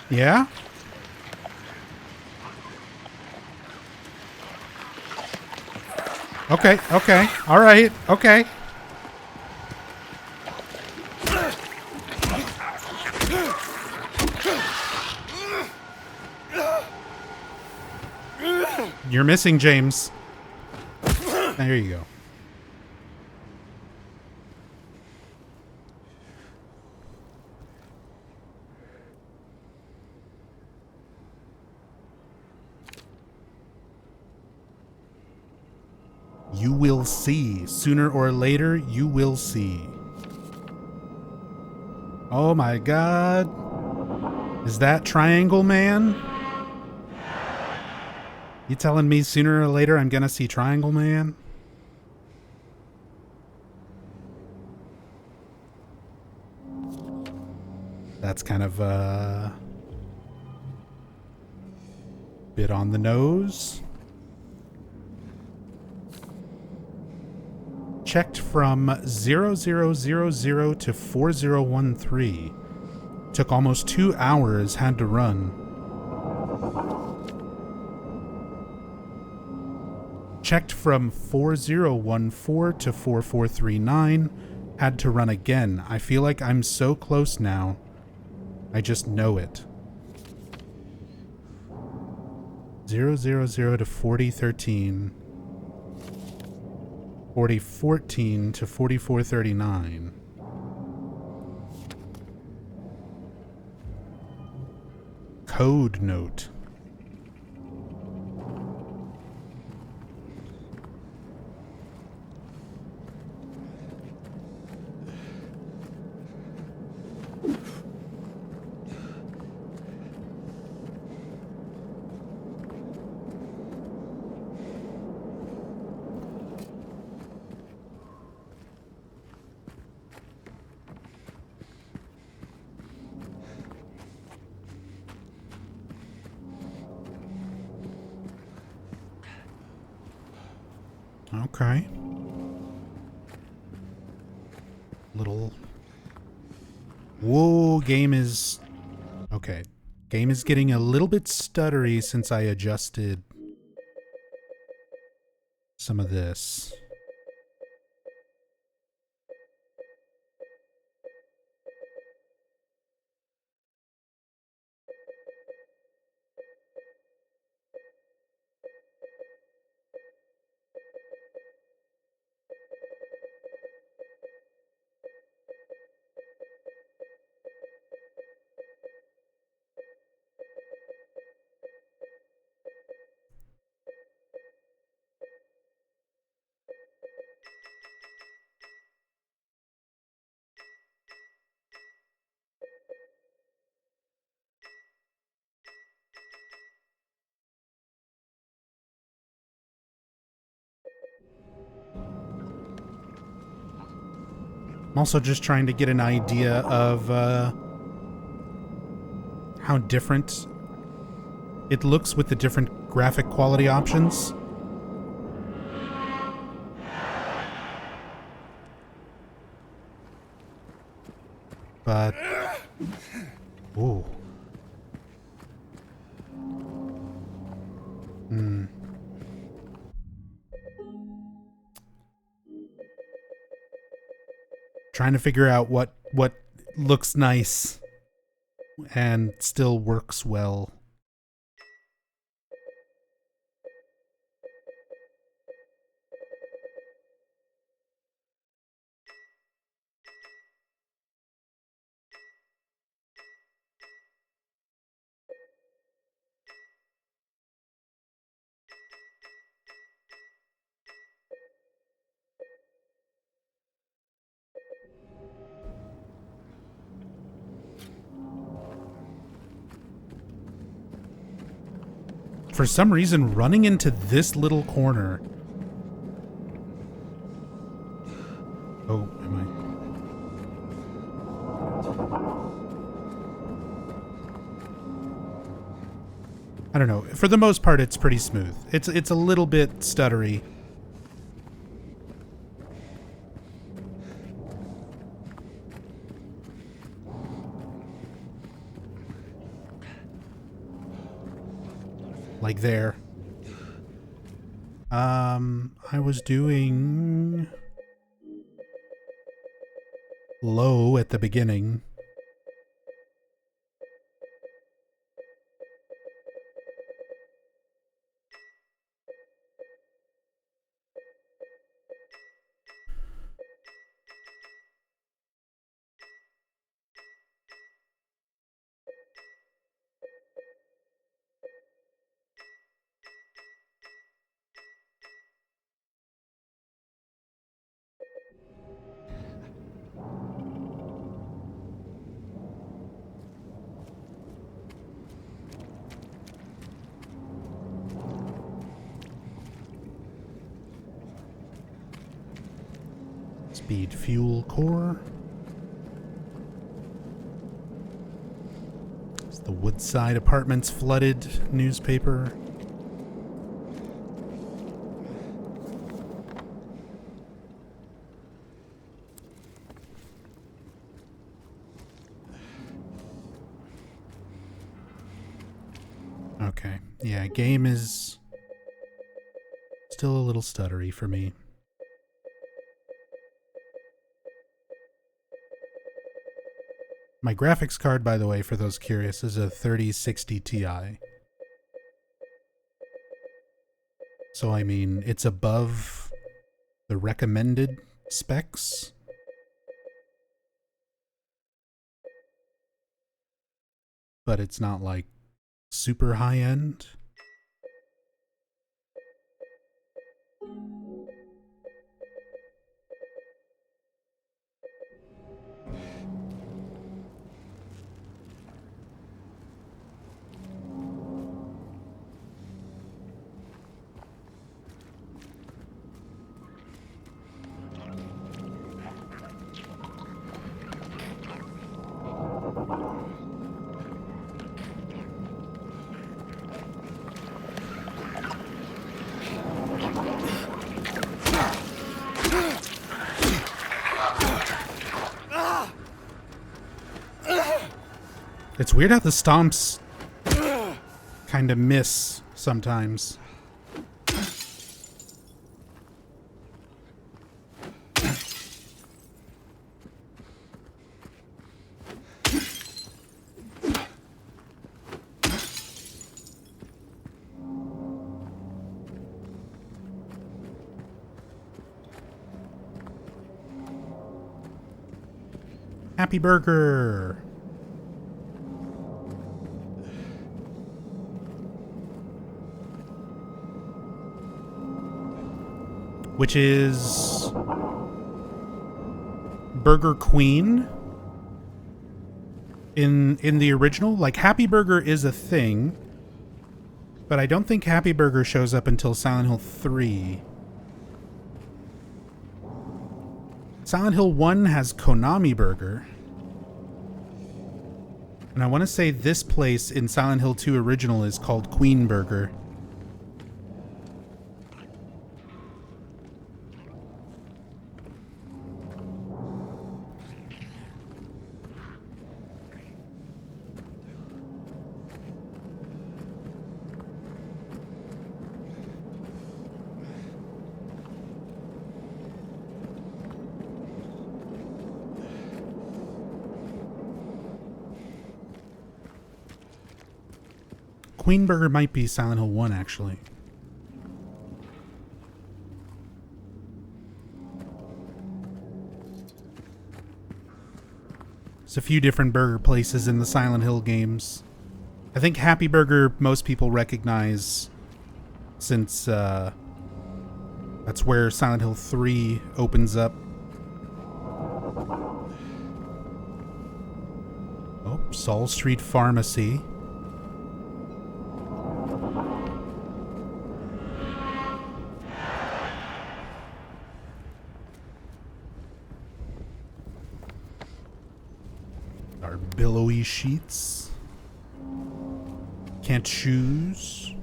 Yeah? Okay, okay. All right, okay. You're missing, James. There you go. You will see. Sooner or later, you will see. Oh my god. Is that Triangle Man? You telling me sooner or later I'm gonna see Triangle Man? That's kind of a bit on the nose. Checked from 0000 to 4013. Took almost 2 hours, had to run. Checked from 4014 to 4439. Had to run again. I feel like I'm so close now. I just know it. 000 to 4013. 4014 to 4439. Code note. Okay. Little... Whoa, game is... Okay. Game is getting a little bit stuttery since I adjusted some of this. I'm also just trying to get an idea of how different it looks with the different graphic quality options. But... Ooh. Trying to figure out what looks nice and still works well. for some reason, running into this little corner. Oh, am I don't know. For the most part, it's pretty smooth. It's a little bit stuttery. Like there. I was doing low at the beginning. Speed fuel core. It's the Woodside Apartments flooded newspaper. Okay. Yeah, game is still a little stuttery for me. My graphics card, by the way, for those curious, is a 3060 Ti. So, I mean, it's above the recommended specs. But it's not, like, super high-end. It's weird how the stomps kind of miss sometimes. Happy Burger! Which is Burger Queen in the original. Like, Happy Burger is a thing, but I don't think Happy Burger shows up until Silent Hill 3. Silent Hill 1 has Konami Burger. And I want to say this place in Silent Hill 2 original is called Queen Burger. Queen Burger might be Silent Hill 1, actually. There's a few different burger places in the Silent Hill games. I think Happy Burger most people recognize, since that's where Silent Hill 3 opens up. Oh, Saul Street Pharmacy. Billowy sheets. Can't choose.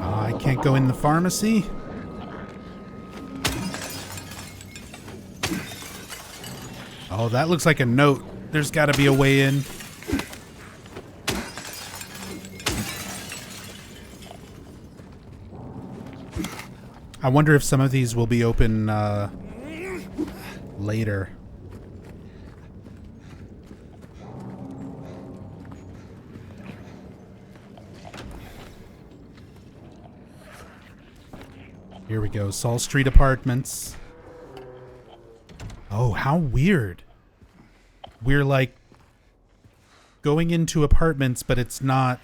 I can't go in the pharmacy. Oh, that looks like a note. There's got to be a way in. I wonder if some of these will be open later. Here we go. Saul Street Apartments. Oh, how weird. We're like going into apartments, but it's not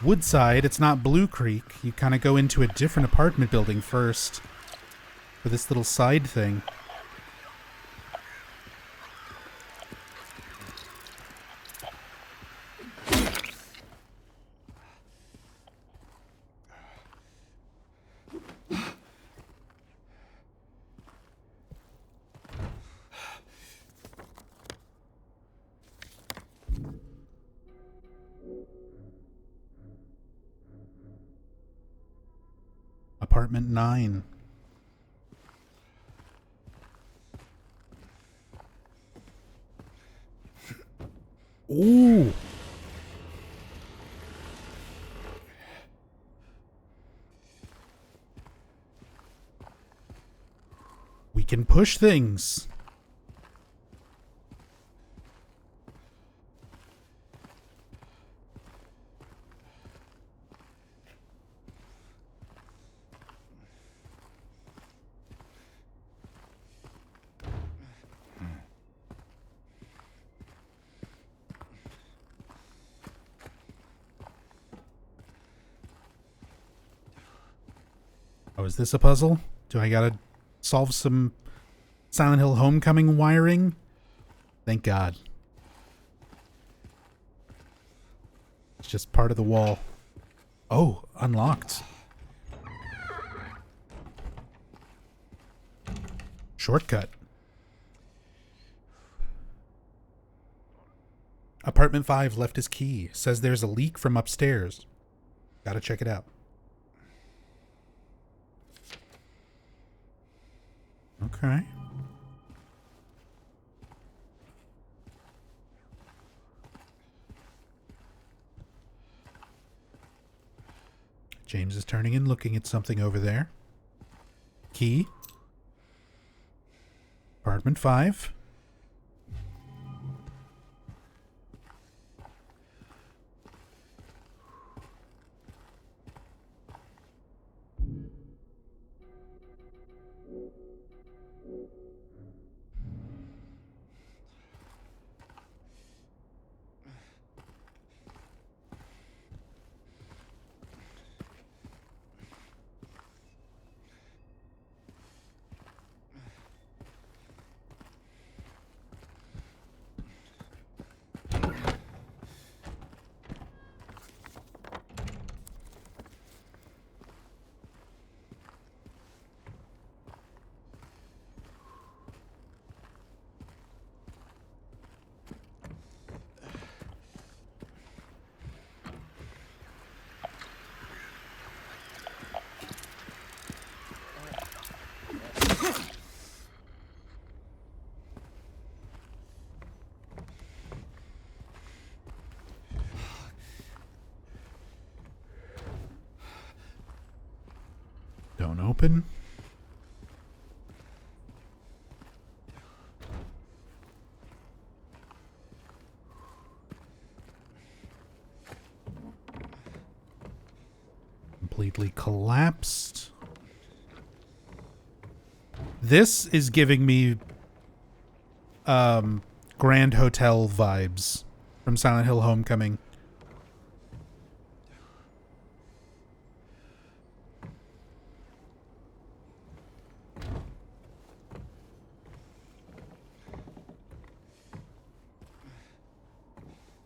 Woodside. It's not Blue Creek. You kind of go into a different apartment building first for this little side thing. Apartment 9. Ooh. We can push things. Oh, is this a puzzle? Do I gotta solve some Silent Hill Homecoming wiring? Thank God. It's just part of the wall. Oh, unlocked. Shortcut. Apartment 5 left his key. Says there's a leak from upstairs. Gotta check it out. Okay. James is turning and looking at something over there. Key. Apartment 5. Don't open. Completely collapsed. This is giving me Grand Hotel vibes from Silent Hill Homecoming.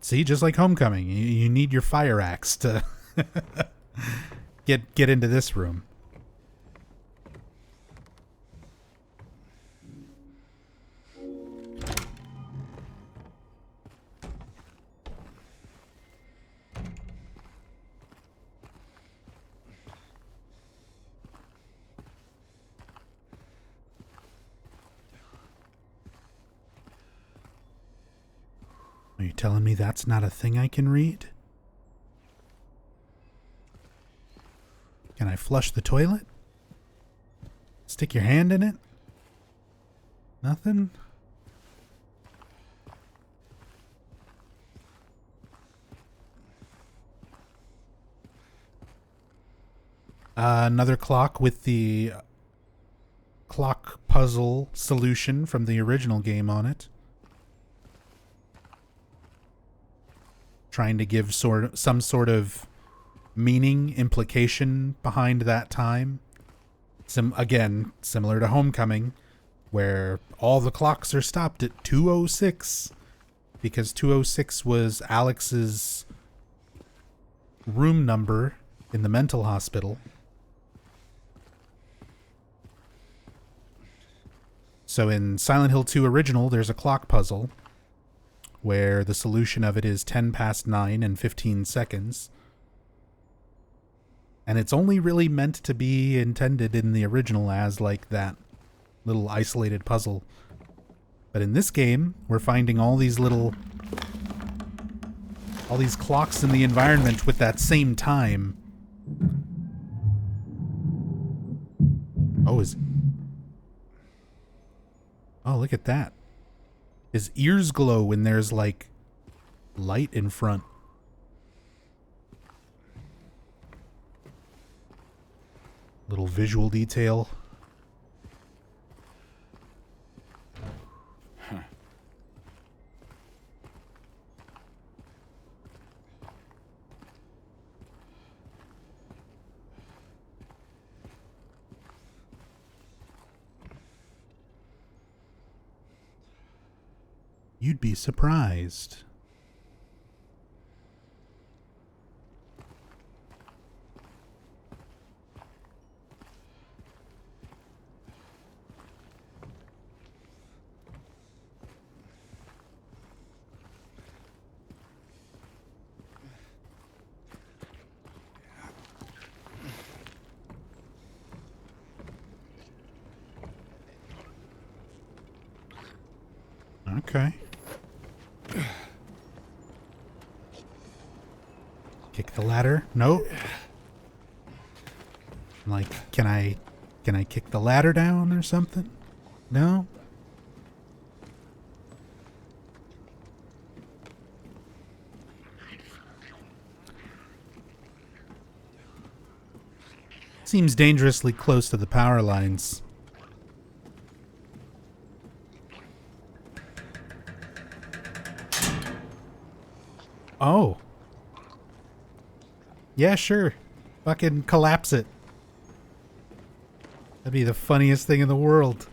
See, just like Homecoming, you need your fire axe to get into this room. Are you telling me that's not a thing I can read? Can I flush the toilet? Stick your hand in it? Nothing? Another clock with the clock puzzle solution from the original game on it. Trying to give some sort of meaning, implication behind that time. Again, similar to Homecoming, where all the clocks are stopped at 2:06 because 2:06 was Alex's room number in the mental hospital. So in Silent Hill 2 Original, there's a clock puzzle where the solution of it is 10 past 9 and 15 seconds. And it's only really meant to be intended in the original as like that little isolated puzzle. But in this game, we're finding all these clocks in the environment with that same time. Oh, look at that. His ears glow when there's like light in front. Little visual detail. You'd be surprised. Okay. Kick the ladder? Nope. Like, can I kick the ladder down or something? No? Seems dangerously close to the power lines. Oh. Yeah, sure. Fucking collapse it. That'd be the funniest thing in the world.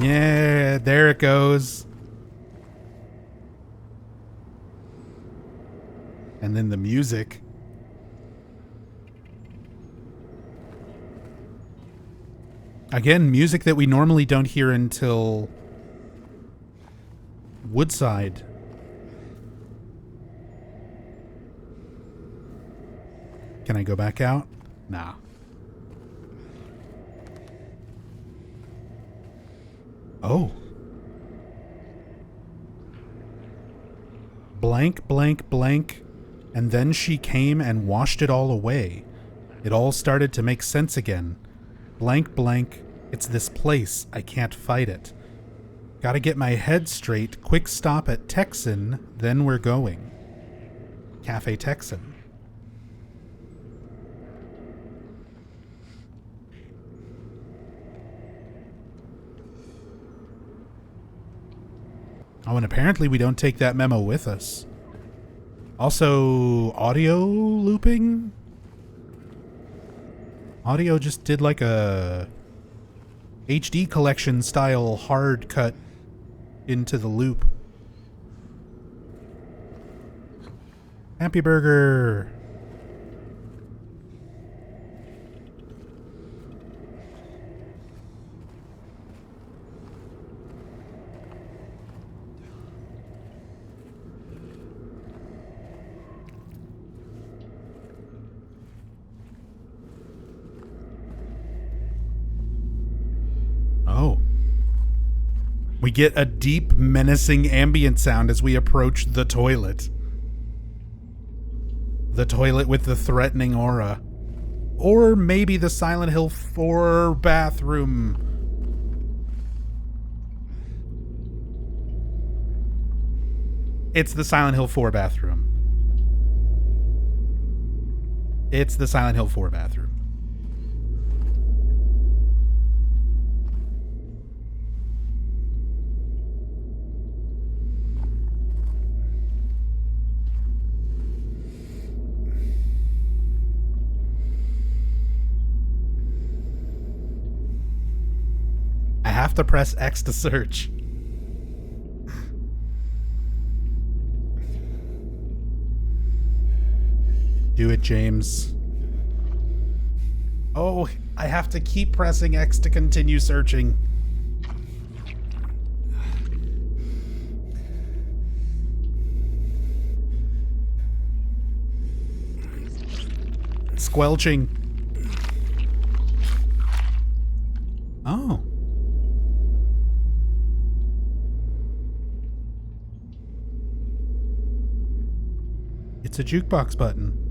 Yeah, there it goes. And then the music. Again, music that we normally don't hear until Woodside. Can I go back out? Nah. Oh. Blank, blank, blank. And then she came and washed it all away. It all started to make sense again. Blank, blank. It's this place. I can't fight it. Gotta get my head straight. Quick stop at Texan. Then we're going. Cafe Texan. Oh, and apparently we don't take that memo with us. Also, audio looping? Audio just did like a HD collection style hard cut into the loop. Happy Burger! Oh. We get a deep, menacing ambient sound as we approach the toilet. The toilet with the threatening aura. Or maybe the Silent Hill 4 bathroom. It's the Silent Hill 4 bathroom. It's the Silent Hill 4 bathroom. I have to press X to search. Do it, James. Oh, I have to keep pressing X to continue searching. Squelching. Oh. It's a jukebox button.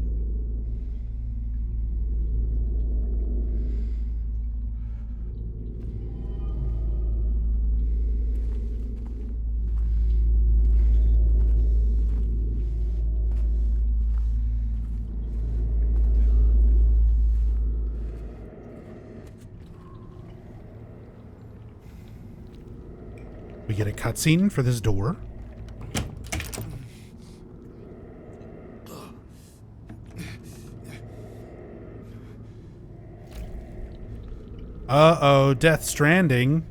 We get a cutscene for this door. Uh-oh, Death Stranding.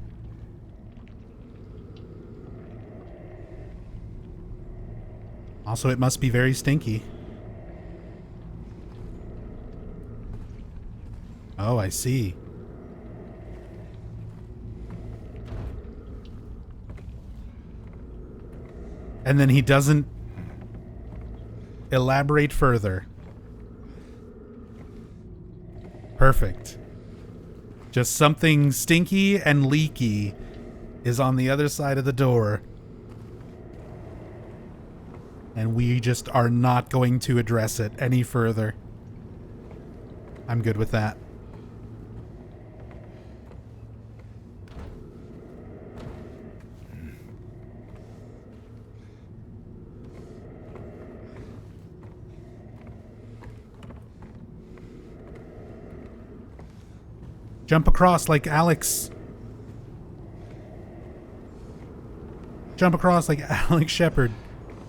Also, it must be very stinky. Oh, I see. And then he doesn't elaborate further. Perfect. Just something stinky and leaky is on the other side of the door. And we just are not going to address it any further. I'm good with that. Jump across like Alex. Jump across like Alex Shepard.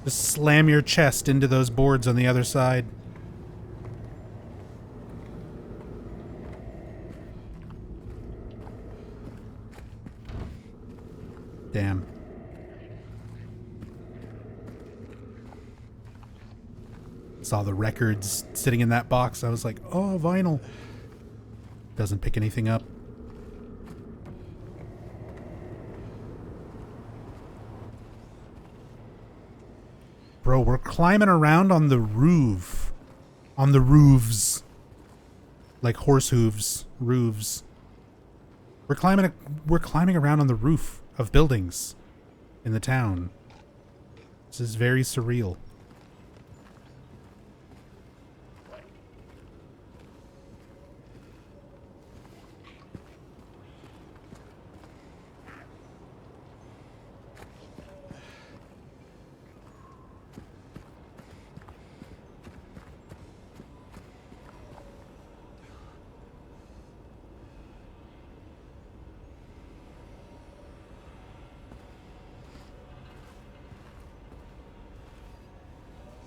Just slam your chest into those boards on the other side. Damn. Saw the records sitting in that box. I was like, oh, vinyl. Doesn't pick anything up. Bro, we're climbing around on the roof. On the roofs. Like horse hooves. Roofs. We're climbing around on the roof of buildings in the town. This is very surreal.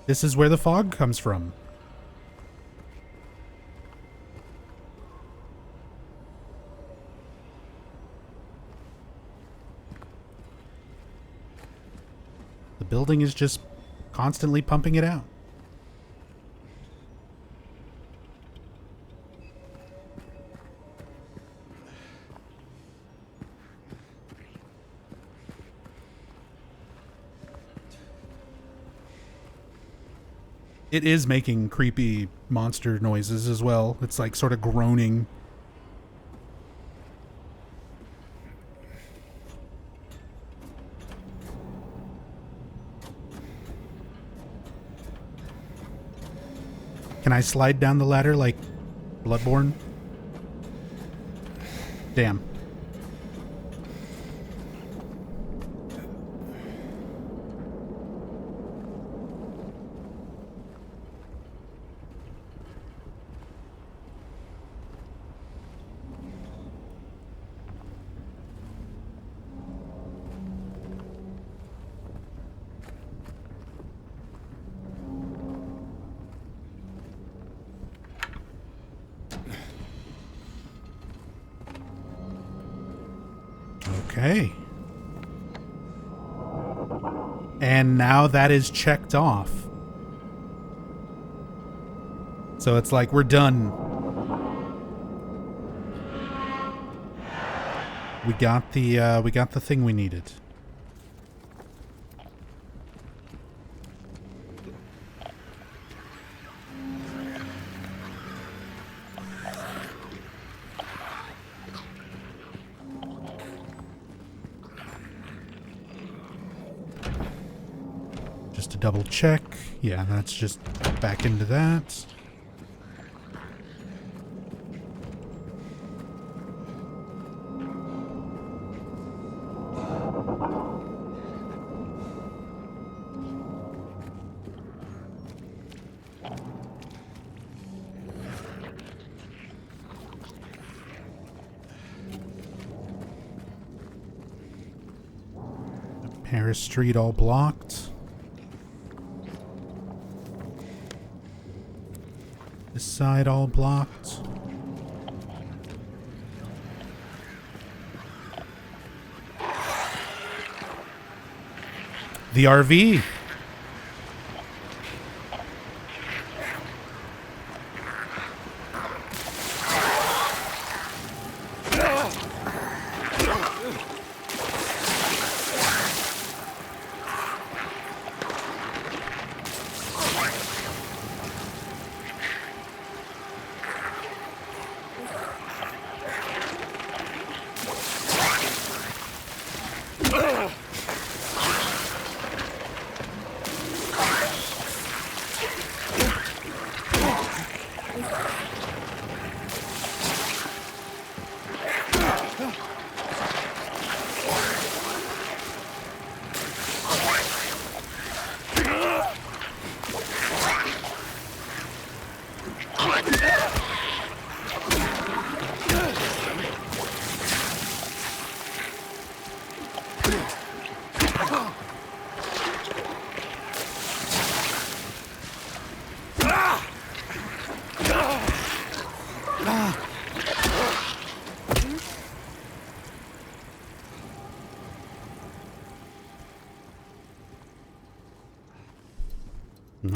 This is where the fog comes from. The building is just constantly pumping it out. It is making creepy monster noises as well. It's like sort of groaning. Can I slide down the ladder like Bloodborne? Damn. Okay. And now that is checked off. So it's like we're done. We got the thing we needed. Just to double check. Yeah, that's just back into that. Paris Street all blocked. This side all blocked. The RV.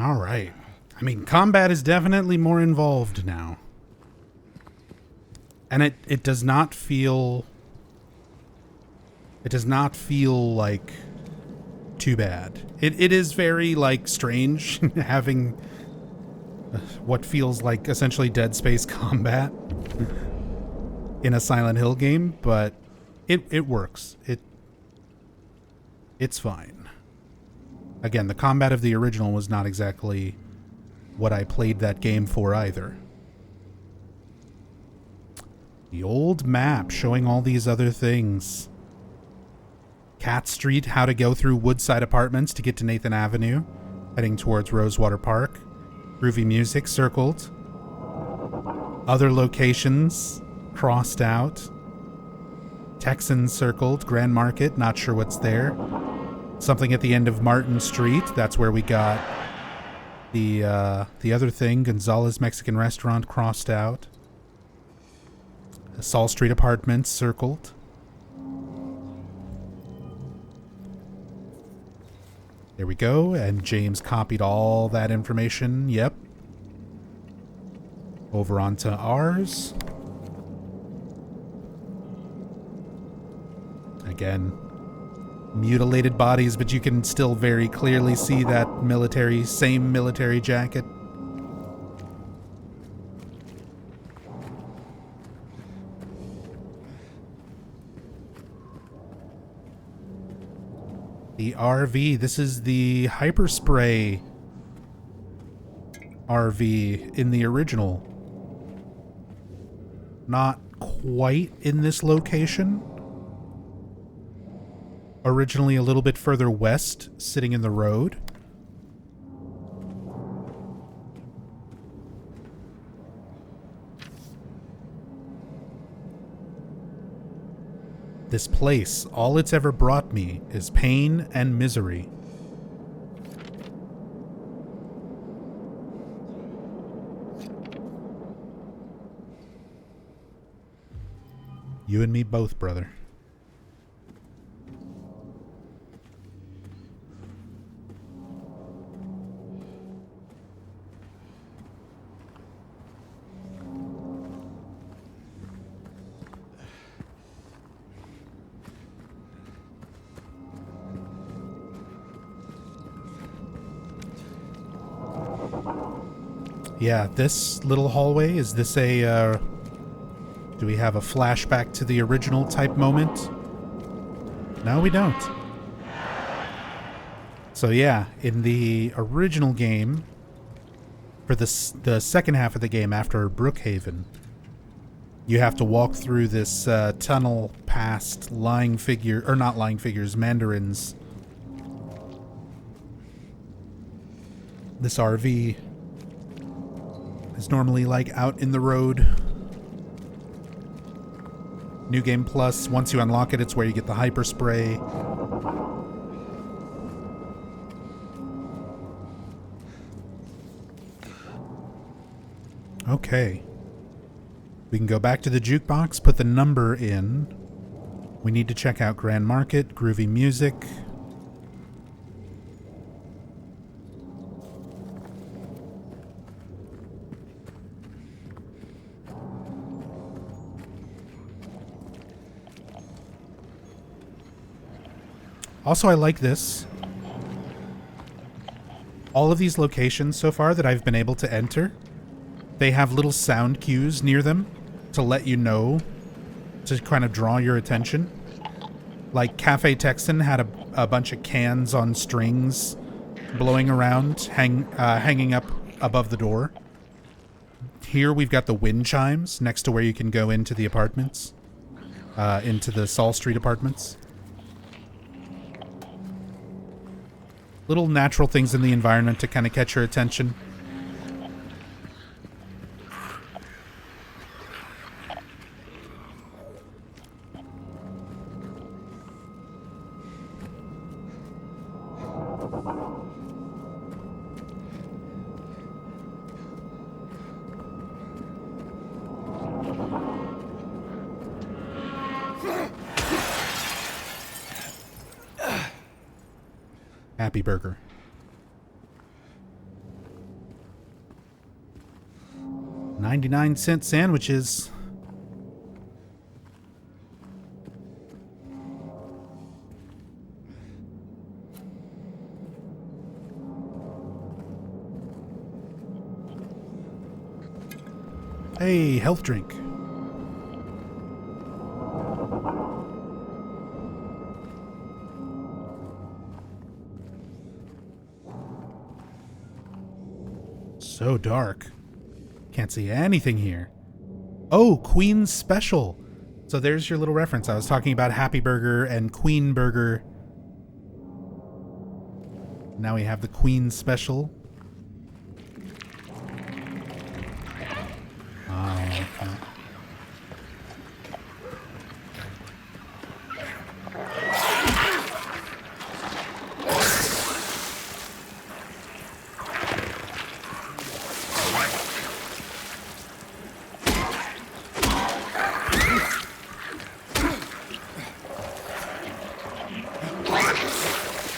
All right. I mean, combat is definitely more involved now. And it does not feel... It does not feel like too bad. It is very, like, strange having what feels like essentially Dead Space combat in a Silent Hill game, but it works. It's fine. Again, the combat of the original was not exactly what I played that game for either. The old map showing all these other things. Cat Street, how to go through Woodside Apartments to get to Nathan Avenue, heading towards Rosewater Park. Groovy music circled. Other locations crossed out. Texans circled. Grand Market, not sure what's there. Something at the end of Martin Street. That's where we got The other thing, Gonzalez Mexican Restaurant crossed out. The Saul Street Apartments circled. There we go, and James copied all that information. Yep. Over onto ours. Again, mutilated bodies, but you can still very clearly see that same military jacket. The RV, this is the hyperspray RV in the original. Not quite in this location. Originally a little bit further west, sitting in the road. This place, all it's ever brought me is pain and misery. You and me both, brother. Yeah, this little hallway, is this a, do we have a flashback to the original type moment? No, we don't. So yeah, in the original game, for the second half of the game after Brookhaven, you have to walk through this tunnel past mandarins. This RV is normally like out in the road. New Game Plus, once you unlock it, it's where you get the hyper spray. Okay. We can go back to the jukebox, put the number in. We need to check out Grand Market, groovy music. Also, I like this. All of these locations so far that I've been able to enter, they have little sound cues near them to let you know, to kind of draw your attention. Like Cafe Texan had a bunch of cans on strings blowing around, hanging up above the door. Here we've got the wind chimes next to where you can go into the apartments, into the Saul Street apartments. Little natural things in the environment to kind of catch your attention. Happy Burger. $0.99 sandwiches. Hey, health drink. So dark. Can't see anything here. Oh, Queen's Special. So there's your little reference. I was talking about Happy Burger and Queen Burger. Now we have the Queen's Special. Oh, okay.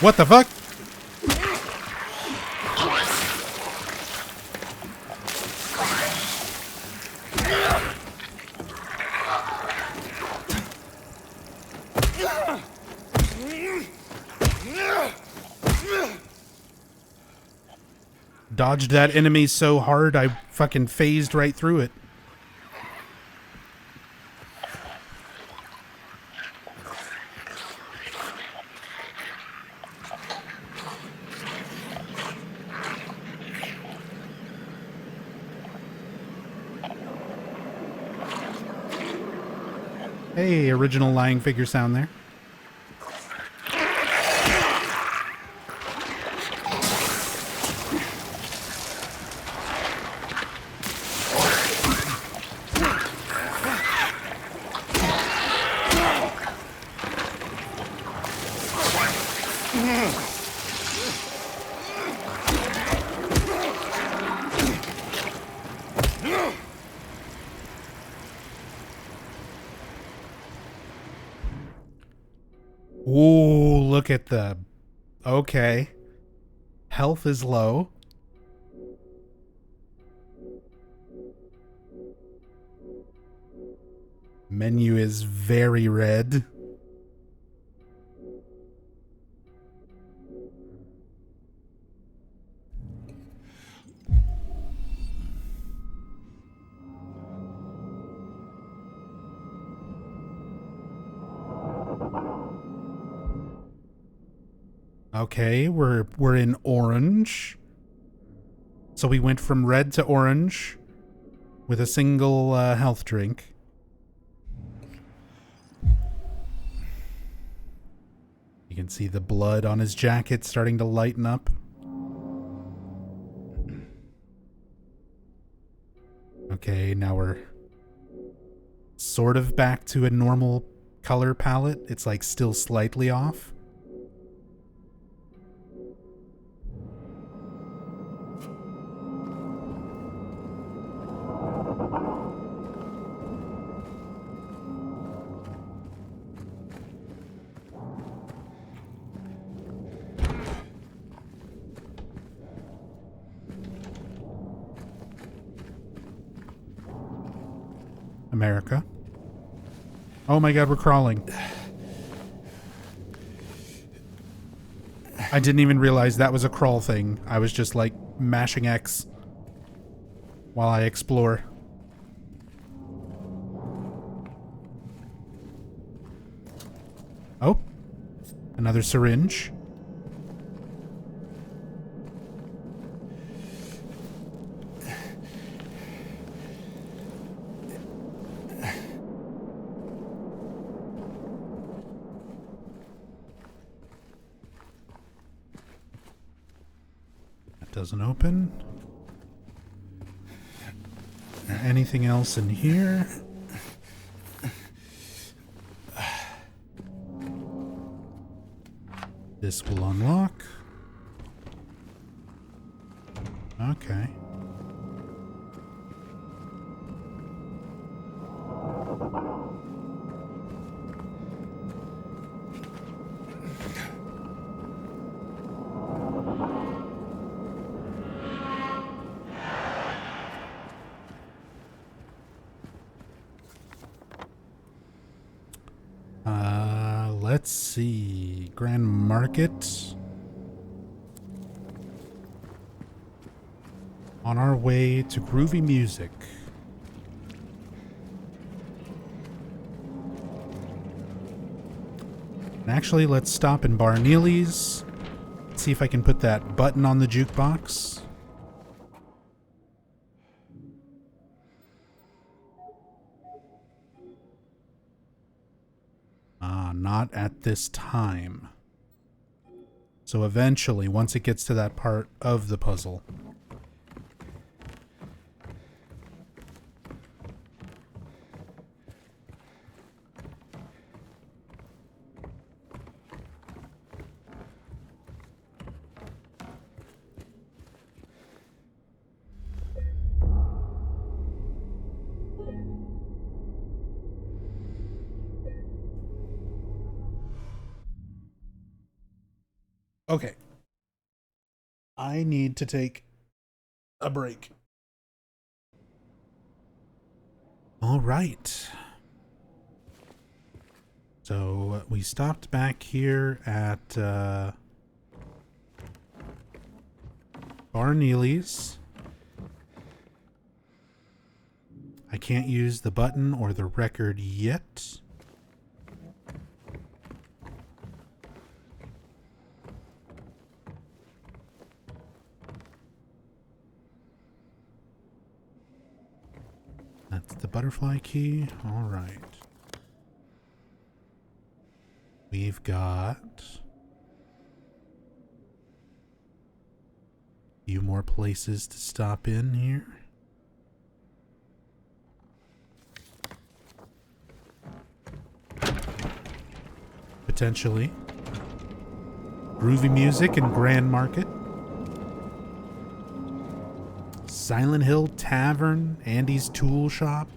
What the fuck? Dodged that enemy so hard I fucking phased right through it. Hey, original lying figure sound there. Ooh, look at the... Okay. Health is low. Menu is very red. Okay, we're in orange. So we went from red to orange with a single health drink. You can see the blood on his jacket starting to lighten up. Okay, now we're sort of back to a normal color palette. It's like still slightly off. America. Oh my god, we're crawling. I didn't even realize that was a crawl thing. I was just like mashing X while I explore. Oh, another syringe. Doesn't open. Anything else in here? This will unlock. Okay. Let's see. Grand Market. On our way to groovy music. And actually, let's stop in Bar Neely's. See if I can put that button on the jukebox. Not at this time. So eventually, once it gets to that part of the puzzle. Okay. I need to take a break. All right. So we stopped back here at Bar Neely's. I can't use the button or the record yet. That's the butterfly key. All right. We've got a few more places to stop in here. Potentially. Groovy music and Grand Market. Silent Hill Tavern, Andy's Tool Shop.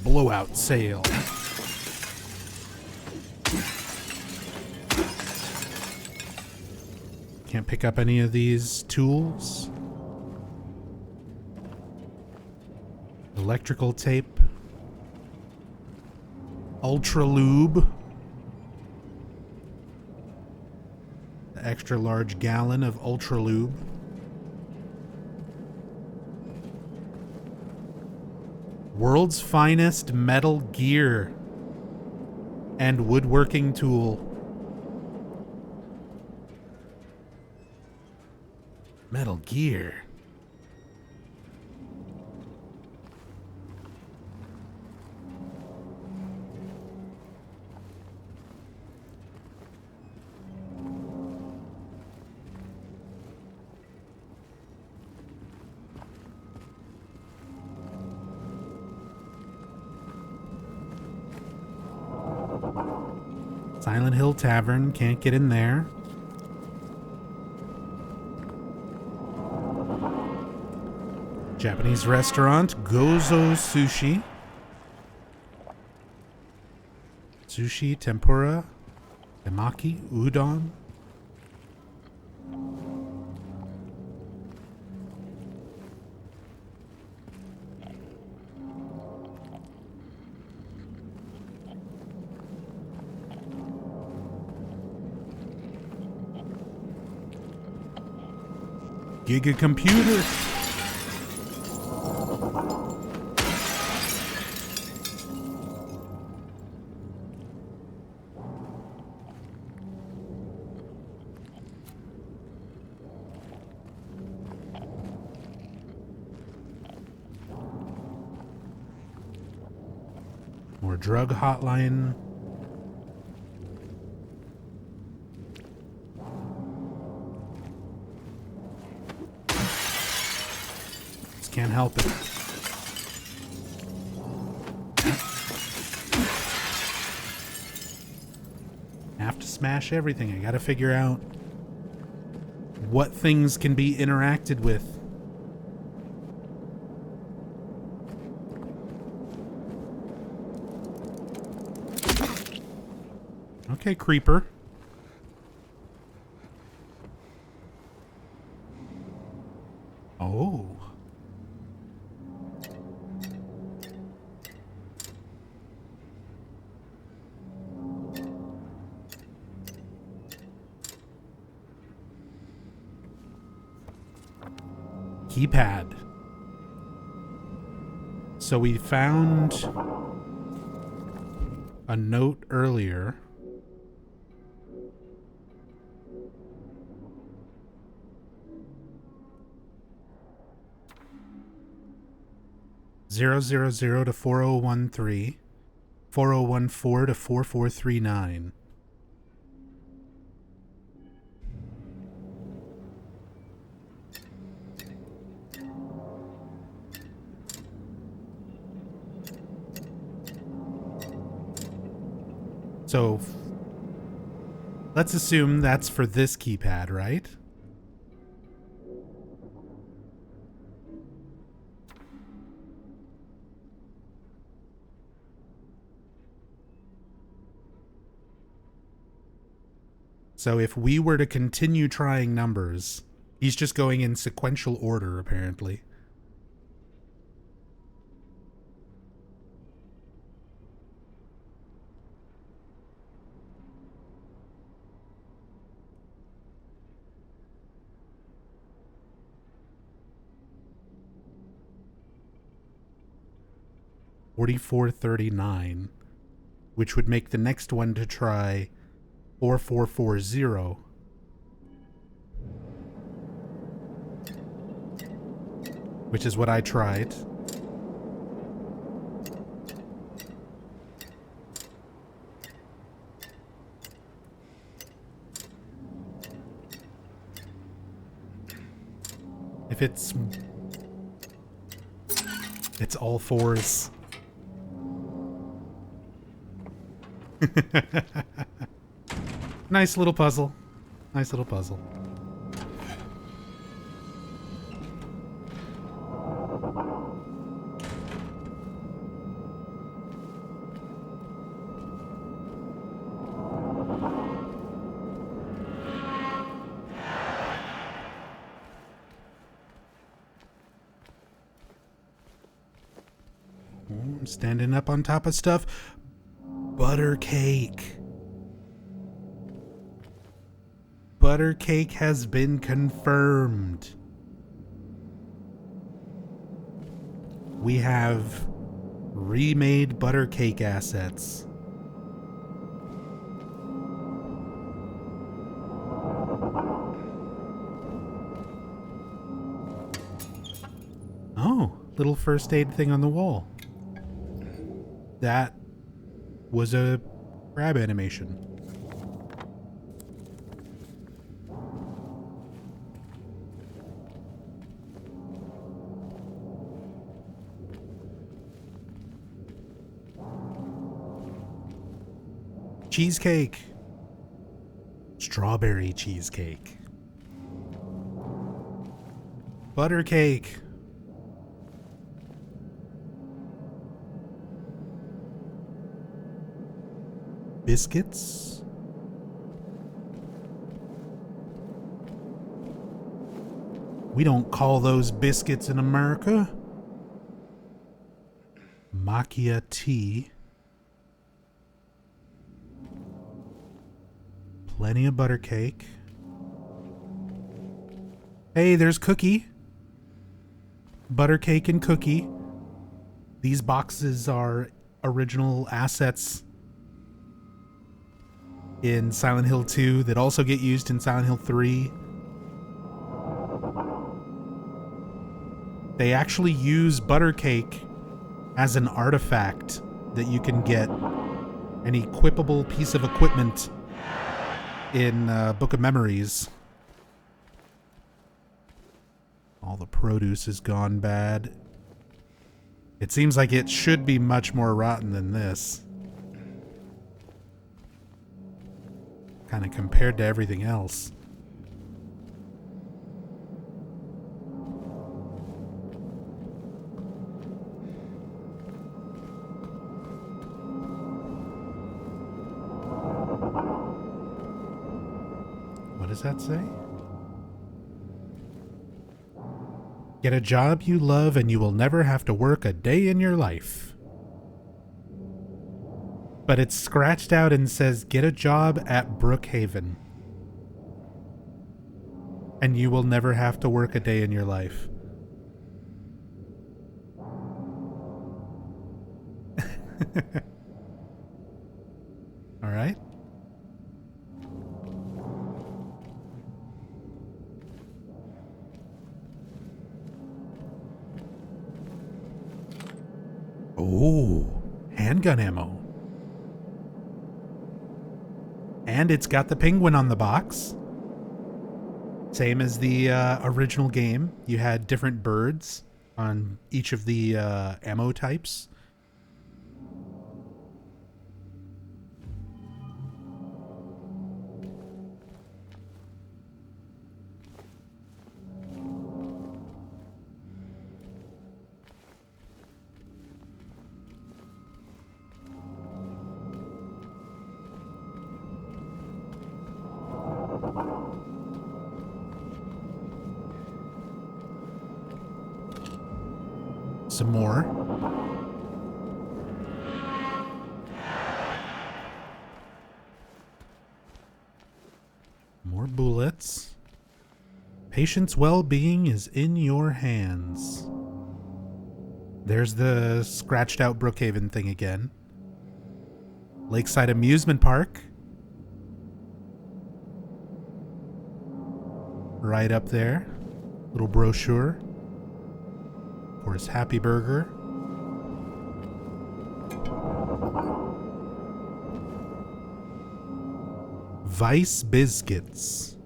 Blowout sale. Can't pick up any of these tools. Electrical tape. Ultra Lube. The extra large gallon of Ultra Lube. World's finest metal gear and woodworking tool. Metal gear. Silent Hill Tavern, can't get in there. Japanese restaurant, Gozo Sushi. Sushi, tempura, temaki, udon. Giga computer. More drug hotline. Just can't help it. Have to smash everything. I gotta figure out what things can be interacted with. Okay, creeper. Oh. Keypad. So we found a note earlier. Zero zero zero to 4013, 4014 to 4439. So let's assume that's for this keypad, right? So if we were to continue trying numbers, he's just going in sequential order, apparently. $44.39, which would make the next one to try 4440. Which is what I tried. If it's all fours. Nice little puzzle. Nice little puzzle. I'm standing up on top of stuff. Butter cake. Butter cake has been confirmed. We have remade butter cake assets. Oh, little first aid thing on the wall. That was a crab animation. Cheesecake. Strawberry cheesecake. Butter cake. Biscuits. We don't call those biscuits in America. Macchia tea. Plenty of butter cake. Hey, there's cookie. Butter cake and cookie. These boxes are original assets in Silent Hill 2 that also get used in Silent Hill 3. They actually use butter cake as an artifact that you can get, an equipable piece of equipment in Book of Memories. All the produce has gone bad. It seems like it should be much more rotten than this. Kind of compared to everything else. What does that say? Get a job you love and you will never have to work a day in your life. But it's scratched out and says, get a job at Brookhaven. And you will never have to work a day in your life. All right. Oh, handgun ammo. And it's got the penguin on the box. Same as the original game. You had different birds on each of the ammo types. some more. More bullets. Patient's well-being is in your hands. There's the scratched out Brookhaven thing again. Lakeside Amusement Park. Right up there. Little brochure. Of course, Happy Burger. Vice Biscuits.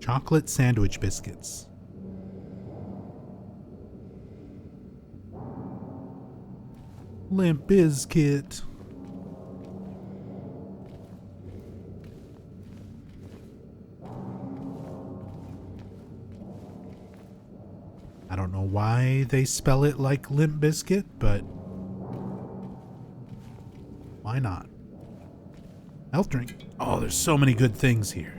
Chocolate sandwich biscuits. Limp Bizkit. I don't know why they spell it like Limp Bizkit, but why not? Health drink. Oh, there's so many good things here.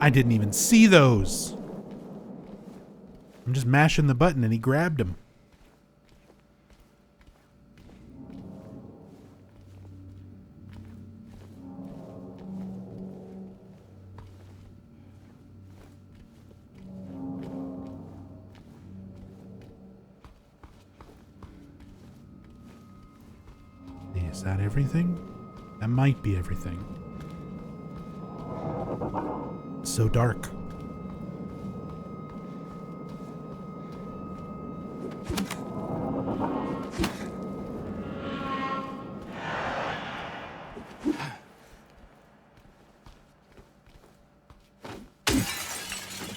I didn't even see those. I'm just mashing the button and he grabbed him. Is that everything? That might be everything. It's so dark.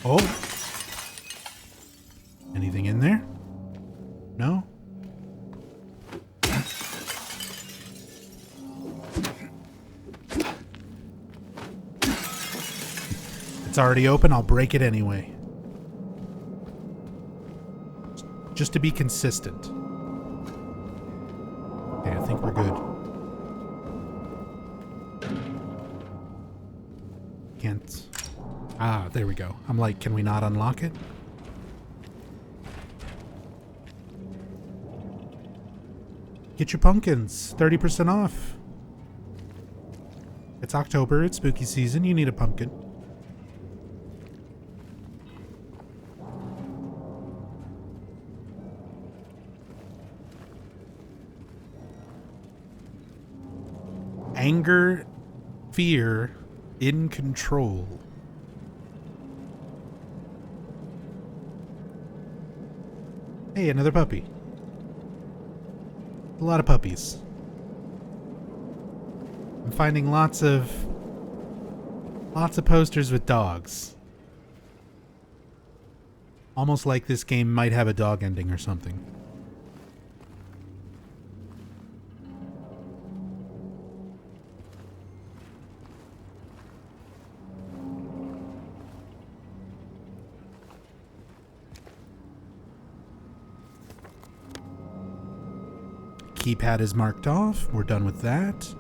Oh. Anything in there? No? It's already open, I'll break it anyway. Just to be consistent. Okay, I think we're good. Can't... Ah, there we go. I'm like, can we not unlock it? Get your pumpkins. 30% off. It's October. It's spooky season. You need a pumpkin. Anger, fear, in control. Hey, another puppy. A lot of puppies. I'm finding lots of posters with dogs. Almost like this game might have a dog ending or something. Keypad is marked off. We're done with that.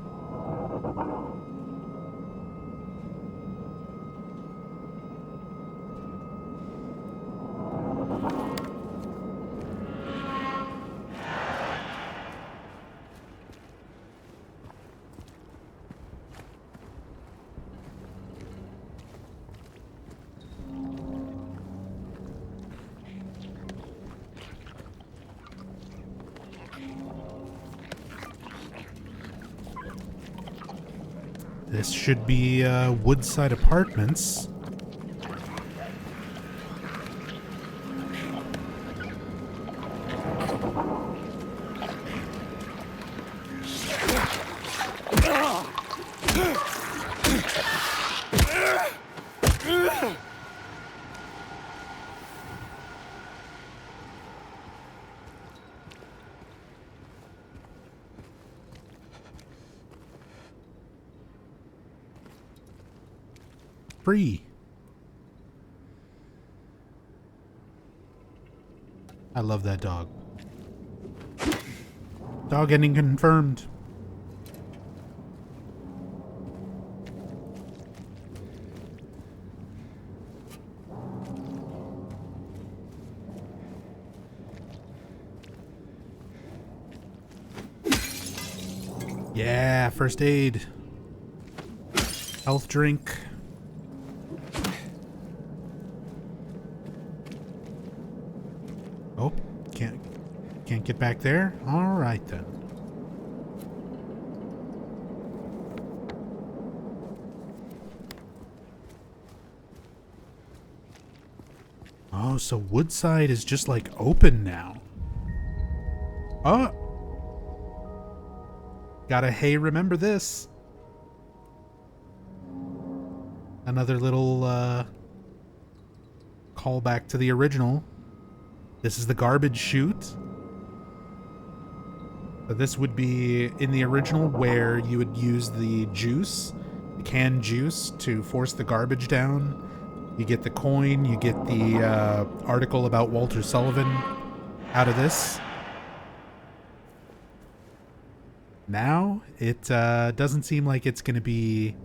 This should be Woodside Apartments. Free. I love that dog. Dog ending confirmed. Yeah, first aid. Health drink. Oh, can't get back there? Alright then. Oh, so Woodside is just like open now. Oh! Gotta, hey, remember this. Another little callback to the original. This is the garbage chute. So this would be in the original where you would use the juice, the canned juice, to force the garbage down. You get the coin, you get the article about Walter Sullivan out of this. Now, it doesn't seem like it's going to be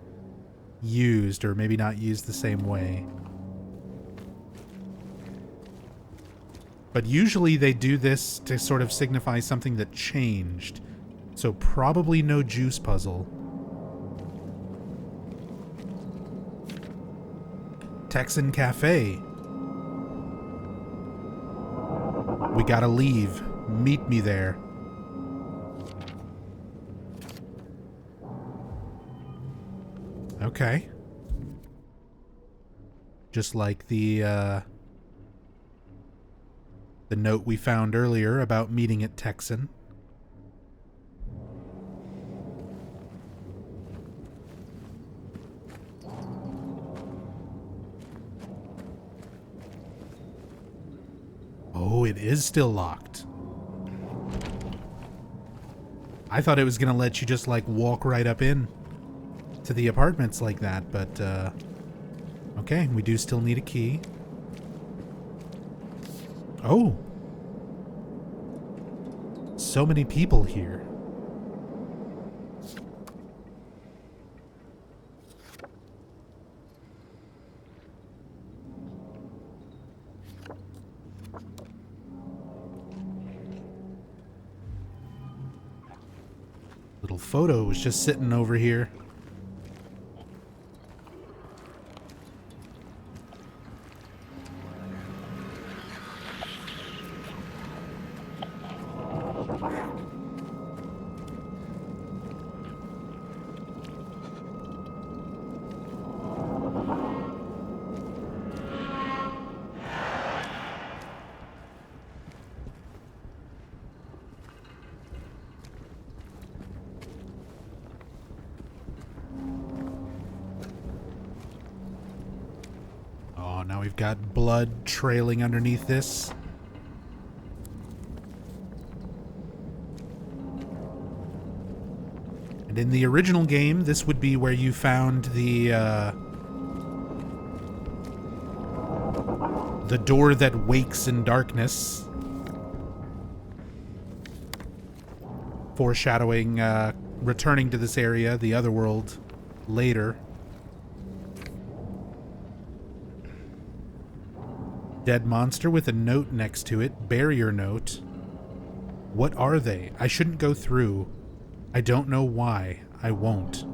used, or maybe not used the same way. But usually they do this to sort of signify something that changed. So probably no juice puzzle. Texan Cafe. We gotta leave. Meet me there. Okay. Just like the note we found earlier about meeting at Texan. Oh, it is still locked. I thought it was gonna let you just like walk right up in to the apartments like that, but okay, we do still need a key. Oh, so many people here. Little photo was just sitting over here. Now we've got blood trailing underneath this. And in the original game, this would be where you found the door that wakes in darkness. Foreshadowing returning to this area, the other world, later. Dead monster with a note next to it. Barrier note. What are they? I shouldn't go through. I don't know why. I won't.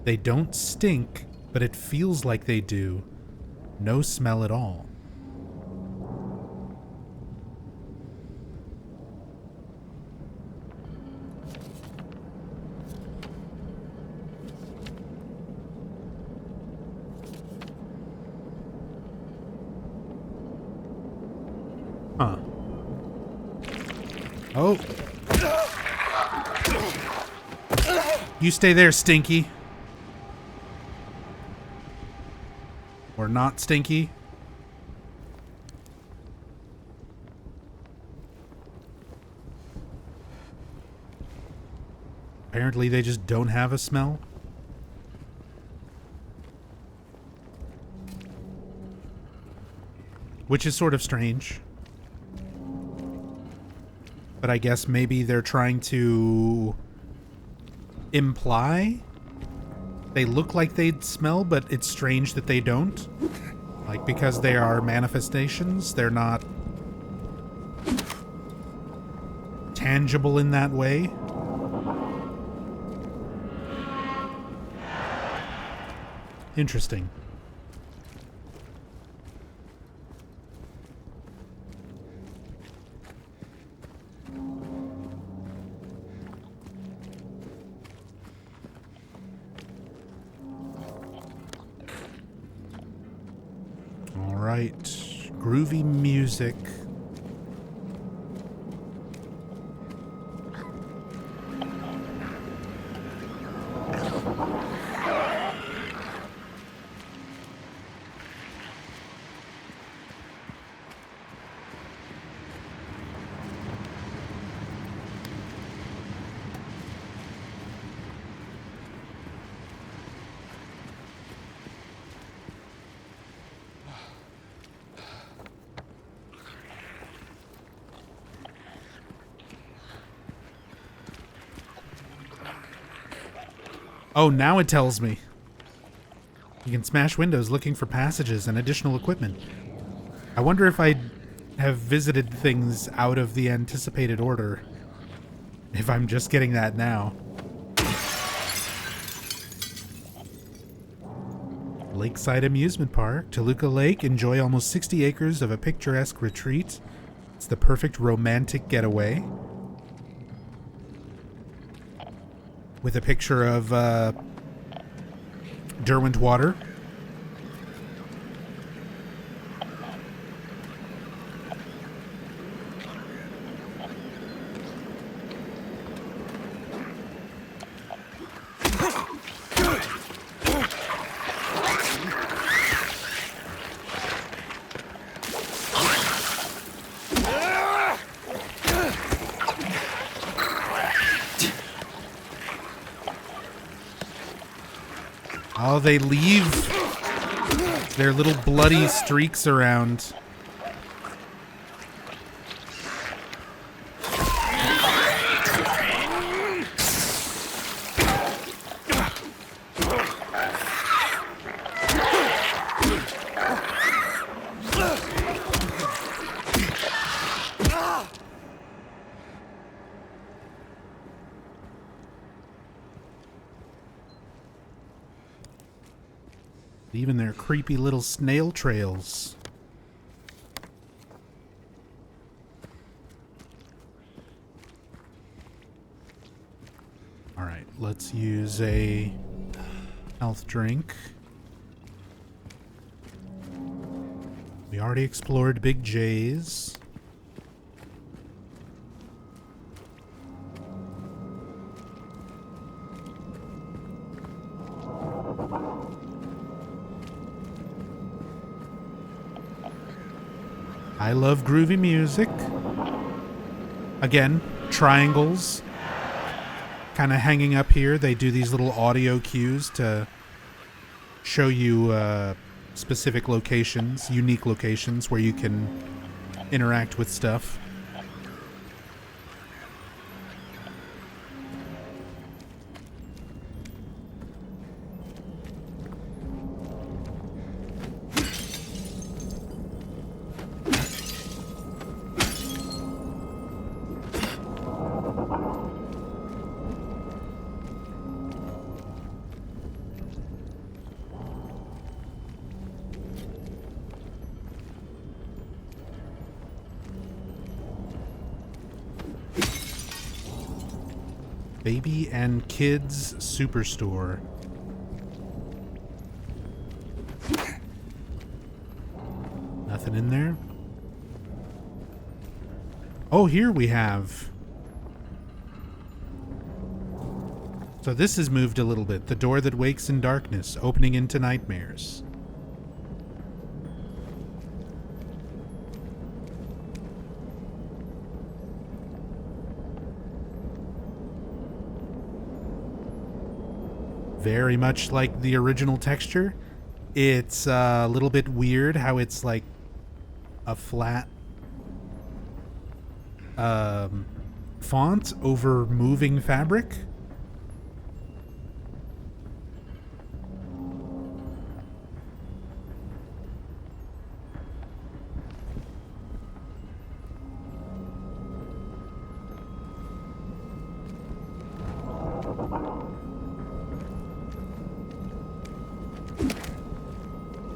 They don't stink, but it feels like they do. No smell at all. Huh. Oh. You stay there, Stinky. Or not Stinky. Apparently they just don't have a smell. Which is sort of strange. But I guess maybe they're trying to imply they look like they'd smell, but it's strange that they don't. Like, because they are manifestations, they're not tangible in that way. Interesting. All right, groovy music. Oh, now it tells me. You can smash windows looking for passages and additional equipment. I wonder if I have visited things out of the anticipated order. If I'm just getting that now. Lakeside Amusement Park, Toluca Lake. Enjoy almost 60 acres of a picturesque retreat. It's the perfect romantic getaway. With a picture of Derwent water. Oh, they leave their little bloody streaks around. Even their creepy little snail trails. All right, let's use a health drink. We already explored Big J's. I love groovy music. Again, triangles kind of hanging up here. They do these little audio cues to show you specific locations, unique locations where you can interact with stuff. Baby and Kids Superstore. Nothing in there. Oh, here we have. So this has moved a little bit. The door that wakes in darkness, opening into nightmares. Very much like the original texture. It's a little bit weird how it's like a flat font over moving fabric.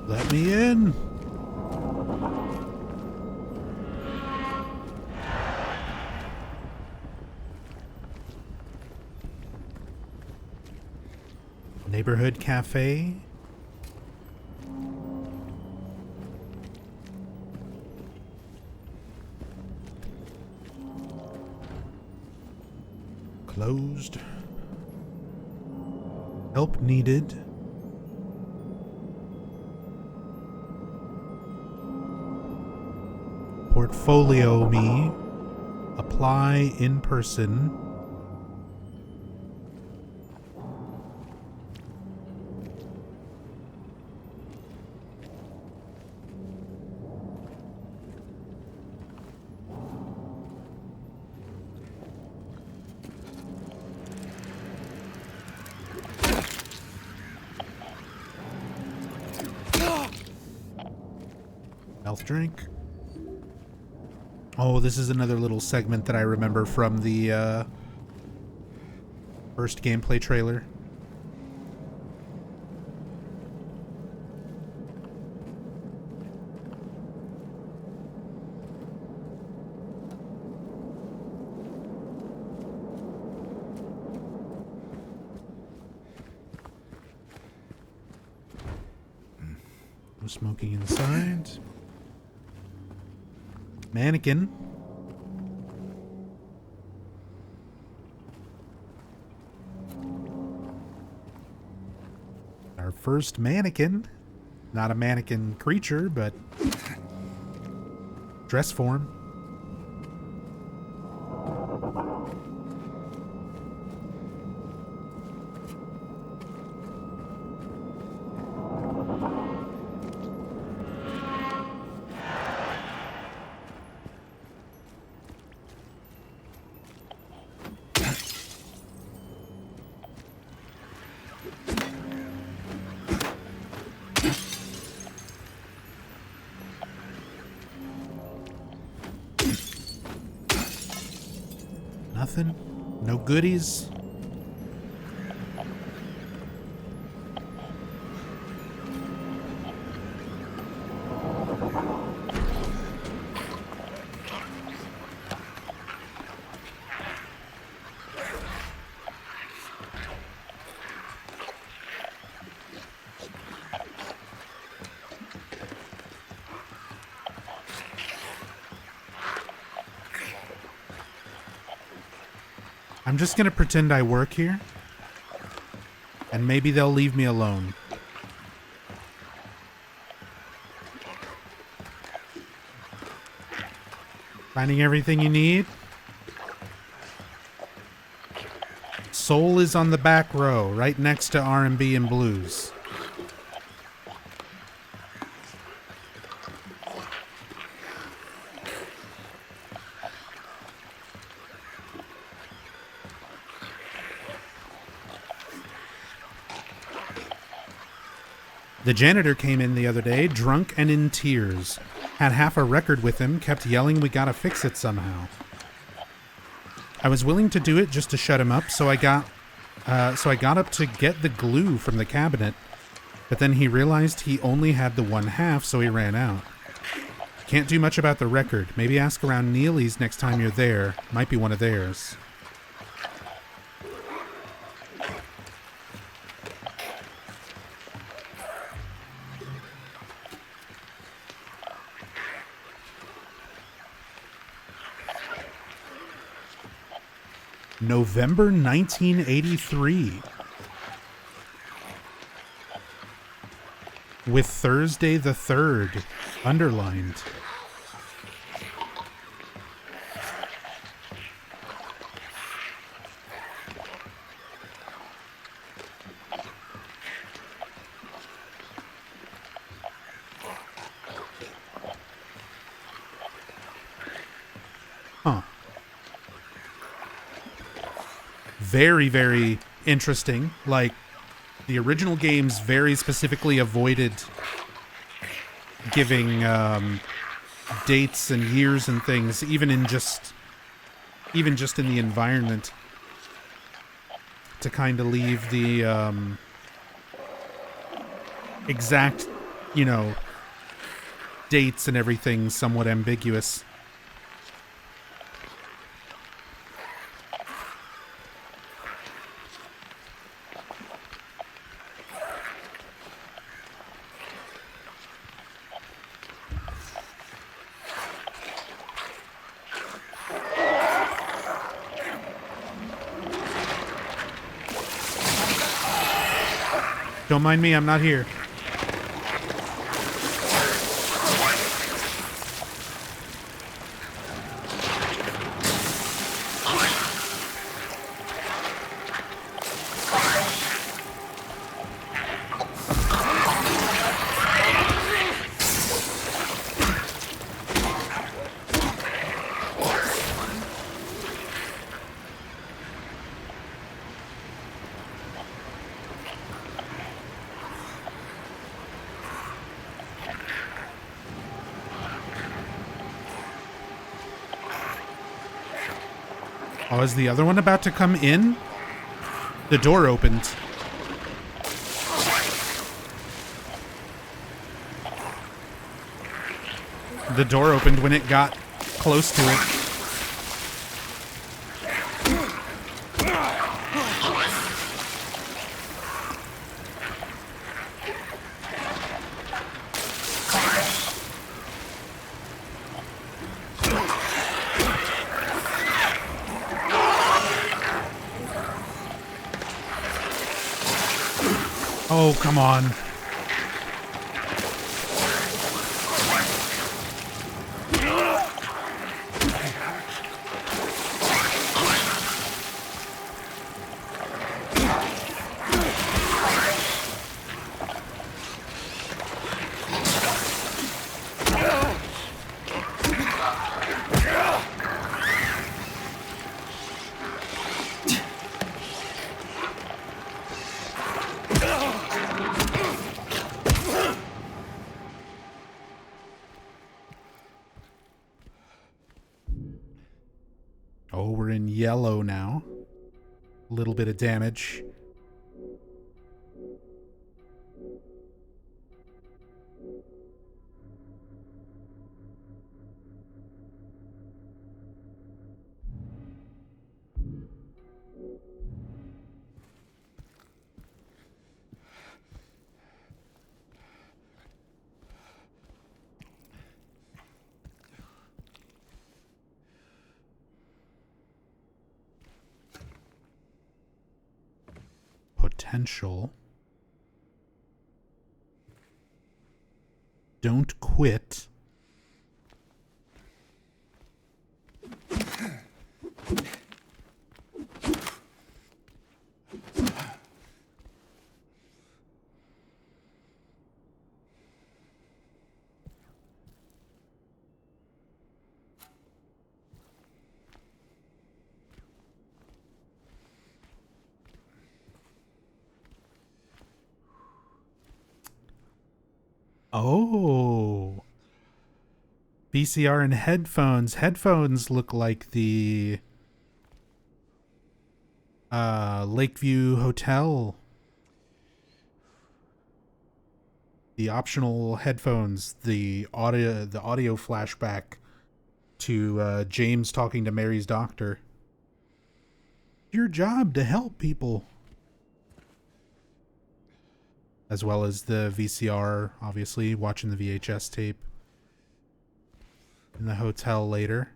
Let me in. Neighborhood cafe. Closed. Help needed. Portfolio me. Apply in person. Health drink. Oh, this is another little segment that I remember from the first gameplay trailer. No smoking inside. Mannequin. Our first mannequin. Not a mannequin creature, but dress form. Nothing? No goodies? I'm just gonna pretend I work here, and maybe they'll leave me alone. Finding everything you need? Soul is on the back row, right next to R&B and blues. The janitor came in the other day, drunk and in tears. Had half a record with him, kept yelling we gotta fix it somehow. I was willing to do it just to shut him up, so I got up to get the glue from the cabinet, but then he realized he only had the one half, so he ran out. Can't do much about the record. Maybe ask around Neely's next time you're there. Might be one of theirs. November 1983. With Thursday the 3rd underlined. Huh. very, very interesting. Like, the original games very specifically avoided giving dates and years and things, even just in the environment, to kind of leave the exact, dates and everything somewhat ambiguous. Don't mind me, I'm not here. Oh, is the other one about to come in? The door opened. The door opened when it got close to it. Oh, come on. Oh, we're in yellow now. A little bit of damage. Potential. Don't quit. Oh. VCR and headphones. Headphones look like the Lakeview Hotel. The optional headphones, the audio flashback to James talking to Mary's doctor. Your job to help people. As well as the VCR, obviously, watching the VHS tape in the hotel later.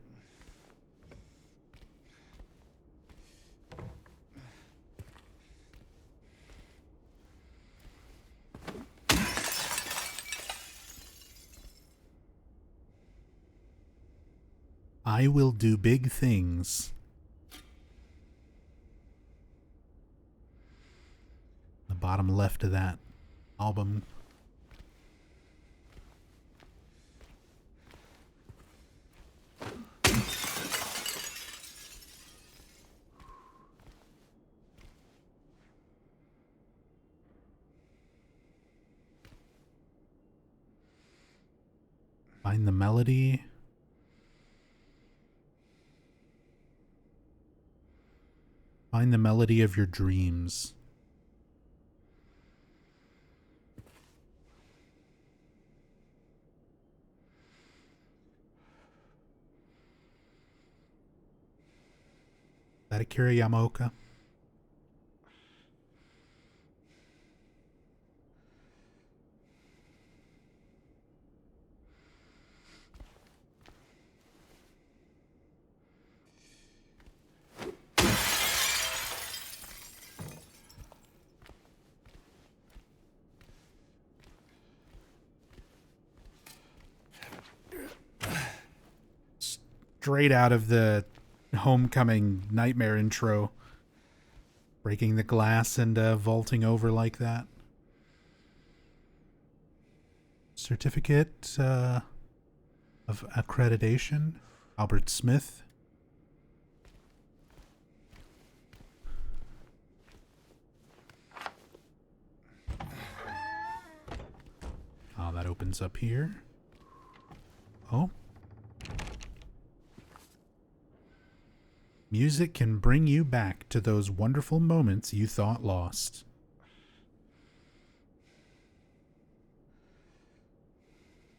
I will do big things. The bottom left of that album. Find the melody. Find the melody of your dreams. Is that Akira Yamaoka? Straight out of the Homecoming nightmare intro. Breaking the glass and vaulting over like that. Certificate of accreditation. Albert Smith. Oh, that opens up here. Oh. Music can bring you back to those wonderful moments you thought lost.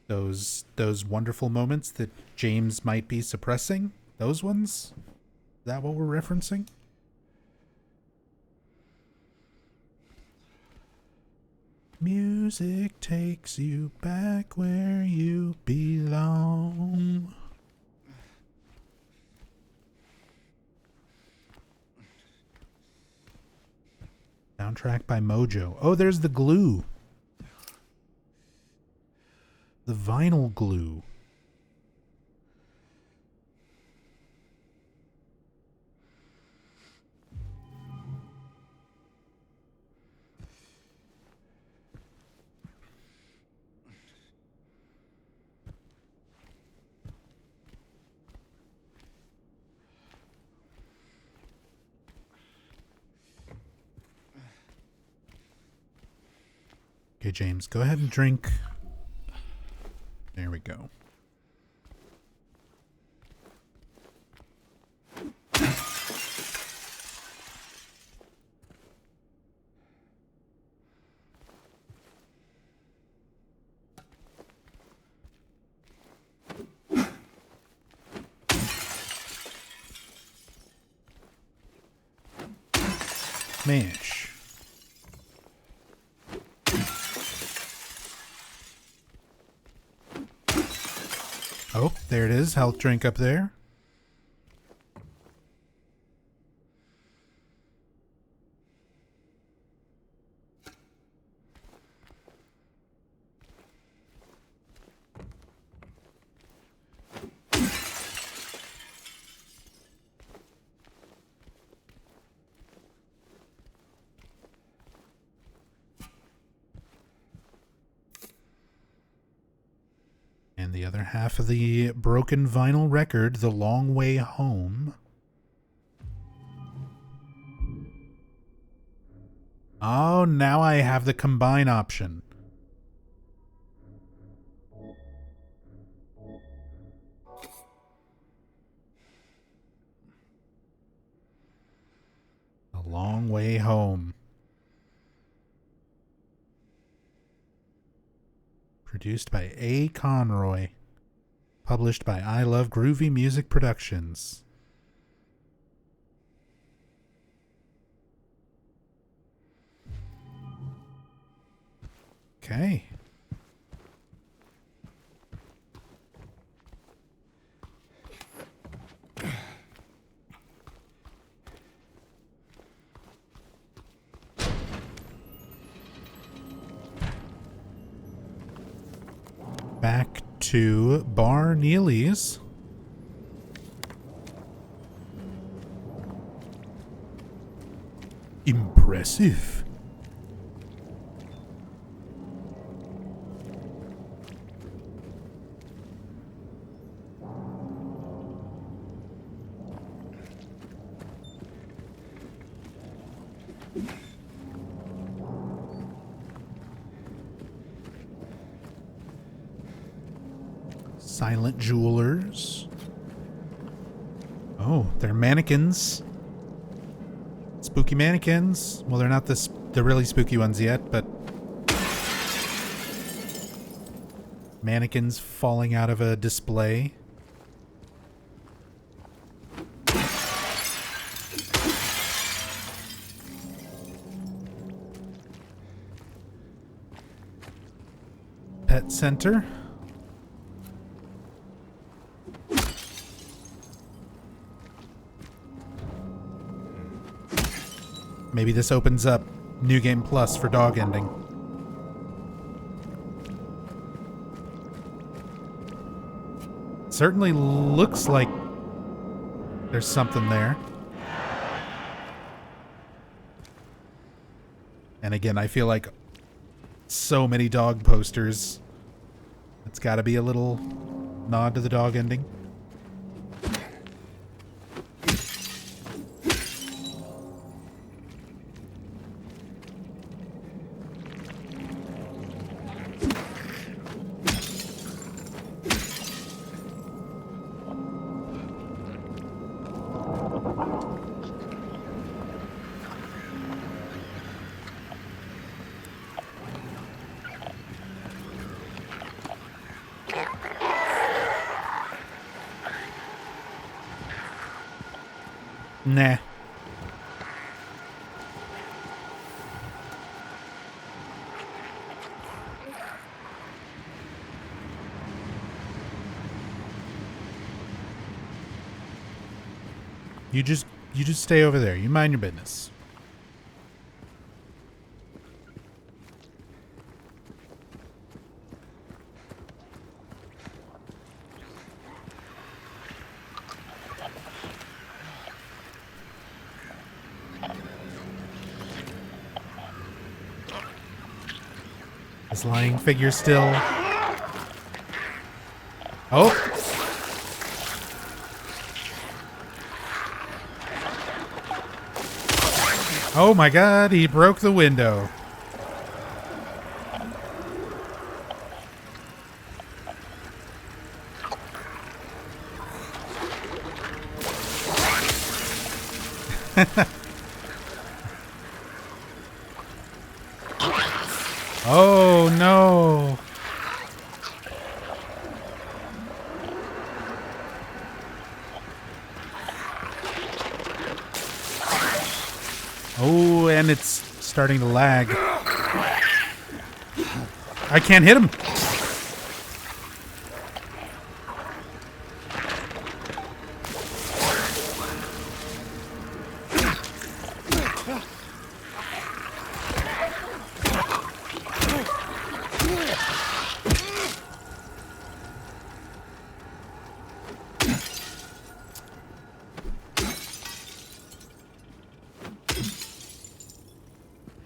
Those wonderful moments that James might be suppressing? Those ones? Is that what we're referencing? Music takes you back where you belong. Soundtrack by Mojo. Oh, there's the glue. The vinyl glue. Okay, James, go ahead and drink. There we go. Smash. Oh, there it is. Health drink up there. And the other half of the broken vinyl record, The Long Way Home. Oh, now I have the combine option. A Long Way Home. Produced by A. Conroy. Published by I Love Groovy Music Productions. Okay. Back to Bar Neely's. Impressive. Silent jewelers. Oh, they're mannequins. Spooky mannequins. Well, they're not the really spooky ones yet, but mannequins falling out of a display. Pet center. Maybe this opens up New Game Plus for dog ending. Certainly looks like there's something there. And again, I feel like so many dog posters. It's got to be a little nod to the dog ending. Nah. You just stay over there. You mind your business. This lying figure still. Oh! Oh my god, he broke the window. Oh no. Oh, and it's starting to lag. I can't hit him.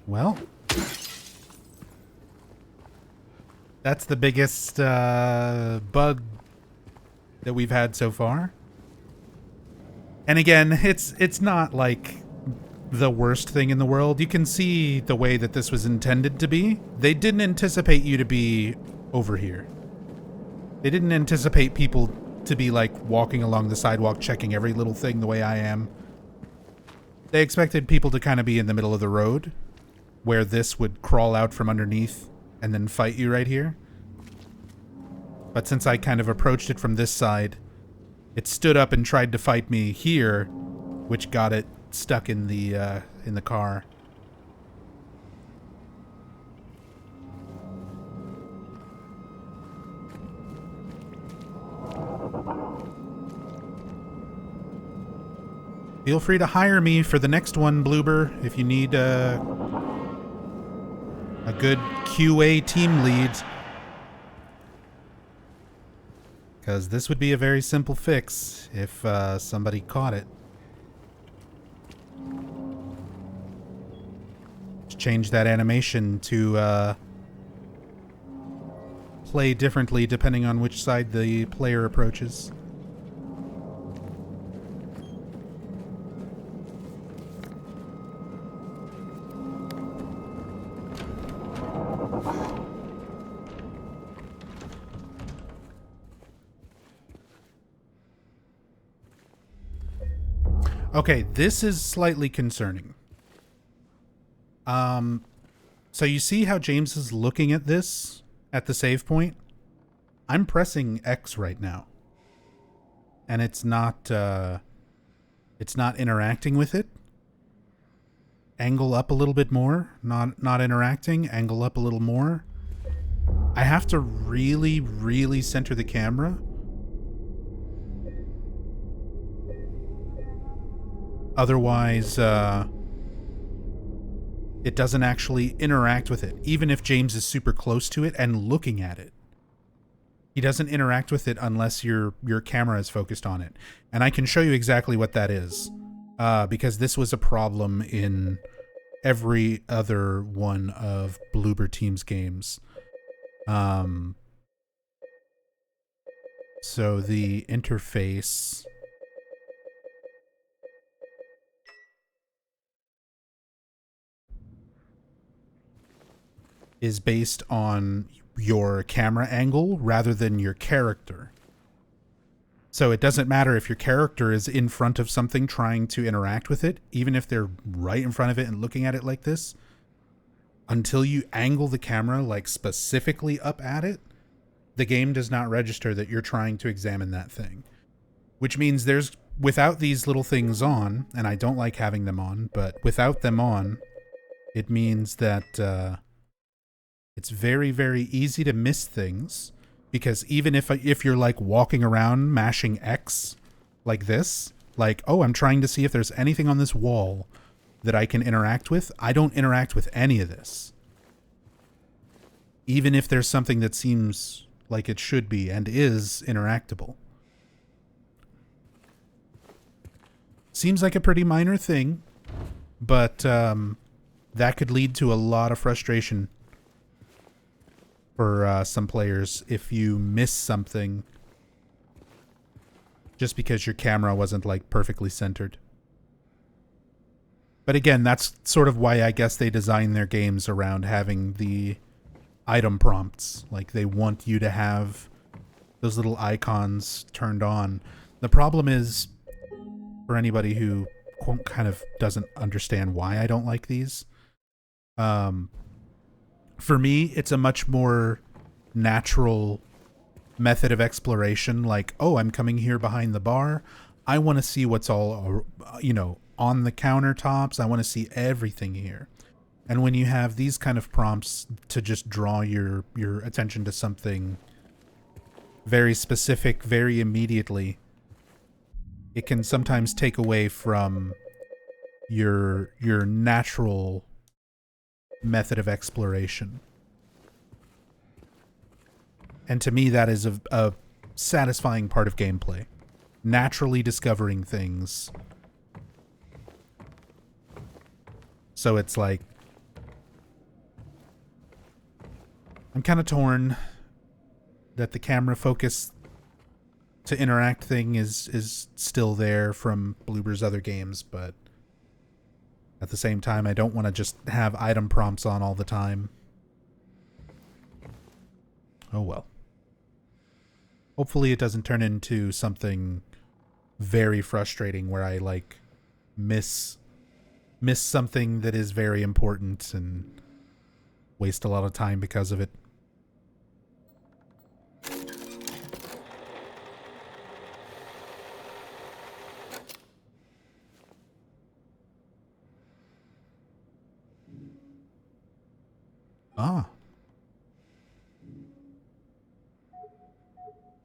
Well, that's the biggest bug that we've had so far. And again, it's not like the worst thing in the world. You can see the way that this was intended to be. They didn't anticipate you to be over here. They didn't anticipate people to be like walking along the sidewalk checking every little thing the way I am. They expected people to kind of be in the middle of the road, where this would crawl out from underneath and then fight you right here. But since I kind of approached it from this side, it stood up and tried to fight me here, which got it stuck in the car. Feel free to hire me for the next one, Bloober, if you need a good QA team lead. Because this would be a very simple fix if somebody caught it. Just change that animation to play differently depending on which side the player approaches. Okay, this is slightly concerning. So you see how James is looking at this at the save point? I'm pressing X right now. And it's not interacting with it. Angle up a little bit more, not interacting, angle up a little more. I have to really, really center the camera. Otherwise, it doesn't actually interact with it, even if James is super close to it and looking at it. He doesn't interact with it unless your camera is focused on it. And I can show you exactly what that is, because this was a problem in every other one of Bloober Team's games. So the interface is based on your camera angle rather than your character. So it doesn't matter if your character is in front of something trying to interact with it, even if they're right in front of it and looking at it like this, until you angle the camera like specifically up at it, the game does not register that you're trying to examine that thing. Which means without these little things on, and I don't like having them on, but without them on, it means that it's very, very easy to miss things, because even if you're like walking around mashing X like this, like, oh, I'm trying to see if there's anything on this wall that I can interact with, I don't interact with any of this. Even if there's something that seems like it should be and is interactable. Seems like a pretty minor thing, but that could lead to a lot of frustration for some players if you miss something just because your camera wasn't like perfectly centered. But again, that's sort of why I guess they design their games around having the item prompts. Like, they want you to have those little icons turned on. The problem is, for anybody who kind of doesn't understand why I don't like these, for me, it's a much more natural method of exploration. Like, oh, I'm coming here behind the bar. I want to see what's all, on the countertops. I want to see everything here. And when you have these kind of prompts to just draw your attention to something very specific, very immediately, it can sometimes take away from your natural method of exploration. And to me, that is a satisfying part of gameplay. Naturally discovering things. So it's like, I'm kind of torn that the camera focus to interact thing is still there from Bloober's other games, but at the same time, I don't want to just have item prompts on all the time. Oh well. Hopefully it doesn't turn into something very frustrating where I like miss something that is very important and waste a lot of time because of it. Ah.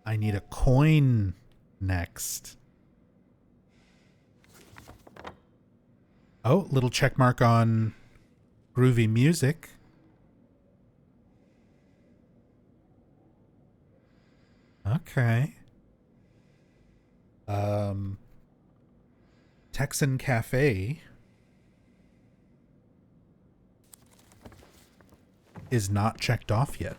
I need a coin next. Oh, little check mark on groovy music. Okay. Texan Cafe is not checked off yet.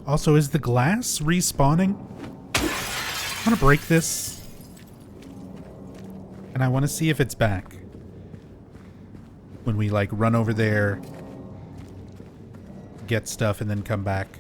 Also, is the glass respawning? I'm gonna break this. And I want to see if it's back. When we, like, run over there, get stuff, and then come back.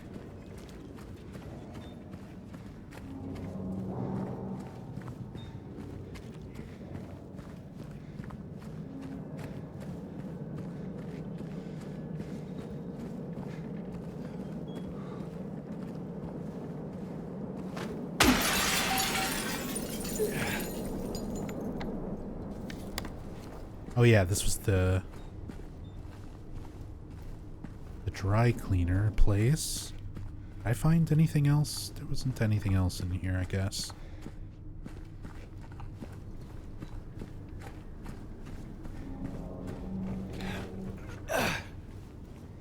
Oh yeah, this was the dry cleaner place. Did I find anything else? There wasn't anything else in here, I guess.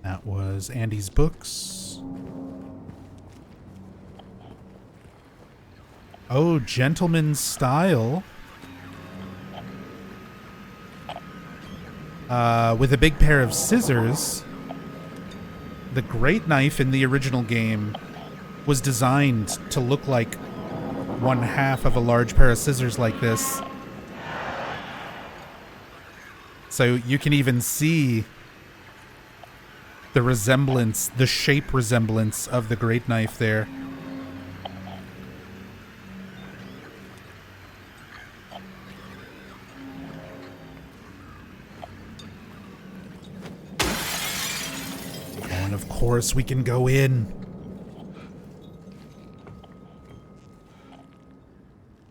That was Andy's books. Oh, gentleman's style. With a big pair of scissors. The great knife in the original game was designed to look like one half of a large pair of scissors like this. So you can even see the resemblance, the shape resemblance of the great knife there. Of course, we can go in.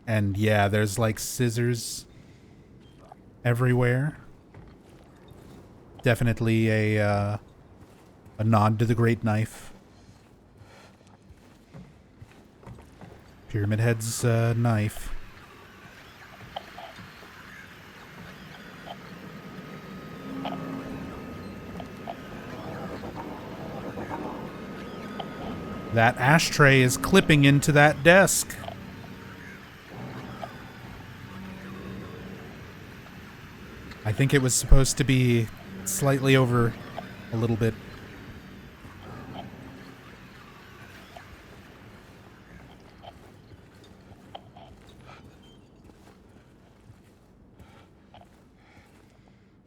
And yeah, there's like scissors everywhere. Definitely a nod to the great knife. Pyramid Head's knife. That ashtray is clipping into that desk. I think it was supposed to be slightly over a little bit.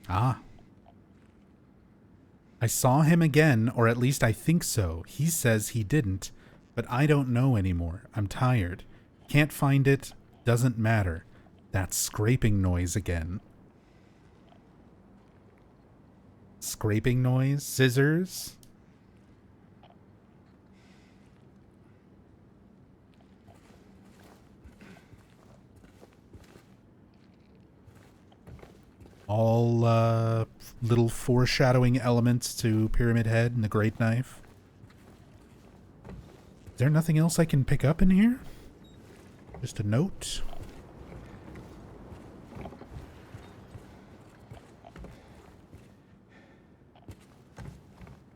Ah. I saw him again, or at least I think so. He says he didn't, but I don't know anymore. I'm tired. Can't find it. Doesn't matter. That scraping noise again. Scraping noise? Scissors? All little foreshadowing elements to Pyramid Head and the Great Knife. Is there nothing else I can pick up in here? Just a note?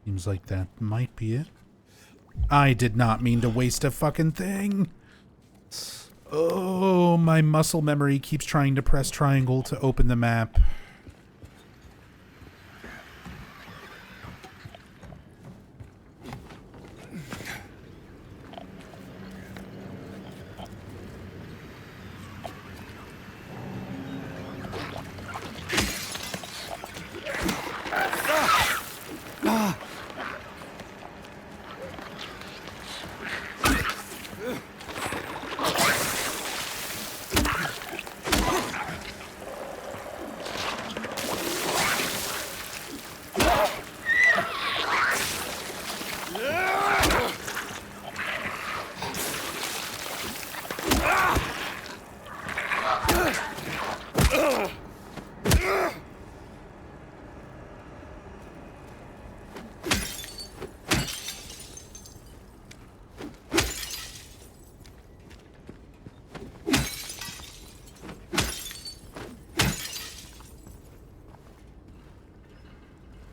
Seems like that might be it. I did not mean to waste a fucking thing. Oh, my muscle memory keeps trying to press triangle to open the map.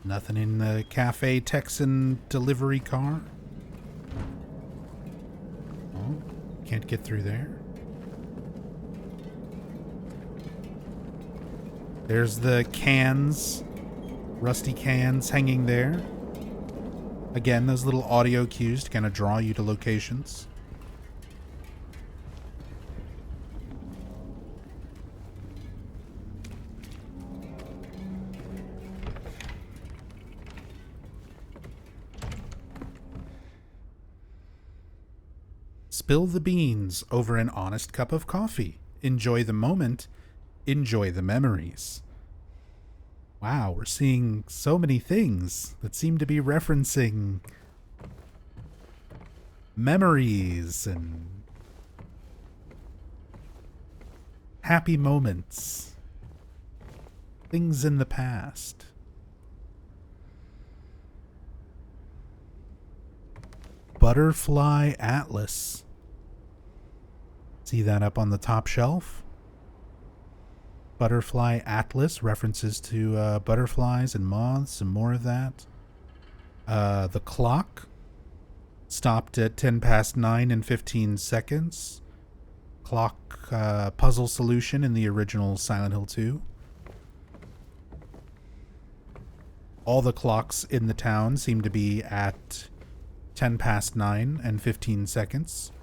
Nothing in the Cafe Texan delivery car? Oh, can't get through there. There's the cans, rusty cans hanging there. Again, those little audio cues to kind of draw you to locations. Spill the beans over an honest cup of coffee. Enjoy the moment. Enjoy the memories. Wow, we're seeing so many things that seem to be referencing memories and happy moments. Things in the past. Butterfly Atlas. See that up on the top shelf? Butterfly Atlas, references to butterflies and moths and more of that. The clock stopped at 10 past 9 and 15 seconds. Clock puzzle solution in the original Silent Hill 2. All the clocks in the town seem to be at 10 past 9 and 15 seconds.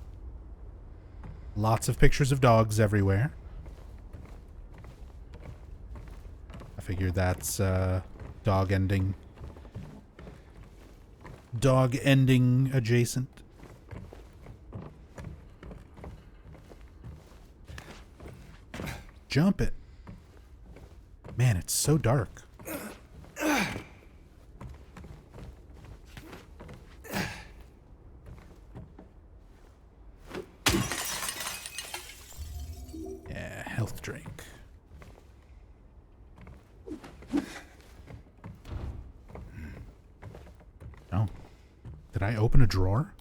Lots of pictures of dogs everywhere. I figured that's dog ending adjacent. Jump it. Man, it's so dark. Yeah, health drink. Oh. Did I open a drawer?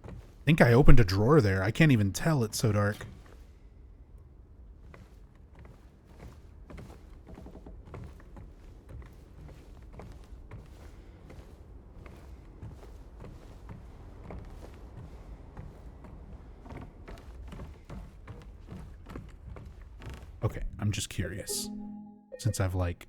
I think I opened a drawer there. I can't even tell, it's so dark. Okay, I'm just curious. Since I've like...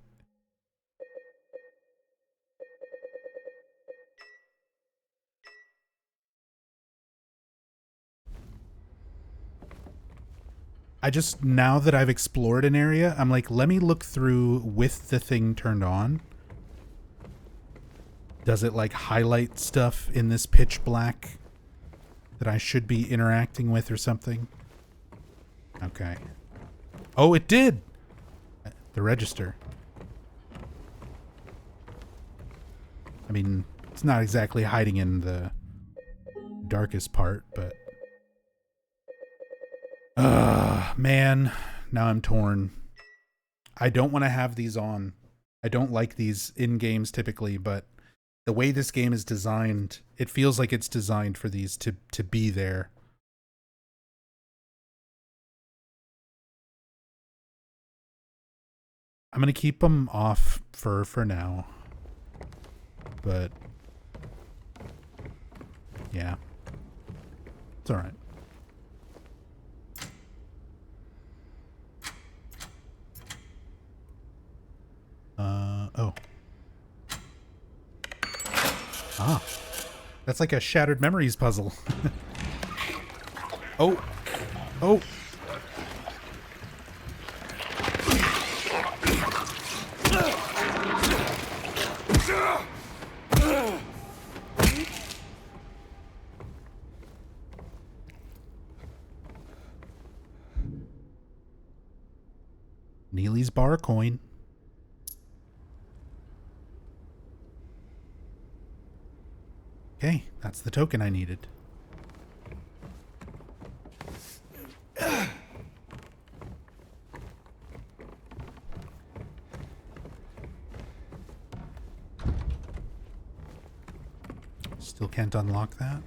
now that I've explored an area, I'm like, let me look through with the thing turned on. Does it like highlight stuff in this pitch black that I should be interacting with or something? Okay. Oh, it did! The register. I mean, it's not exactly hiding in the darkest part, but... man. Now I'm torn. I don't want to have these on. I don't like these in games typically, but the way this game is designed, it feels like it's designed for these to be there. I'm going to keep them off for now. But yeah. It's all right. Oh. Ah. That's like a Shattered Memories puzzle. Oh. Oh. Neely's bar coin. Okay, that's the token I needed. Still can't unlock that.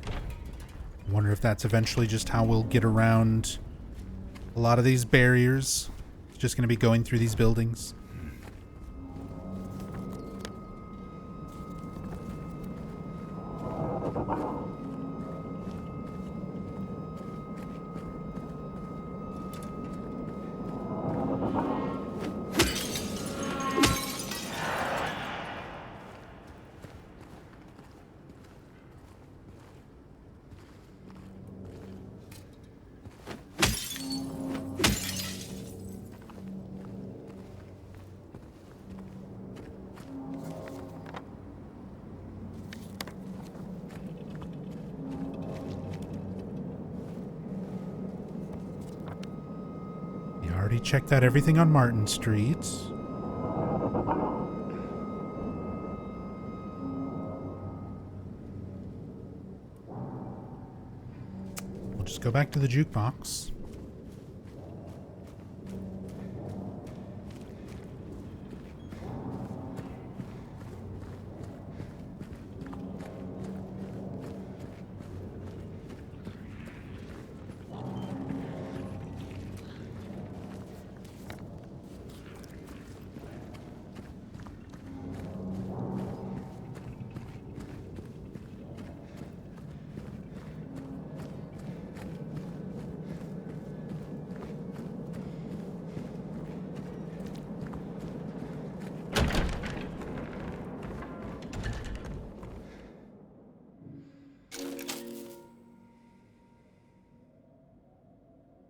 I wonder if that's eventually just how we'll get around a lot of these barriers. It's just going to be going through these buildings. checked out everything on Martin Street. We'll just go back to the jukebox.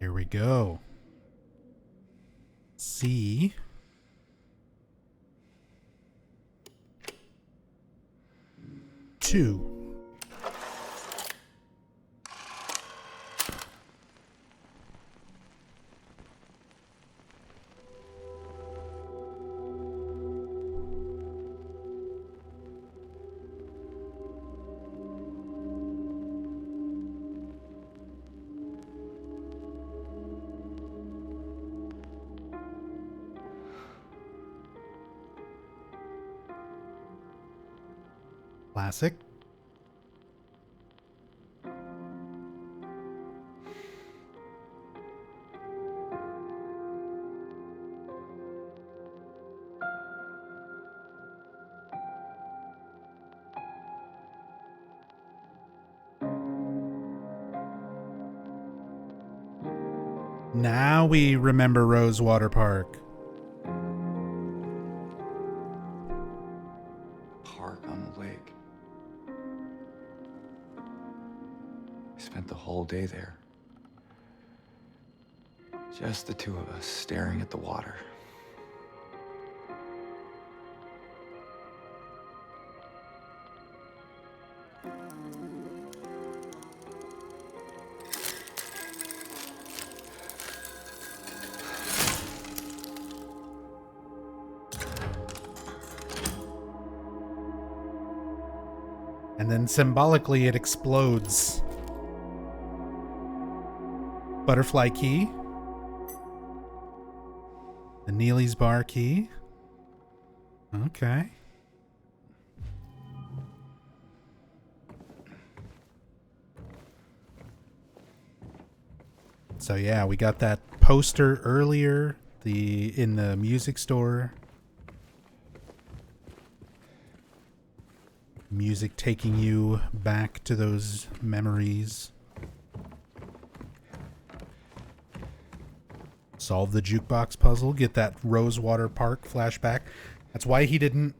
Here we go. C. Two. Classic. Now we remember Rosewater Park. Park on the lake. We spent the whole day there. Just the two of us staring at the water. And then symbolically it explodes. Butterfly key. The Neely's bar key. Okay. So yeah, we got that poster earlier, in the music store. Music taking you back to those memories. Solve the jukebox puzzle, get that Rosewater Park flashback. That's why he didn't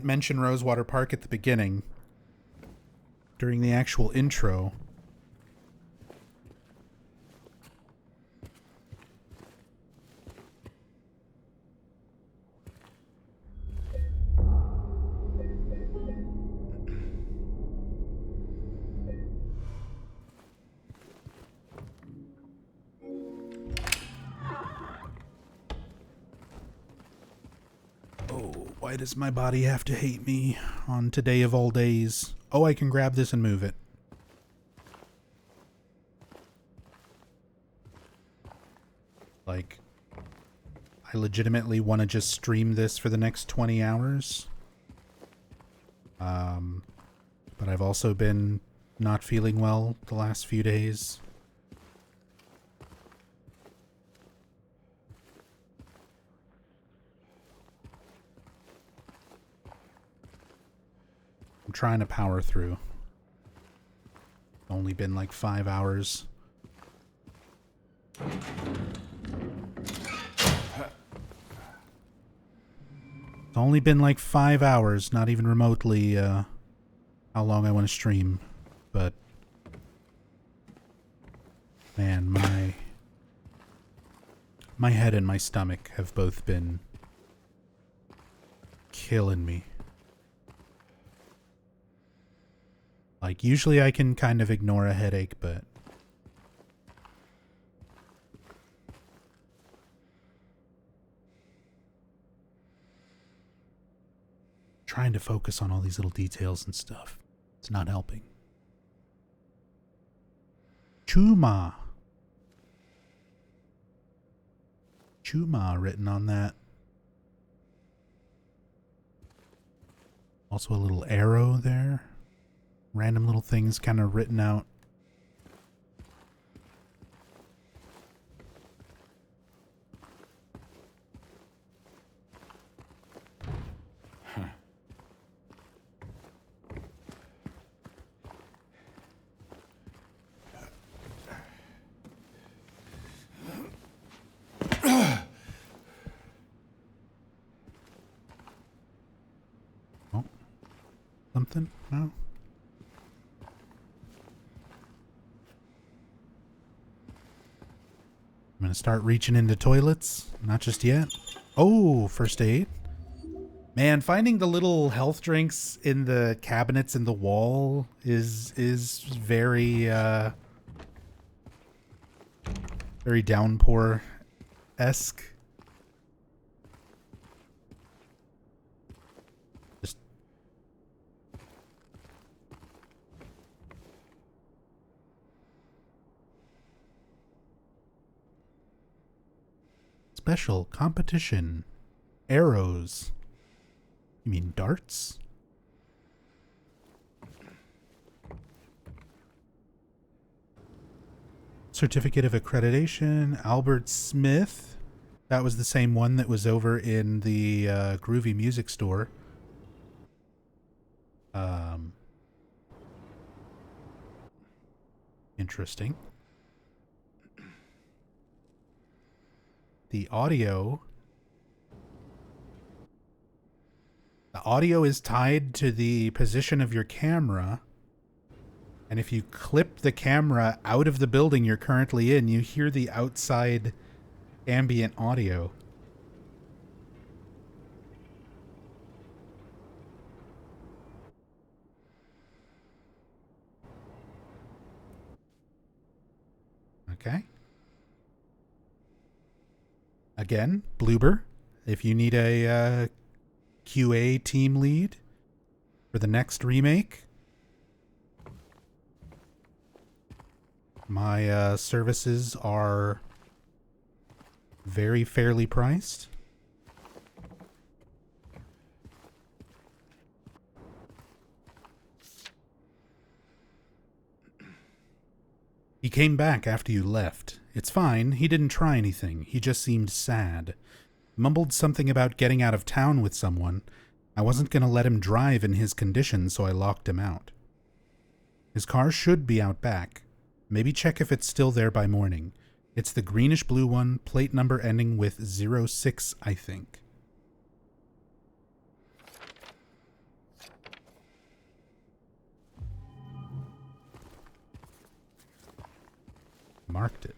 mention Rosewater Park at the beginning during the actual intro. Why does my body have to hate me on today of all days? Oh, I can grab this and move it. Like, I legitimately want to just stream this for the next 20 hours. But I've also been not feeling well the last few days. I'm trying to power through. Only been like 5 hours. It's only been like 5 hours, not even remotely how long I want to stream. But man, my head and my stomach have both been killing me. Like, usually I can kind of ignore a headache, but Trying to focus on all these little details and stuff. It's not helping. Chuma. Chuma written on that. Also a little arrow there. Random little things kind of written out. Something? No? I'm gonna start reaching into toilets. Not just yet. Oh, first aid. Man, finding the little health drinks in the cabinets in the wall is very very Downpour-esque. Just special competition. Arrows. You mean darts? Certificate of accreditation. Albert Smith. That was the same one that was over in the Groovy Music Store. Interesting. The audio is tied to the position of your camera, and if you clip the camera out of the building you're currently in, you hear the outside ambient audio. Okay. Again, Bloober, if you need a QA team lead for the next remake, my services are very fairly priced. He came back after you left. It's fine. He didn't try anything. He just seemed sad. Mumbled something about getting out of town with someone. I wasn't going to let him drive in his condition, so I locked him out. His car should be out back. Maybe check if it's still there by morning. It's the greenish-blue one, plate number ending with 06, I think. Marked it.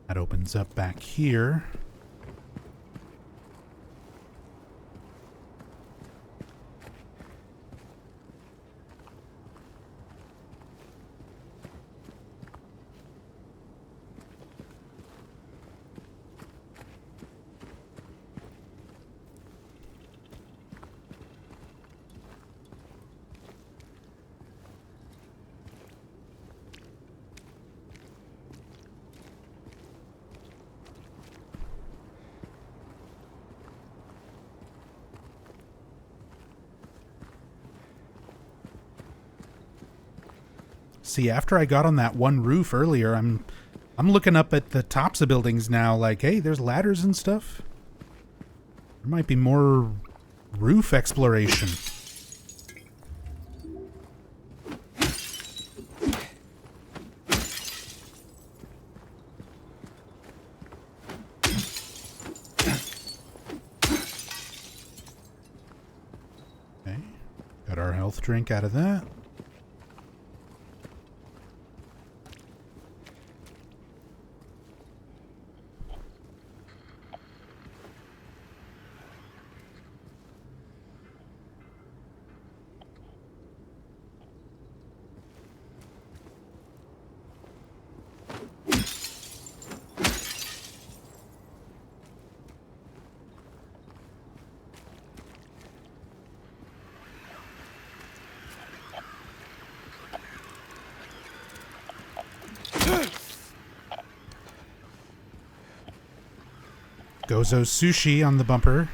That opens up back here. See, after I got on that one roof earlier, I'm looking up at the tops of buildings now like, hey, there's ladders and stuff. There might be more roof exploration. Okay, got our health drink out of that. Gozo Sushi on the bumper.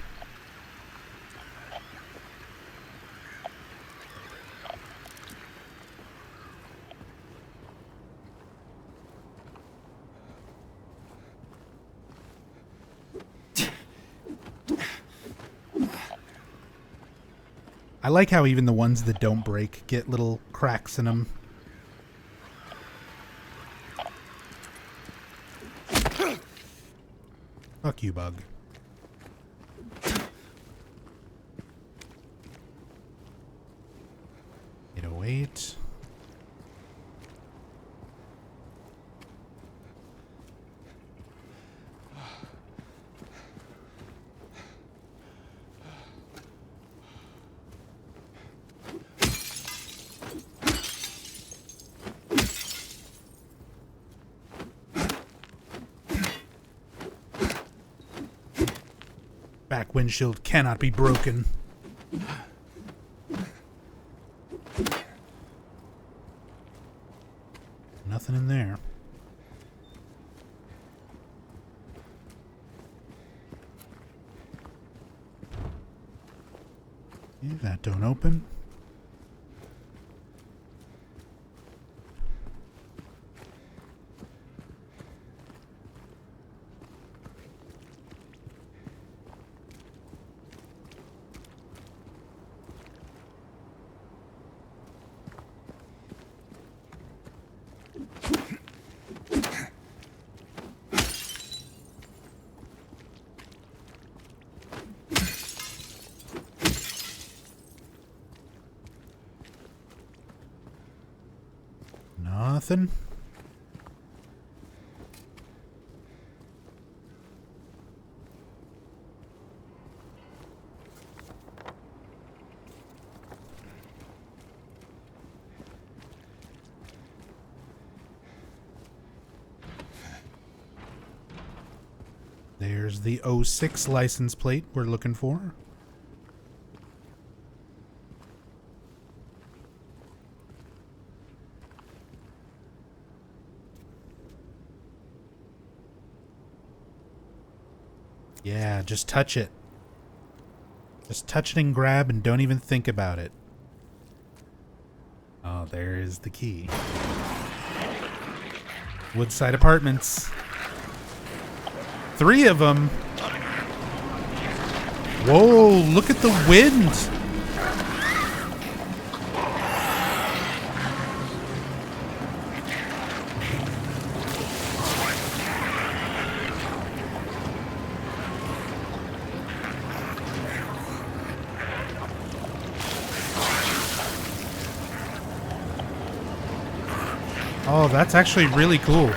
I like how even the ones that don't break get little cracks in them. Fuck you, bug. Wait. Back windshield cannot be broken. Nothing in there. Okay, that don't open. Nothing. There's the 06 license plate we're looking for. Yeah, just touch it. Just touch it and grab and don't even think about it. Oh, there is the key. Woodside Apartments. 3 of them. Whoa, look at the wind. Oh, that's actually really cool.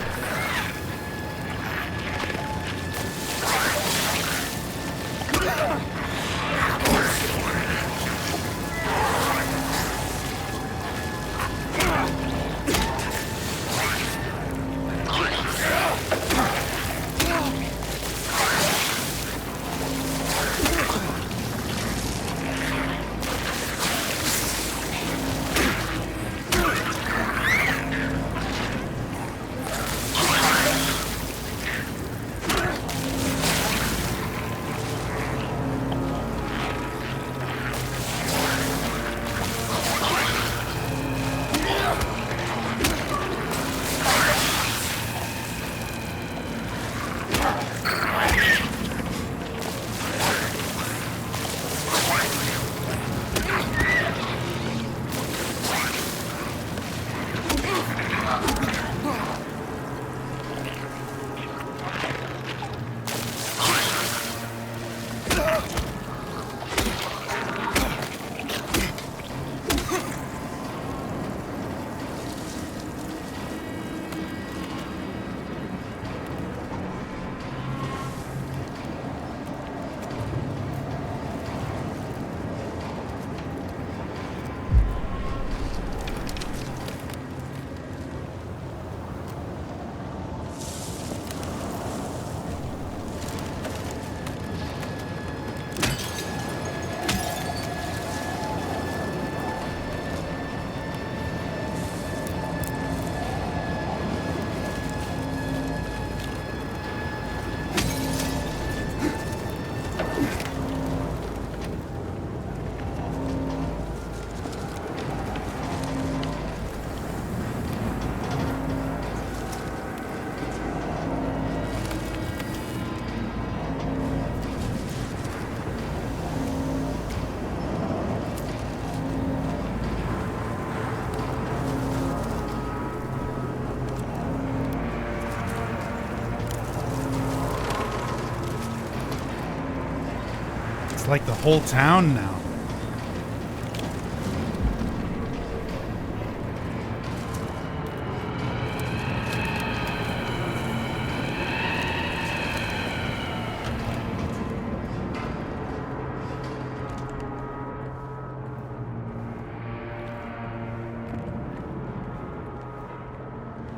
It's like the whole town now.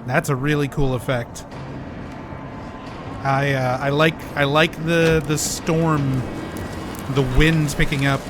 That's a really cool effect. I like the storm, the wind picking up.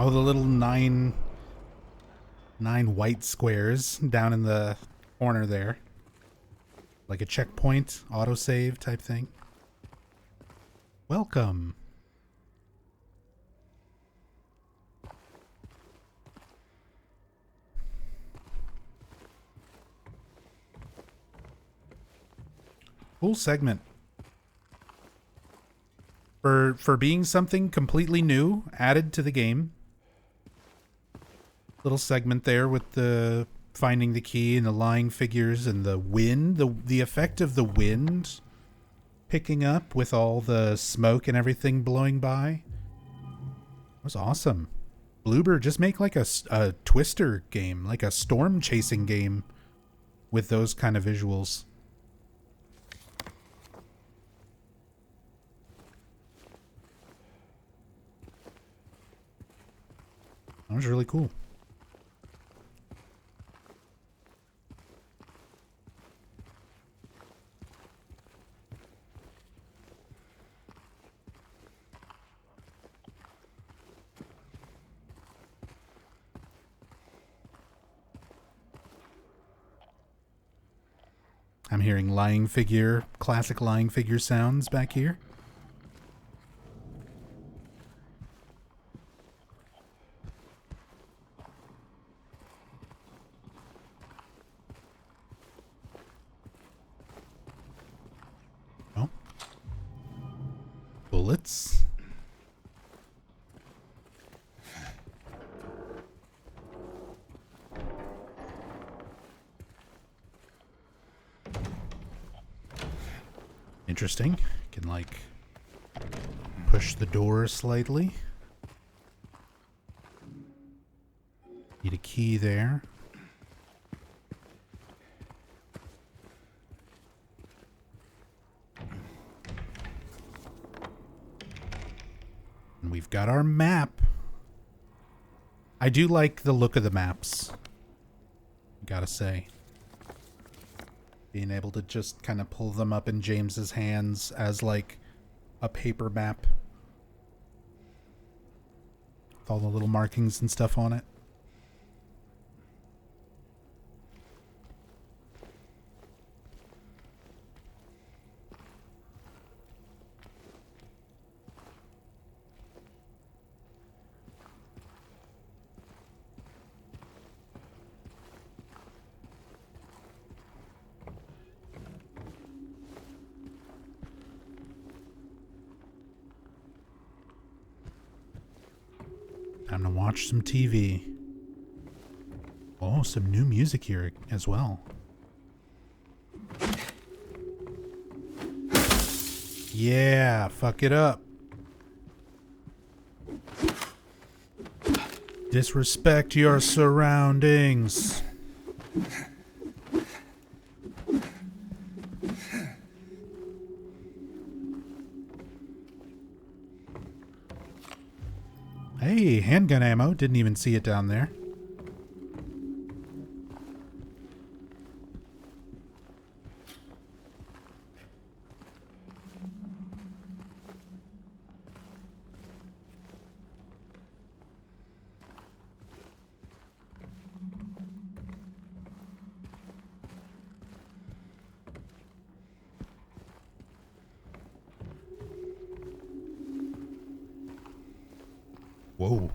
Oh, the little nine white squares down in the corner there. Like a checkpoint, autosave type thing. Welcome. Cool segment. For being something completely new added to the game. Little segment there with the finding the key and the lying figures and the wind, the effect of the wind picking up with all the smoke and everything blowing by. That was awesome. Bloober, just make like a Twister game, like a storm chasing game with those kind of visuals. That was really cool. I'm hearing lying figure, classic lying figure sounds back here. Oh. Bullets. Interesting. Can like push the door slightly. Need a key there. And we've got our map. I do like the look of the maps. Gotta say. Being able to just kind of pull them up in James's hands as like a paper map. With all the little markings and stuff on it. Time to watch some TV. Oh, some new music here as well. Yeah, fuck it up. Disrespect your surroundings. Hey, handgun ammo. Didn't even see it down there. Whoa.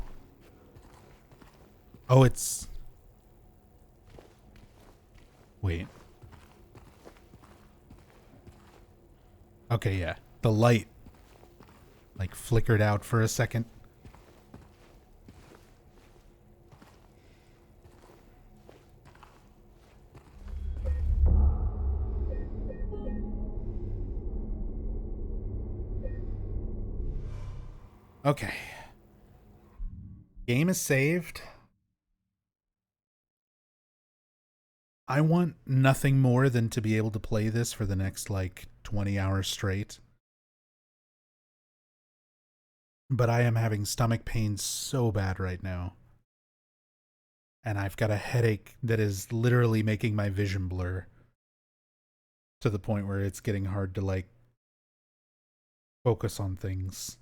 Oh, it's... Wait. Okay, yeah. The light, like, flickered out for a second. Okay. Game is saved. I want nothing more than to be able to play this for the next, like, 20 hours straight. But I am having stomach pains so bad right now. And I've got a headache that is literally making my vision blur. To the point where it's getting hard to, like, focus on things.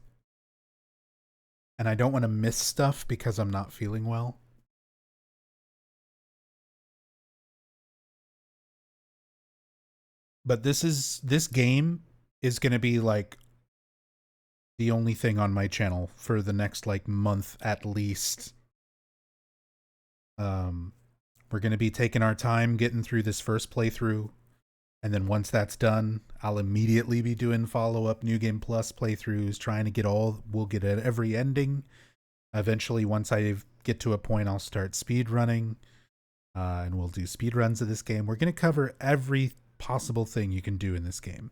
And I don't want to miss stuff because I'm not feeling well. But this game is going to be like the only thing on my channel for the next like month at least. We're going to be taking our time getting through this first playthrough, and then once that's done, I'll immediately be doing follow-up New Game Plus playthroughs, trying to get we'll get at every ending. Eventually, once I get to a point, I'll start speed running, and we'll do speed runs of this game. We're going to cover every possible thing you can do in this game.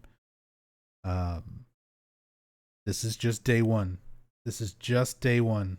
This is just day one. This is just day one.